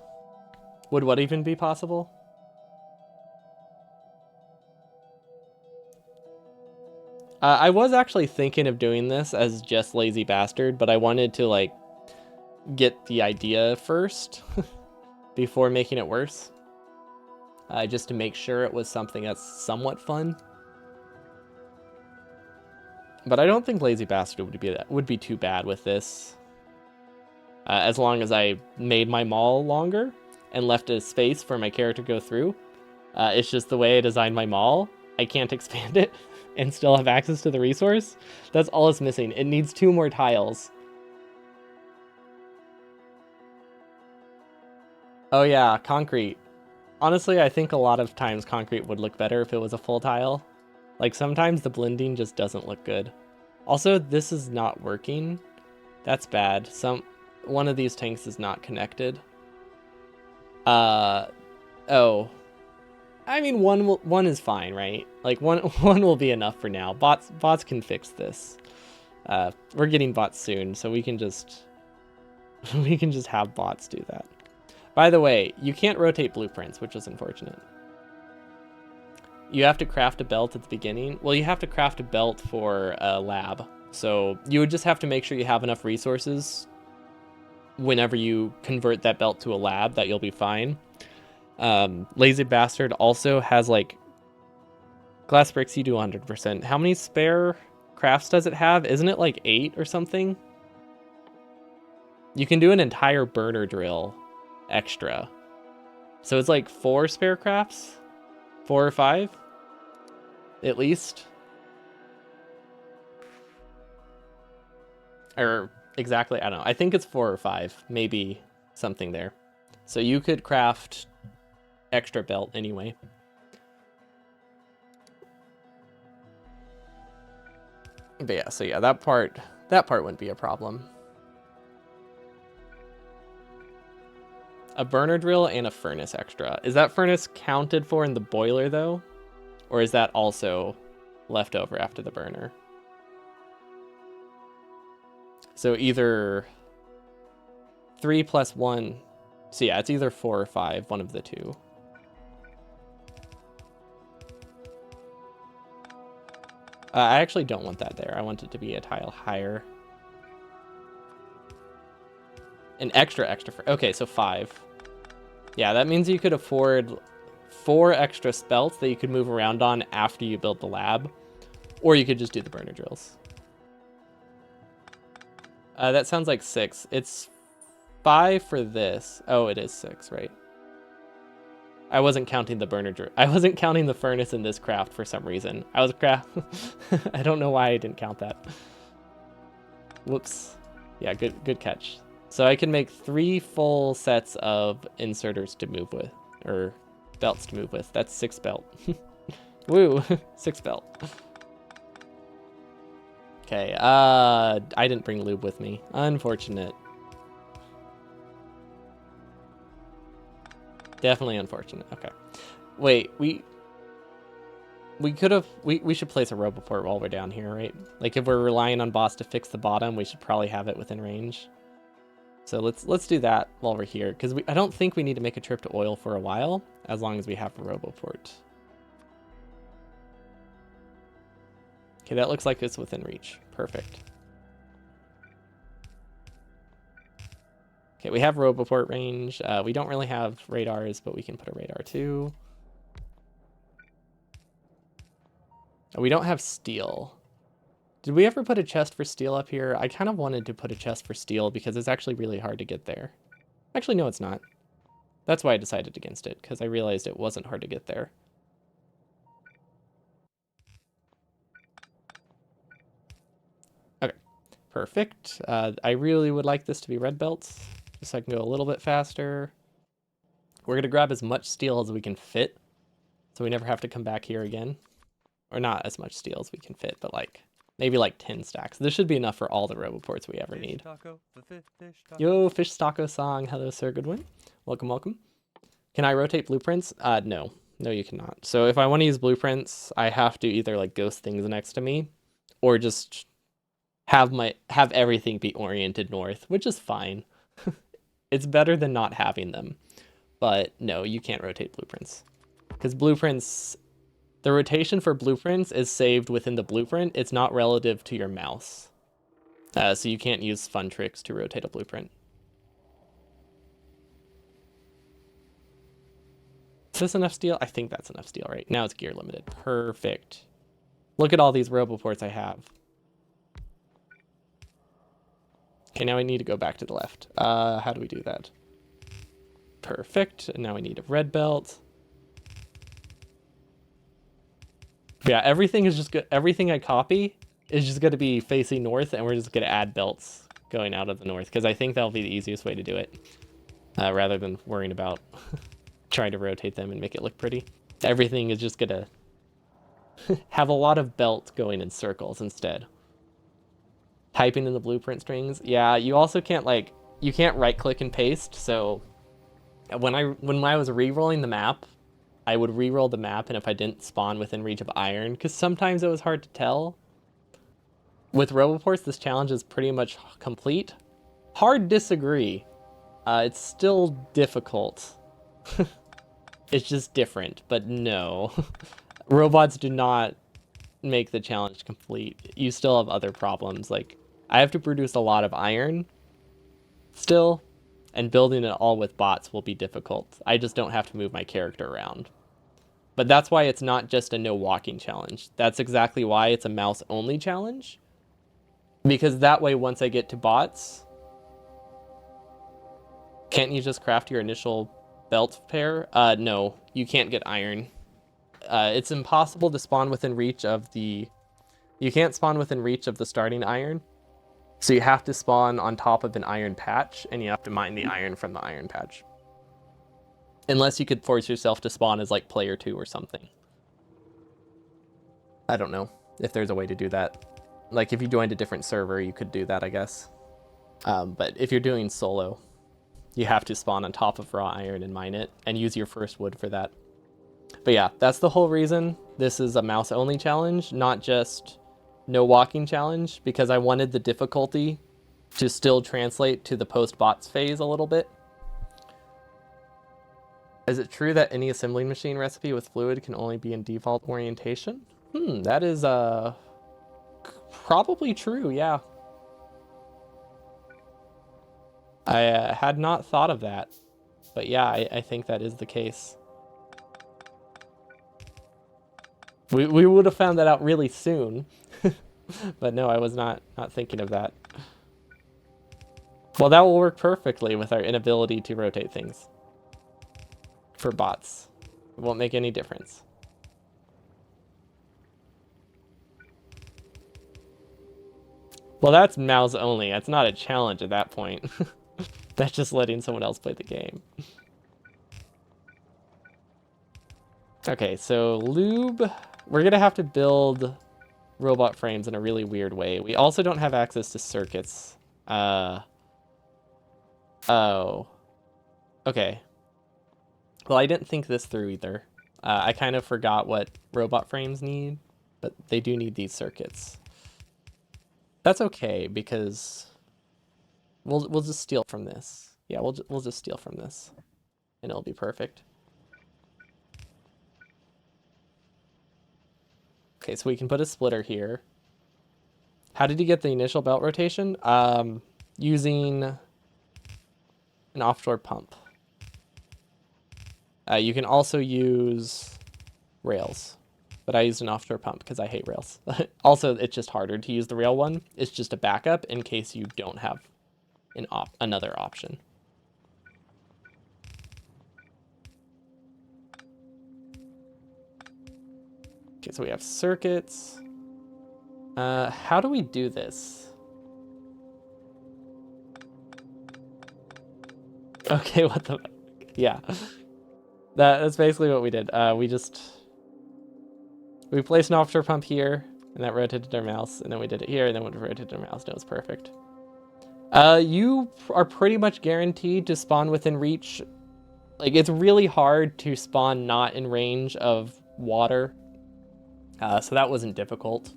Would what even be possible? I was actually thinking of doing this as just Lazy Bastard, but I wanted to like get the idea first before making it worse. Just to make sure it was something that's somewhat fun. But I don't think Lazy Bastard would be too bad with this. As long as I made my mall longer and left a space for my character to go through. It's just the way I designed my mall. I can't expand it and still have access to the resource. That's all it's missing. It needs 2 more tiles. Oh yeah, concrete. Honestly, I think a lot of times concrete would look better if it was a full tile. Like sometimes the blending just doesn't look good. Also, this is not working. That's bad. One of these tanks is not connected. Oh. I mean, one is fine, right? Like one will be enough for now. Bots can fix this. We're getting bots soon, so we can just have bots do that. By the way, you can't rotate blueprints, which is unfortunate. You have to craft a belt at the beginning. Well, you have to craft a belt for a lab. So you would just have to make sure you have enough resources whenever you convert that belt to a lab that you'll be fine. Lazy Bastard also has like glass bricks you do 100%. How many spare crafts does it have? Isn't it like 8 or something? You can do an entire burner drill extra. So it's like 4 spare crafts? 4 or 5? At least. Or exactly, I don't know. I think it's 4 or 5, maybe something there. So you could craft extra belt anyway. But yeah, so yeah, that part wouldn't be a problem. A burner drill and a furnace extra. Is that furnace counted for in the boiler though? Or is that also left over after the burner? So either 3 plus 1. So yeah, it's either 4 or 5, one of the two. I actually don't want that there. I want it to be a tile higher. An extra. Okay, so 5. Yeah, that means you could afford 4 extra spelts that you could move around on after you build the lab. Or you could just do the burner drills. That sounds like 6. It's 5 for this. Oh, it is 6, right? I wasn't counting the burner drill. I wasn't counting the furnace in this craft for some reason. I don't know why I didn't count that. Whoops. Yeah, good catch. So I can make 3 full sets of inserters to move with, or belts to move with. That's 6 belt. Woo, 6 belt. Okay, I didn't bring lube with me. Unfortunate. Definitely unfortunate. Okay. Wait, we should place a roboport while we're down here, right? Like if we're relying on boss to fix the bottom, we should probably have it within range. So let's do that while we're here, because I don't think we need to make a trip to oil for a while, as long as we have a roboport. Okay, that looks like it's within reach. Perfect. Okay, we have roboport range. We don't really have radars, but we can put a radar too. We don't have steel. Did we ever put a chest for steel up here? I kind of wanted to put a chest for steel because it's actually really hard to get there. Actually, no, it's not. That's why I decided against it, because I realized it wasn't hard to get there. Okay, perfect. I really would like this to be red belts, just so I can go a little bit faster. We're going to grab as much steel as we can fit, so we never have to come back here again. Or not as much steel as we can fit, but like maybe like 10 stacks. This should be enough for all the roboports we ever need. Yo, Fish Taco Song. Hello, Sir Goodwin. Welcome, welcome. Can I rotate blueprints? No. No, you cannot. So if I want to use blueprints, I have to either like ghost things next to me or just have everything be oriented north, which is fine. It's better than not having them. But no, you can't rotate blueprints. Because blueprints... The rotation for blueprints is saved within the blueprint. It's not relative to your mouse. So you can't use fun tricks to rotate a blueprint. Is this enough steel? I think that's enough steel, right? Now it's gear limited. Perfect. Look at all these roboports I have. Okay, now I need to go back to the left. How do we do that? Perfect. And now we need a red belt. Yeah, everything is just good. Everything I copy is just going to be facing north, and we're just going to add belts going out of the north, because I think that'll be the easiest way to do it, rather than worrying about trying to rotate them and make it look pretty. Everything is just going to have a lot of belt going in circles instead. Typing in the blueprint strings. Yeah, you also can't you can't right click and paste. So when I was re-rolling the map, I would re-roll the map, and if I didn't spawn within reach of iron, because sometimes it was hard to tell. With roboports, this challenge is pretty much complete. Hard disagree. It's still difficult. It's just different, but no. Robots do not make the challenge complete. You still have other problems. Like, I have to produce a lot of iron still, and building it all with bots will be difficult. I just don't have to move my character around. But that's why it's not just a no walking challenge. That's exactly why it's a mouse only challenge. Because that way, once I get to bots, can't you just craft your initial belt pair? No, you can't get iron. It's impossible to spawn within reach of the... You can't spawn within reach of the starting iron. So you have to spawn on top of an iron patch, and you have to mine the iron from the iron patch. Unless you could force yourself to spawn as like player 2 or something. I don't know if there's a way to do that. Like if you joined a different server, you could do that, I guess. But if you're doing solo, you have to spawn on top of raw iron and mine it, and use your first wood for that. But yeah, that's the whole reason this is a mouse only challenge, not just no walking challenge, because I wanted the difficulty to still translate to the post bots phase a little bit. Is it true that any assembling machine recipe with fluid can only be in default orientation? That is probably true, yeah. I had not thought of that. But yeah, I think that is the case. We would have found that out really soon. But no, I was not thinking of that. Well, that will work perfectly with our inability to rotate things. For bots. It won't make any difference. Well, that's mouse only. That's not a challenge at that point. That's just letting someone else play the game. Okay, so Lube. We're going to have to build robot frames in a really weird way. We also don't have access to circuits. Oh. Okay. Well, I didn't think this through either. I kind of forgot what robot frames need, but they do need these circuits. That's okay because we'll just steal from this. Yeah, we'll just steal from this, and it'll be perfect. Okay, so we can put a splitter here. How did you get the initial belt rotation? Using an offshore pump. You can also use rails, but I used an offshore pump because I hate rails. Also, it's just harder to use the rail one. It's just a backup in case you don't have another option. Okay, so we have circuits. How do we do this? Okay, what the... Yeah. That's basically what we did. We placed an offshore pump here, and that rotated our mouse, and then we did it here, and then we rotated our mouse, and it was perfect. You are pretty much guaranteed to spawn within reach. Like, it's really hard to spawn not in range of water. So that wasn't difficult.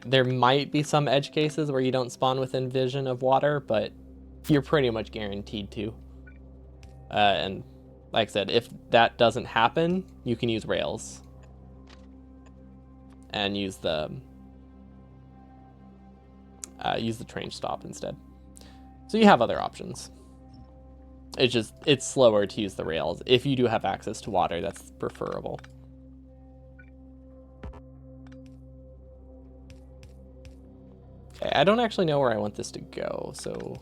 There might be some edge cases where you don't spawn within vision of water, but you're pretty much guaranteed to. And like I said, if that doesn't happen, you can use rails. And use the train stop instead. So you have other options. It's slower to use the rails. If you do have access to water, that's preferable. Okay, I don't actually know where I want this to go, so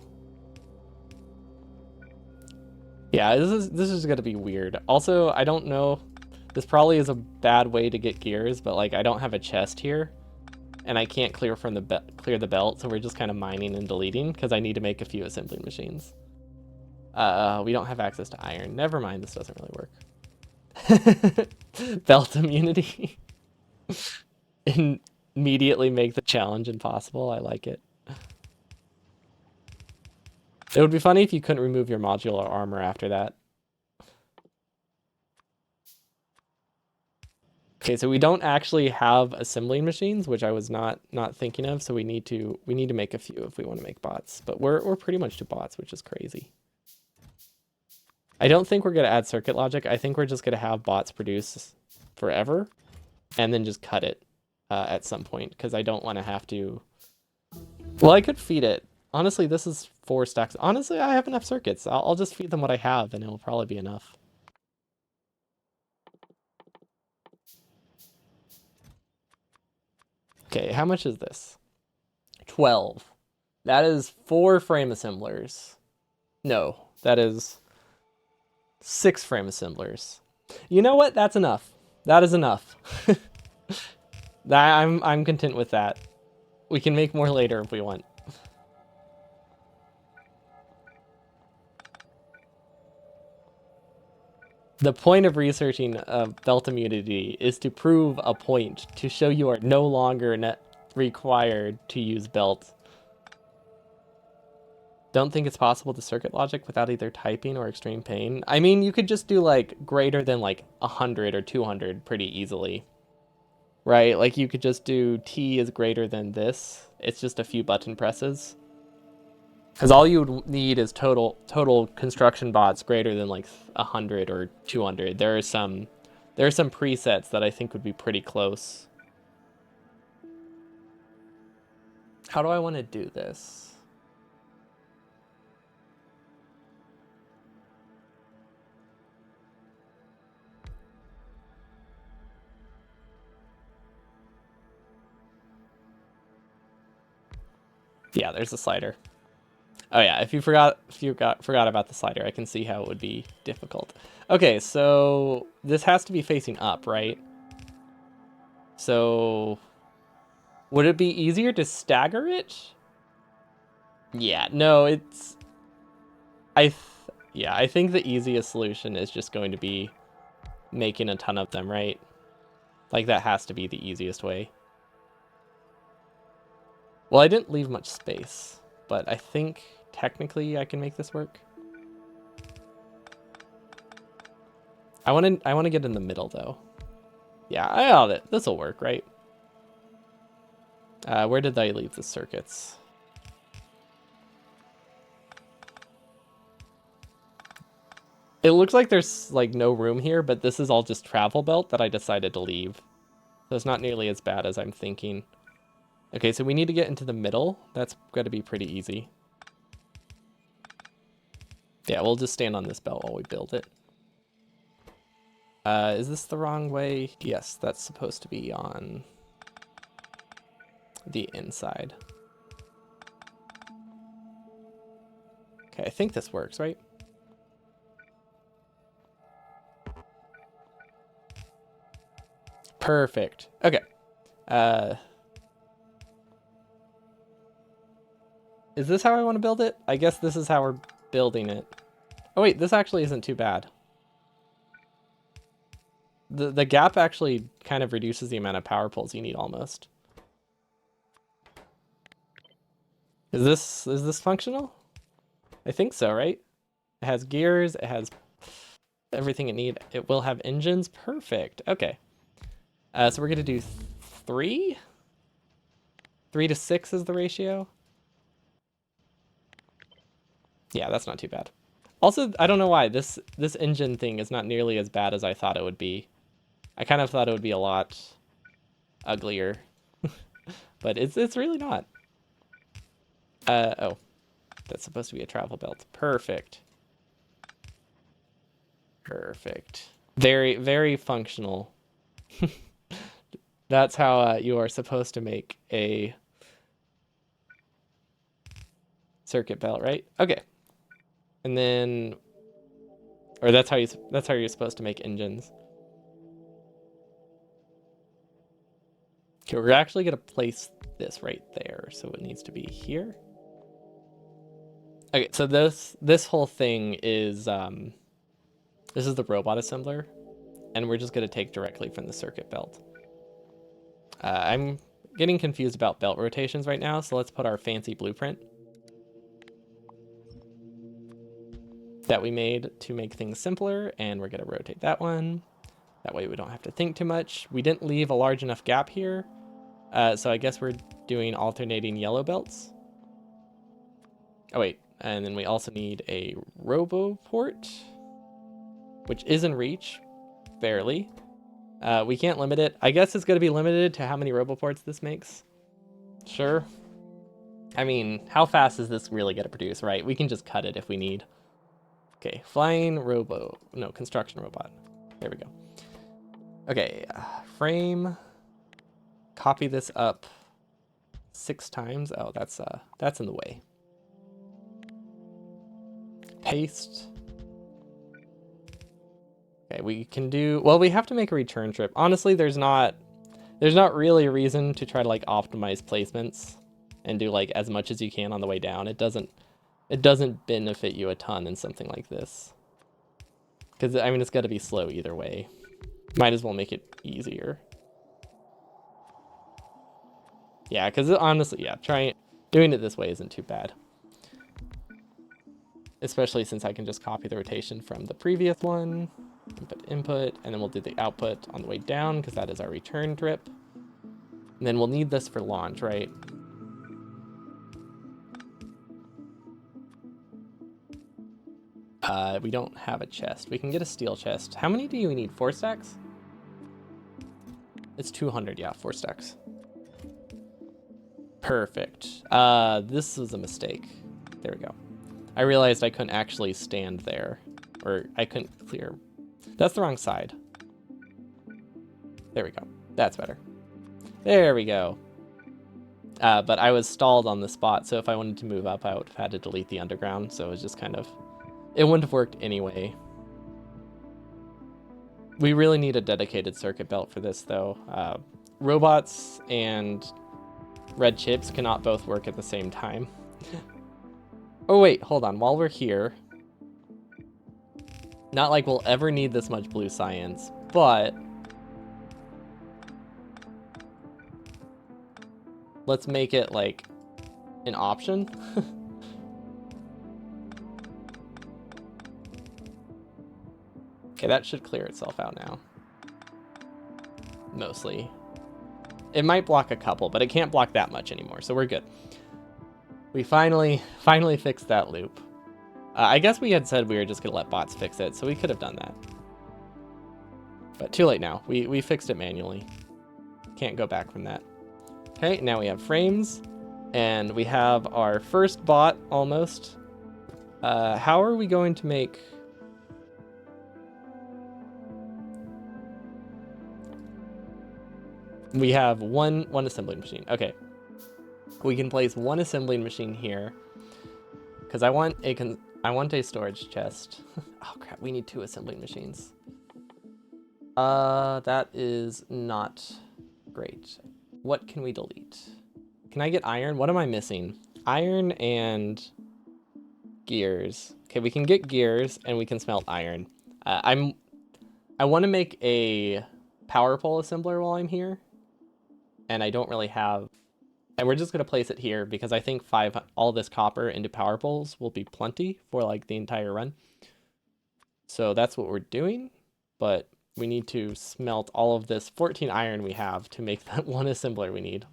yeah, this is gonna be weird. Also, I don't know. This probably is a bad way to get gears, but like I don't have a chest here, and I can't clear the belt, so we're just kind of mining and deleting because I need to make a few assembly machines. We don't have access to iron. Never mind, this doesn't really work. Belt immunity. Immediately make the challenge impossible. I like it. It would be funny if you couldn't remove your modular armor after that. Okay, so we don't actually have assembling machines, which I was not thinking of. So we need to make a few if we want to make bots. But we're pretty much to bots, which is crazy. I don't think we're gonna add circuit logic. I think we're just gonna have bots produce forever, and then just cut it at some point because I don't want to have to. Well, I could feed it. Honestly, this is 4 stacks. Honestly, I have enough circuits. I'll just feed them what I have, and it'll probably be enough. Okay, how much is this? 12. That is 4 frame assemblers. No, that is 6 frame assemblers. You know what? That's enough. That is enough. I'm content with that. We can make more later if we want. The point of researching belt immunity is to prove a point, to show you are no longer required to use belt. Don't think it's possible to circuit logic without either typing or extreme pain. I mean, you could just do like greater than like 100 or 200 pretty easily. Right? Like you could just do T is greater than this. It's just a few button presses. Because all you would need is total construction bots greater than like 100 or 200. There are some presets that I think would be pretty close. How do I want to do this? Yeah, there's a slider. Oh yeah, if you forgot about the slider, I can see how it would be difficult. Okay, so this has to be facing up, right? So would it be easier to stagger it? Yeah, no, it's yeah, I think the easiest solution is just going to be making a ton of them, right? Like that has to be the easiest way. Well, I didn't leave much space, but I think technically I can make this work. I want to get in the middle though. Yeah, I got it. This will work, right? Where did I leave the circuits? It looks like there's like no room here, but this is all just travel belt that I decided to leave. So it's not nearly as bad as I'm thinking. Okay, so we need to get into the middle. That's got to be pretty easy. Yeah, we'll just stand on this belt while we build it. Is this the wrong way? Yes, that's supposed to be on the inside. Okay, I think this works, right? Perfect. Okay. Is this how I want to build it? I guess this is how we're building it. Oh wait, this actually isn't too bad. The gap actually kind of reduces the amount of power poles you need almost. Is this functional? I think so, right? It has gears, it has everything it needs. It will have engines. Perfect. Okay. So we're gonna do 3? 3 to 6 is the ratio. Yeah, that's not too bad. Also, I don't know why this engine thing is not nearly as bad as I thought it would be. I kind of thought it would be a lot uglier, but it's really not. Oh, that's supposed to be a travel belt. Perfect. Perfect. Very, very functional. That's how you are supposed to make a circuit belt, right? Okay. And then, or that's how you're supposed to make engines. Okay, we're actually gonna place this right there, so it needs to be here. Okay, so this whole thing is this is the robot assembler, and we're just gonna take directly from the circuit belt. I'm getting confused about belt rotations right now, so let's put our fancy blueprint that we made to make things simpler, and we're gonna rotate that one. That way we don't have to think too much. We didn't leave a large enough gap here, so I guess we're doing alternating yellow belts. Oh wait, and then we also need a robo port, which is in reach, barely. We can't limit it. I guess it's going to be limited to how many roboports this makes. Sure. I mean, how fast is this really going to produce, right? We can just cut it if we need. Okay, construction robot. There we go. Okay, frame. Copy this up 6 times. Oh, that's in the way. Paste. Okay, we can do, well, we have to make a return trip. Honestly, there's not really a reason to try to like optimize placements and do like as much as you can on the way down. It doesn't benefit you a ton in something like this. Because I mean, it's got to be slow either way. Might as well make it easier. Yeah, because honestly, yeah, doing it this way isn't too bad. Especially since I can just copy the rotation from the previous one. Input, and then we'll do the output on the way down because that is our return trip. And then we'll need this for launch, right? We don't have a chest. We can get a steel chest. How many do you need? 4 stacks? It's 200, yeah, 4 stacks. Perfect. This was a mistake. There we go. I realized I couldn't actually stand there. Or I couldn't clear. That's the wrong side. There we go. That's better. There we go. But I was stalled on the spot, so if I wanted to move up, I would have had to delete the underground, so it was just kind of... It wouldn't have worked anyway. We really need a dedicated circuit belt for this, though. Robots and red chips cannot both work at the same time. Oh, wait, hold on. While we're here... Not like we'll ever need this much blue science, but... Let's make it, like, an option. Okay, that should clear itself out now. Mostly. It might block a couple, but it can't block that much anymore, so we're good. We finally fixed that loop. I guess we had said we were just going to let bots fix it, so we could have done that. But too late now. We fixed it manually. Can't go back from that. Okay, now we have frames, and we have our first bot, almost. How are we going to make... We have one assembling machine. Okay. We can place one assembling machine here, because I want a storage chest. Oh crap, we need 2 assembling machines. That is not great. What can we delete? Can I get iron? What am I missing? Iron and gears. Okay, we can get gears and we can smelt iron. I want to make a power pole assembler while I'm here. And I don't really have... And we're just going to place it here because I think all this copper into power poles will be plenty for like the entire run. So that's what we're doing. But we need to smelt all of this 14 iron we have to make that one assembler we need.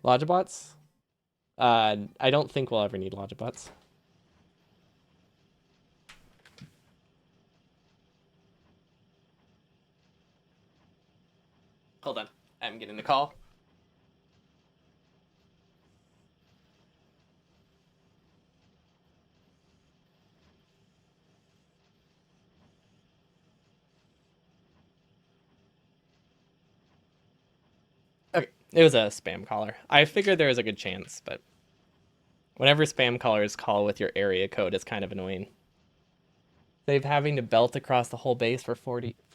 Logibots? I don't think we'll ever need Logibots. Hold on, I'm getting the call. Okay, it was a spam caller. I figured there was a good chance, but whenever spam callers call with your area code, it's kind of annoying. Save having to belt across the whole base for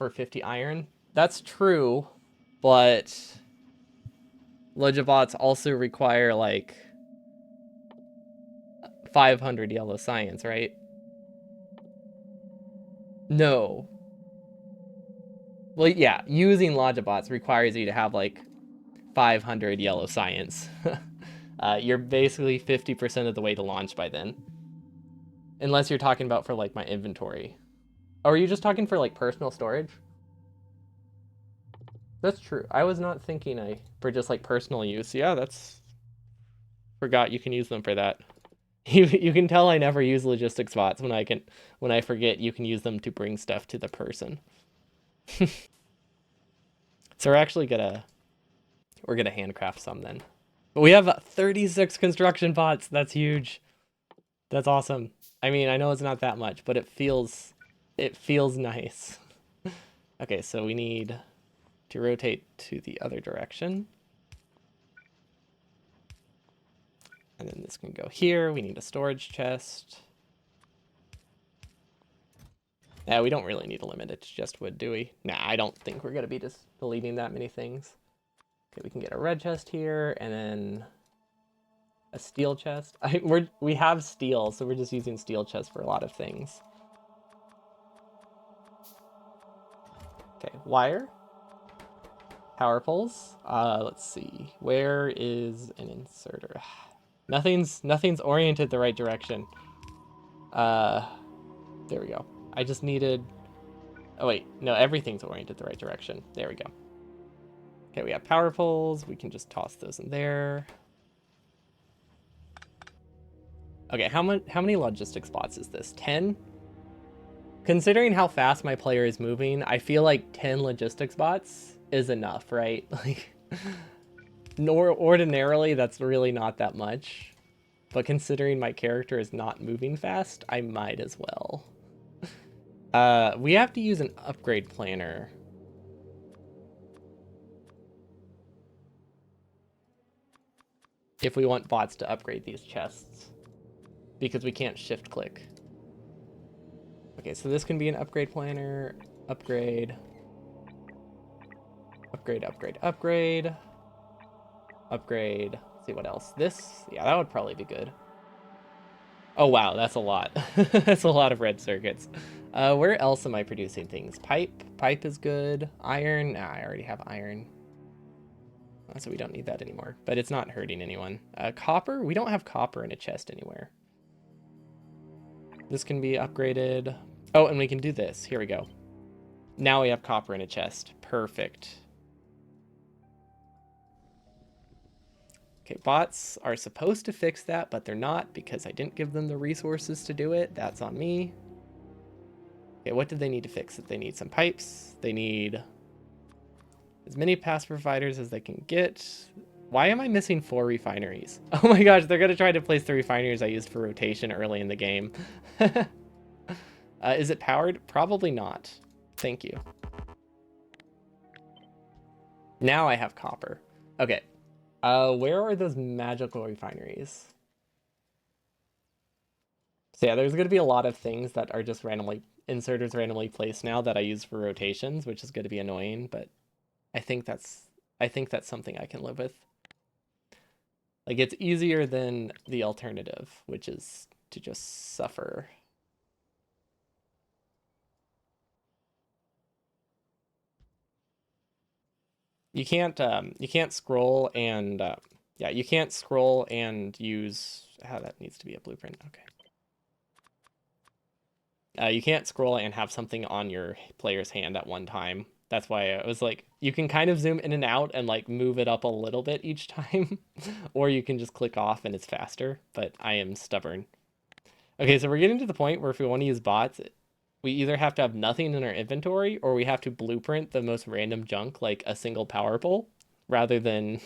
50 iron. That's true, but Logibots also require like 500 yellow science, right? No. Well, yeah, using Logibots requires you to have like 500 yellow science. You're basically 50% of the way to launch by then. Unless you're talking about for like my inventory. Oh, are you just talking for like personal storage? That's true. I was not thinking for just like personal use. Yeah, that's... Forgot you can use them for that. You can tell I never use logistics bots when I forget you can use them to bring stuff to the person. So we're gonna handcraft some then. But we have 36 construction bots. That's huge. That's awesome. I mean, I know it's not that much, but it feels nice. Okay, so we need to rotate to the other direction. And then this can go here. We need a storage chest. Yeah, we don't really need to limit it to just wood, do we? Nah, I don't think we're going to be just deleting that many things. Okay, we can get a red chest here, and then a steel chest. We have steel, so we're just using steel chests for a lot of things. Okay, wire. Power poles. Let's see. Where is an inserter? Nothing's oriented the right direction. There we go. I just needed... Oh wait, no, everything's oriented the right direction. There we go. Okay, we have power poles. We can just toss those in there. Okay, how many logistics spots is this? 10? Considering how fast my player is moving, I feel like 10 logistics bots is enough, right? Like, Nor ordinarily, that's really not that much. But considering my character is not moving fast, I might as well. We have to use an upgrade planner. If we want bots to upgrade these chests. Because we can't shift click. Okay, so this can be an upgrade planner. Upgrade. Upgrade, upgrade, upgrade. Upgrade. Let's see what else. This, yeah, that would probably be good. Oh wow, that's a lot. That's a lot of red circuits. Where else am I producing things? Pipe. Pipe is good. Iron. Nah, I already have iron. So we don't need that anymore. But it's not hurting anyone. Copper. We don't have copper in a chest anywhere. This can be upgraded. Oh, and we can do this. Here we go. Now we have copper in a chest. Perfect. Okay, bots are supposed to fix that, but they're not because I didn't give them the resources to do it. That's on me. Okay, what did they need to fix? They need some pipes. They need as many pass providers as they can get. Why am I missing 4 refineries? Oh my gosh, they're going to try to place the refineries I used for rotation early in the game. Is it powered? Probably not. Thank you. Now I have copper. Okay. Where are those magical refineries? So yeah, there's going to be a lot of things that are just randomly, inserters randomly placed now that I use for rotations, which is going to be annoying, but I think that's something I can live with. Like, it's easier than the alternative, which is to just suffer. You can't scroll and yeah, you can't scroll and use how that needs to be a blueprint. Okay. You can't scroll and have something on your player's hand at one time. That's why I was like, you can kind of zoom in and out and like move it up a little bit each time, or you can just click off and it's faster, but I am stubborn. Okay, so we're getting to the point where if we want to use bots, we either have to have nothing in our inventory or we have to blueprint the most random junk, like a single power pole, rather than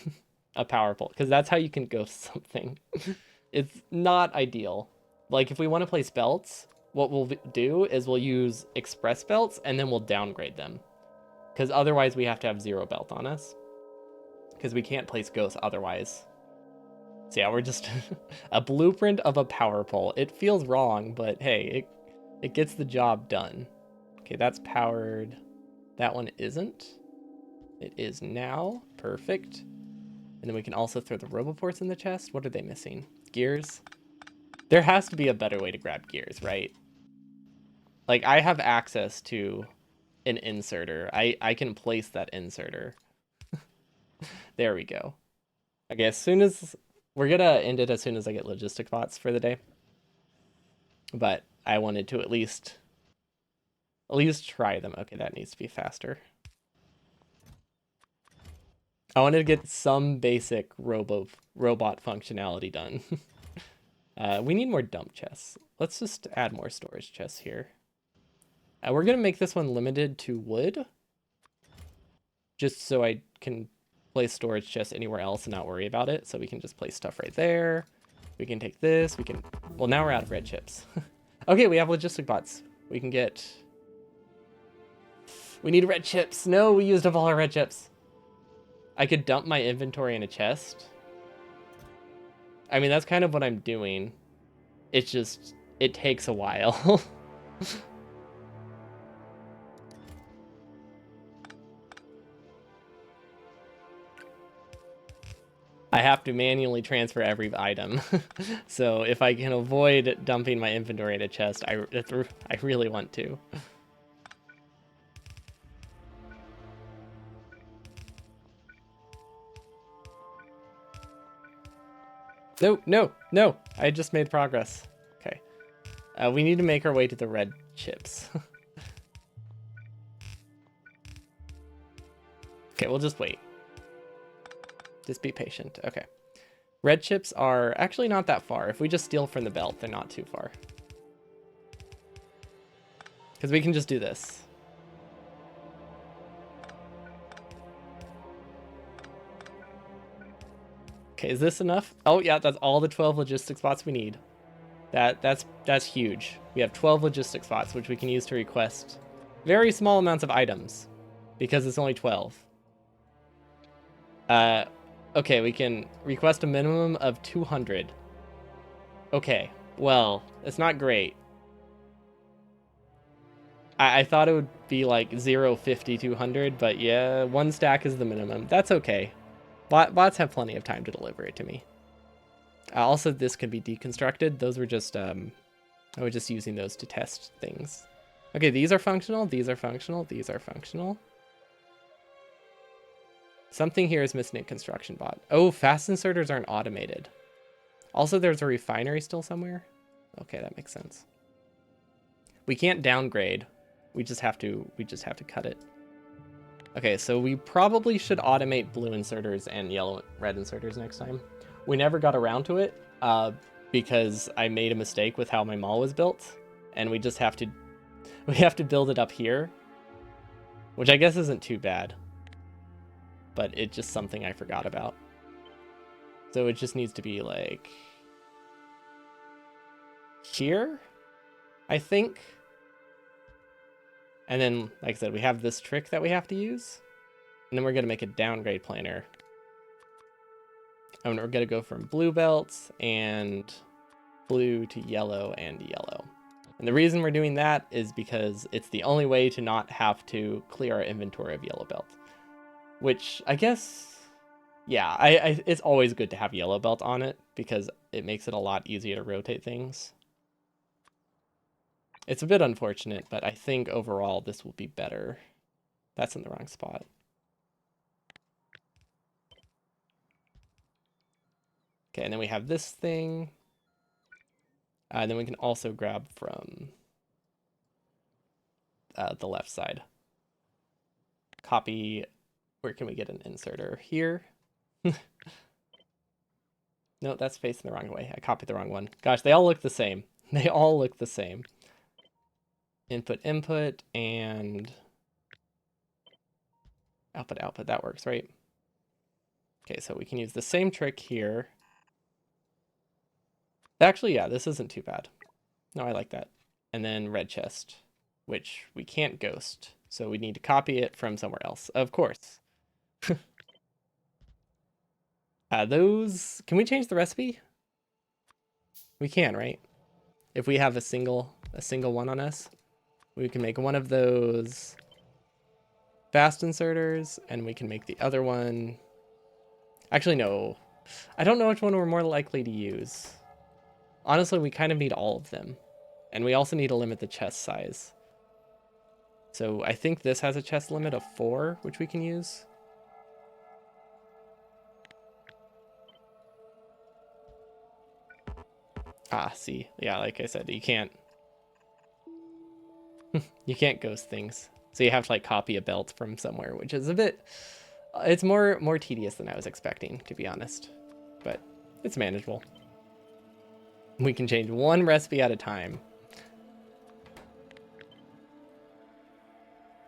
a power pole, because that's how you can ghost something. It's not ideal. Like, if we want to place belts, what we'll do is we'll use express belts and then we'll downgrade them. Because otherwise we have to have 0 belt on us. Because we can't place ghosts otherwise. So yeah, we're just a blueprint of a power pole. It feels wrong, but hey, it gets the job done. Okay, that's powered. That one isn't. It is now. Perfect. And then we can also throw the roboports in the chest. What are they missing? Gears? There has to be a better way to grab gears, right? Like, I have access to an inserter. I can place that inserter. There we go. Okay, as soon as... We're gonna end it as soon as I get logistic bots for the day. But I wanted to at least try them. Okay, that needs to be faster. I wanted to get some basic robot functionality done. We need more dump chests. Let's just add more storage chests here. We're going to make this one limited to wood. Just so I can place storage chests anywhere else and not worry about it. So we can just place stuff right there. We can take this. We can... Well, now we're out of red chips. Okay, we have logistic bots. We can get... We need red chips. No, we used up all our red chips. I could dump my inventory in a chest. I mean, that's kind of what I'm doing. It's just... It takes a while. I have to manually transfer every item. So if I can avoid dumping my inventory in a chest, I really want to. No, no, no. I just made progress. Okay. We need to make our way to the red chips. Okay, we'll just wait. Just be patient. Okay. Red chips are actually not that far. If we just steal from the belt, they're not too far. Because we can just do this. Okay, is this enough? Oh yeah, that's all the 12 logistic spots we need. That's huge. We have 12 logistic spots, which we can use to request very small amounts of items, because it's only 12. Okay, we can request a minimum of 200. Okay, well, it's not great. I thought it would be like 0, 50, 200, but yeah, 1 stack is the minimum. That's okay. Bots have plenty of time to deliver it to me. Also, this could be deconstructed. Those were just, I was just using those to test things. Okay, these are functional, these are functional, these are functional. Something here is missing a construction bot. Oh, fast inserters aren't automated. Also, there's a refinery still somewhere. Okay, that makes sense. We can't downgrade. We just have to cut it. Okay, so we probably should automate blue inserters and red inserters next time. We never got around to it because I made a mistake with how my mall was built, and we have to build it up here, which I guess isn't too bad, but it's just something I forgot about. So it just needs to be like here, I think. And then, like I said, we have this trick that we have to use. And then we're going to make a downgrade planner. And we're going to go from blue belts and blue to yellow and yellow. And the reason we're doing that is because it's the only way to not have to clear our inventory of yellow belt. Which, I guess, yeah, it's always good to have yellow belt on it because it makes it a lot easier to rotate things. It's a bit unfortunate, but I think overall this will be better. That's in the wrong spot. Okay, and then we have this thing. And then we can also grab from the left side. Copy. Where can we get an inserter? Here. No, that's facing the wrong way. I copied the wrong one. Gosh, they all look the same. They all look the same. Input, input, and output, output. That works, right? Okay, so we can use the same trick here. Actually, yeah, this isn't too bad. No, I like that. And then red chest, which we can't ghost. So we need to copy it from somewhere else, of course. Those, can we change the recipe? We can, right? If we have a single one on us, we can make one of those fast inserters, and we can make the other one. Actually, no. I don't know which one we're more likely to use. Honestly, we kind of need all of them. And we also need to limit the chest size. So I think this has a chest limit of 4, which we can use. Ah, see. Yeah, like I said, you can't you can't ghost things. So you have to like copy a belt from somewhere, which is a bit it's more tedious than I was expecting, to be honest. But it's manageable. We can change one recipe at a time.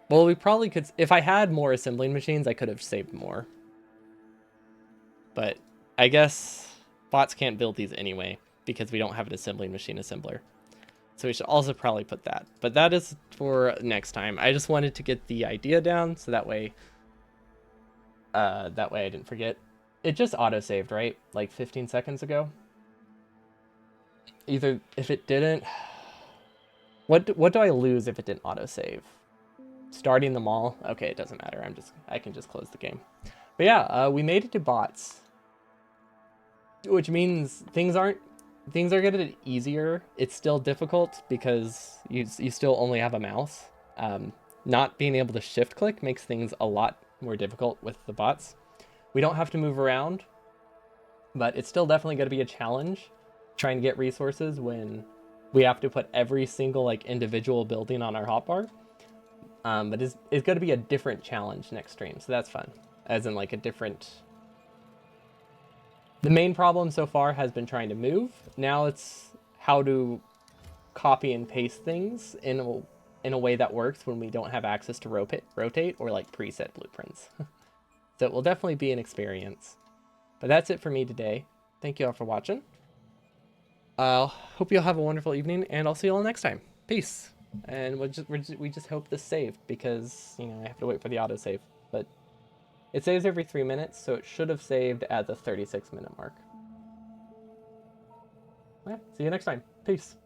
Well, we probably could, if I had more assembling machines, I could have saved more. But I guess bots can't build these anyway because we don't have an assembling machine assembler. So we should also probably put that. But that is for next time. I just wanted to get the idea down so that way I didn't forget. It just auto-saved, right? Like 15 seconds ago. Either if it didn't, what do I lose if it didn't auto-save? Starting them all? Okay, it doesn't matter. I can just close the game. But yeah, we made it to bots, which means things are getting easier. It's still difficult because you still only have a mouse. Not being able to shift click makes things a lot more difficult with the bots. We don't have to move around, but it's still definitely going to be a challenge trying to get resources when we have to put every single like individual building on our hotbar. But it's going to be a different challenge next stream, so that's fun. As in like a different... The main problem so far has been trying to move. Now it's how to copy and paste things in a way that works when we don't have access to rotate or like preset blueprints. So it will definitely be an experience. But that's it for me today. Thank you all for watching. I hope you'll have a wonderful evening, and I'll see you all next time. Peace. And we just hope this saved, because, you know, I have to wait for the autosave. But it saves every 3 minutes, so it should have saved at the 36-minute mark. Okay, see you next time. Peace.